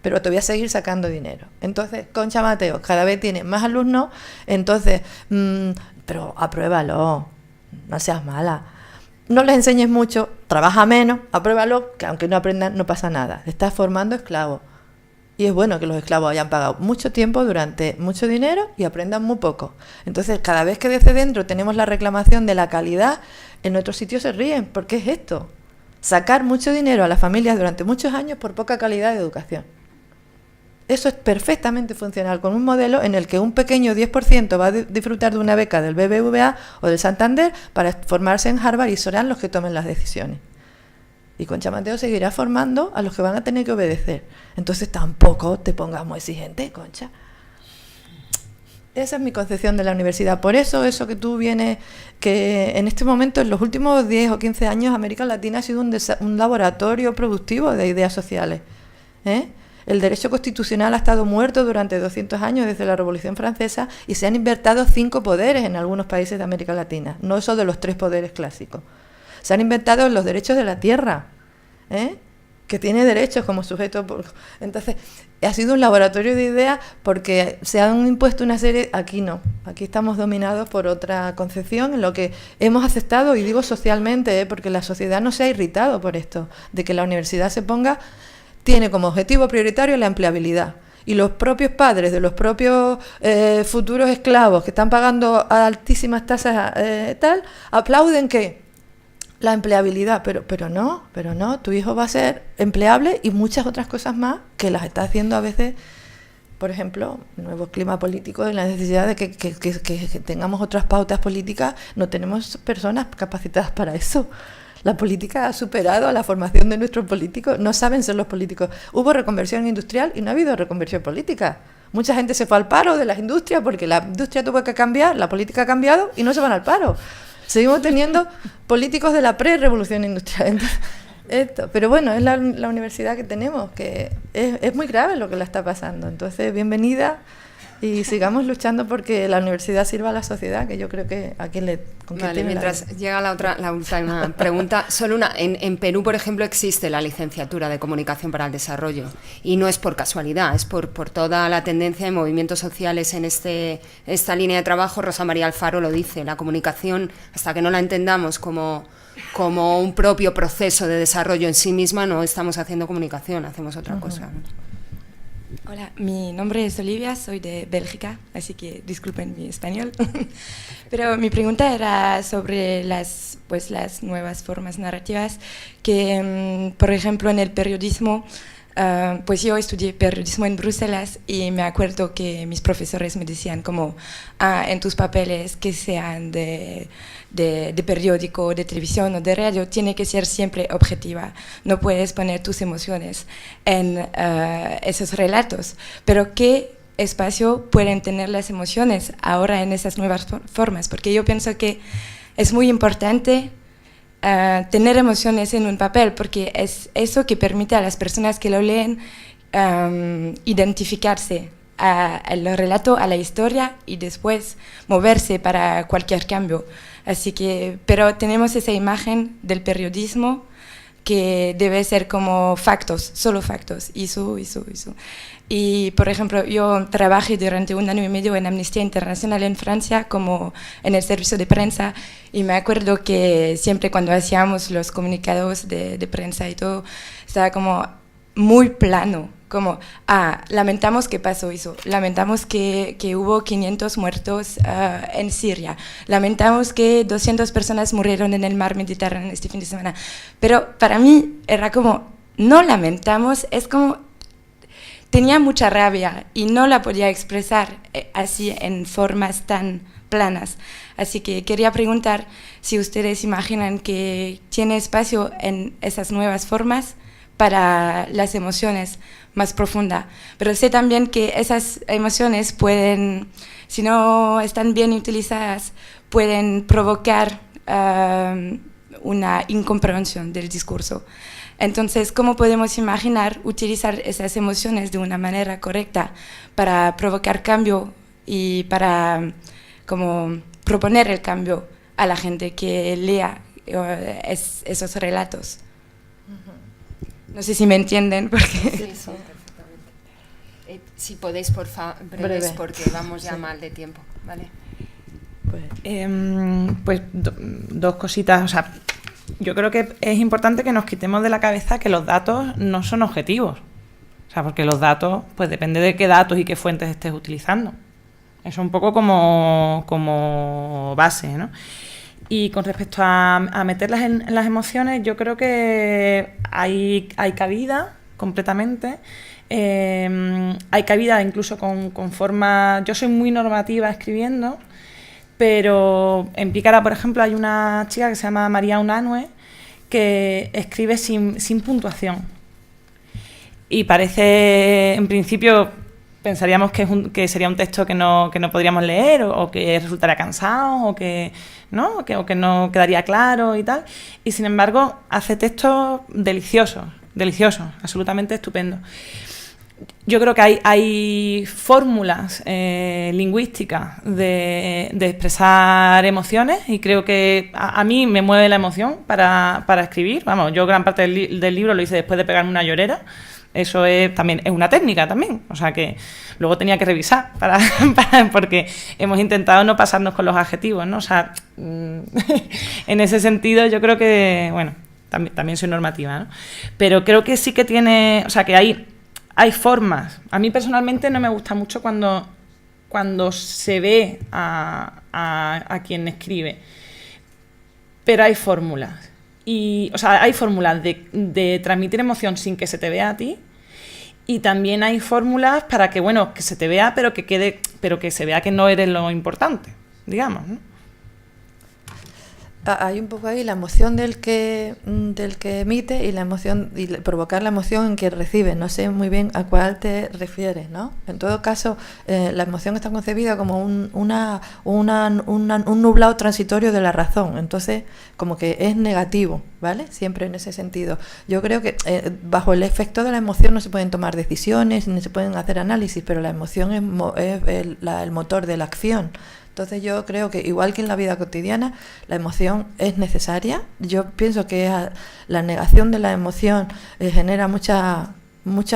Pero te voy a seguir sacando dinero. Entonces, Concha Mateos cada vez tiene más alumnos, entonces, pero apruébalo, no seas mala. No les enseñes mucho, trabaja menos, apruébalo, que aunque no aprendan no pasa nada. Estás formando esclavos. Y es bueno que los esclavos hayan pagado mucho tiempo durante mucho dinero y aprendan muy poco. Entonces, cada vez que desde dentro tenemos la reclamación de la calidad, en otros sitios se ríen. ¿Por qué es esto? Sacar mucho dinero a las familias durante muchos años por poca calidad de educación. Eso es perfectamente funcional con un modelo en el que un pequeño 10% va a disfrutar de una beca del BBVA o del Santander para formarse en Harvard, y serán los que tomen las decisiones. Y Concha Mateos seguirá formando a los que van a tener que obedecer. Entonces tampoco te pongas muy exigente, Concha. Esa es mi concepción de la universidad. Por eso que tú vienes, que en este momento, en los últimos 10 o 15 años, América Latina ha sido un laboratorio productivo de ideas sociales. El derecho constitucional ha estado muerto durante 200 años desde la Revolución Francesa y se han inventado 5 poderes en algunos países de América Latina, no eso de los 3 poderes clásicos. Se han inventado los derechos de la tierra, que tiene derechos como sujeto. Entonces, ha sido un laboratorio de ideas porque se han impuesto una serie... Aquí no, aquí estamos dominados por otra concepción en lo que hemos aceptado, y digo socialmente, porque la sociedad no se ha irritado por esto, de que la universidad se ponga... Tiene como objetivo prioritario la empleabilidad. Y los propios padres de los propios futuros esclavos que están pagando a altísimas tasas aplauden que la empleabilidad, pero no, tu hijo va a ser empleable y muchas otras cosas más que las está haciendo a veces, por ejemplo, el nuevo clima político y la necesidad de que tengamos otras pautas políticas. No tenemos personas capacitadas para eso. La política ha superado a la formación de nuestros políticos, no saben ser los políticos. Hubo reconversión industrial y no ha habido reconversión política. Mucha gente se fue al paro de las industrias porque la industria tuvo que cambiar, la política ha cambiado y no se van al paro. Seguimos teniendo políticos de la pre-revolución industrial. Pero bueno, es la universidad que tenemos, que es muy grave lo que la está pasando. Entonces, bienvenida y sigamos luchando porque la universidad sirva a la sociedad, que yo creo que a quien le... Vale, mientras llega la última pregunta, solo una. En Perú, por ejemplo, existe la licenciatura de Comunicación para el Desarrollo y no es por casualidad, es por toda la tendencia de movimientos sociales en esta línea de trabajo. Rosa María Alfaro lo dice, la comunicación, hasta que no la entendamos como un propio proceso de desarrollo en sí misma, no estamos haciendo comunicación, hacemos otra cosa. Hola, mi nombre es Olivia, soy de Bélgica, así que disculpen mi español. Pero mi pregunta era sobre las nuevas formas narrativas que, por ejemplo, en el periodismo, pues yo estudié periodismo en Bruselas y me acuerdo que mis profesores me decían como, en tus papeles que sean de periódico, de televisión o de radio, tiene que ser siempre objetiva. No puedes poner tus emociones en esos relatos. Pero ¿qué espacio pueden tener las emociones ahora en esas nuevas formas? Porque yo pienso que es muy importante tener emociones en un papel, porque es eso que permite a las personas que lo leen identificarse al relato, a la historia y después moverse para cualquier cambio. Así que, pero tenemos esa imagen del periodismo que debe ser como factos, solo factos, eso. Y, por ejemplo, yo trabajé durante 1 año y medio en Amnistía Internacional en Francia, como en el servicio de prensa, y me acuerdo que siempre cuando hacíamos los comunicados de prensa y todo, estaba como muy plano, como, lamentamos que pasó eso, lamentamos que hubo 500 muertos en Siria, lamentamos que 200 personas murieron en el mar Mediterráneo este fin de semana, pero para mí era como, no lamentamos, es como, tenía mucha rabia y no la podía expresar así en formas tan planas, así que quería preguntar si ustedes imaginan que tiene espacio en esas nuevas formas para las emociones más profundas, pero sé también que esas emociones pueden, si no están bien utilizadas, pueden provocar una incomprensión del discurso. Entonces, ¿cómo podemos imaginar utilizar esas emociones de una manera correcta para provocar cambio y para como proponer el cambio a la gente que lea esos relatos? No sé si me entienden, porque... Sí, perfectamente. Si podéis, por favor, breves, porque vamos ya mal de tiempo, ¿vale? Pues dos cositas, o sea, yo creo que es importante que nos quitemos de la cabeza que los datos no son objetivos, o sea, porque los datos, pues depende de qué datos y qué fuentes estés utilizando. Eso es un poco como base, ¿no? Y con respecto a meterlas en las emociones, yo creo que hay cabida completamente. Hay cabida incluso con forma... Yo soy muy normativa escribiendo, pero en Pícara, por ejemplo, hay una chica que se llama María Unanue que escribe sin puntuación. Y parece, en principio... pensaríamos que sería un texto que no podríamos leer o que resultaría cansado o que no quedaría claro y tal, y sin embargo hace textos deliciosos, absolutamente estupendos. yo creo que hay fórmulas lingüísticas de expresar emociones, y creo que a mí me mueve la emoción para escribir. Vamos, yo gran parte del libro lo hice después de pegarme una llorera. Eso también es una técnica también, o sea que luego tenía que revisar porque hemos intentado no pasarnos con los adjetivos, ¿no? O sea, en ese sentido yo creo que, bueno, también soy normativa, ¿no? Pero creo que sí que tiene, o sea, que hay formas. A mí personalmente no me gusta mucho cuando se ve a quien escribe, pero hay fórmulas. O sea, hay fórmulas de transmitir emoción sin que se te vea a ti, y también hay fórmulas para que, bueno, que se te vea, pero que se vea que no eres lo importante, digamos, ¿no? Hay un poco ahí la emoción del que emite y la emoción, y provocar la emoción en que recibe. No sé muy bien a cuál te refieres, ¿no? En todo caso, la emoción está concebida como un nublado transitorio de la razón. Entonces, como que es negativo, ¿vale? Siempre en ese sentido. Yo creo que bajo el efecto de la emoción no se pueden tomar decisiones, ni se pueden hacer análisis, pero la emoción es el motor de la acción. Entonces yo creo que igual que en la vida cotidiana, la emoción es necesaria. Yo pienso que la negación de la emoción genera mucha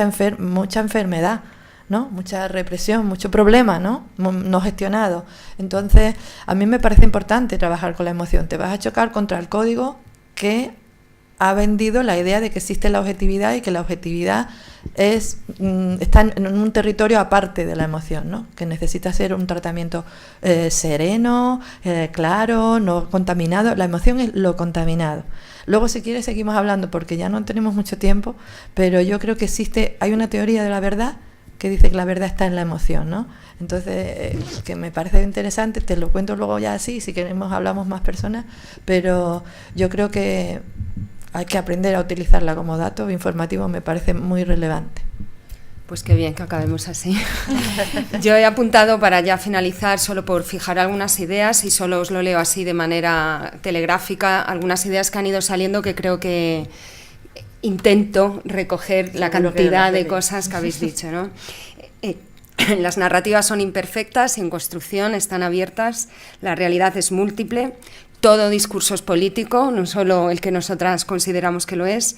enfermedad, ¿no? Mucha represión, mucho problema, ¿no? No gestionado. Entonces a mí me parece importante trabajar con la emoción. Te vas a chocar contra el código que ha vendido la idea de que existe la objetividad y que la objetividad está en un territorio aparte de la emoción, ¿no? Que necesita ser un tratamiento sereno, claro, no contaminado. La emoción es lo contaminado. Luego, si quieres, seguimos hablando porque ya no tenemos mucho tiempo, pero yo creo que hay una teoría de la verdad que dice que la verdad está en la emoción, ¿no? Entonces, que me parece interesante, te lo cuento luego ya así, si queremos hablamos más personas, pero yo creo que hay que aprender a utilizarla como dato informativo, me parece muy relevante. Pues qué bien que acabemos así. Yo he apuntado para ya finalizar, solo por fijar algunas ideas, y solo os lo leo así de manera telegráfica, algunas ideas que han ido saliendo que creo que intento recoger la cantidad de cosas que habéis dicho, ¿no? Las narrativas son imperfectas, en construcción, están abiertas, la realidad es múltiple, todo discurso es político, no solo el que nosotras consideramos que lo es.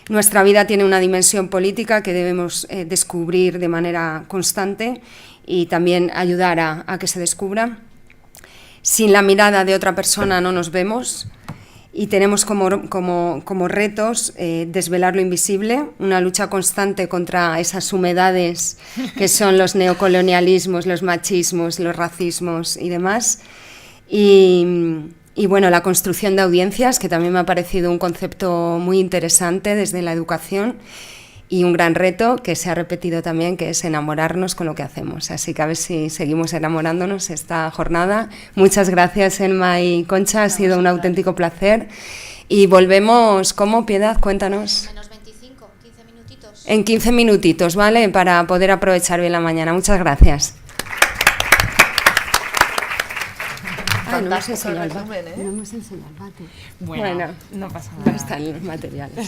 Nuestra vida tiene una dimensión política que debemos descubrir de manera constante y también ayudar a que se descubra. Sin la mirada de otra persona no nos vemos, y tenemos como retos desvelar lo invisible, una lucha constante contra esas humedades que son los neocolonialismos, los machismos, los racismos y demás. Y bueno, la construcción de audiencias, que también me ha parecido un concepto muy interesante desde la educación, y un gran reto que se ha repetido también, que es enamorarnos con lo que hacemos. Así que a ver si seguimos enamorándonos esta jornada. Muchas gracias, Elma y Concha, ha sido un auténtico placer. Y volvemos, ¿cómo, Piedad? Cuéntanos. Menos 25, 15 minutitos. En 15 minutitos, ¿vale? Para poder aprovechar bien la mañana. Muchas gracias. No hemos enseñado el bate. No hemos enseñado el bate. Bueno, no pasa nada. No están los materiales.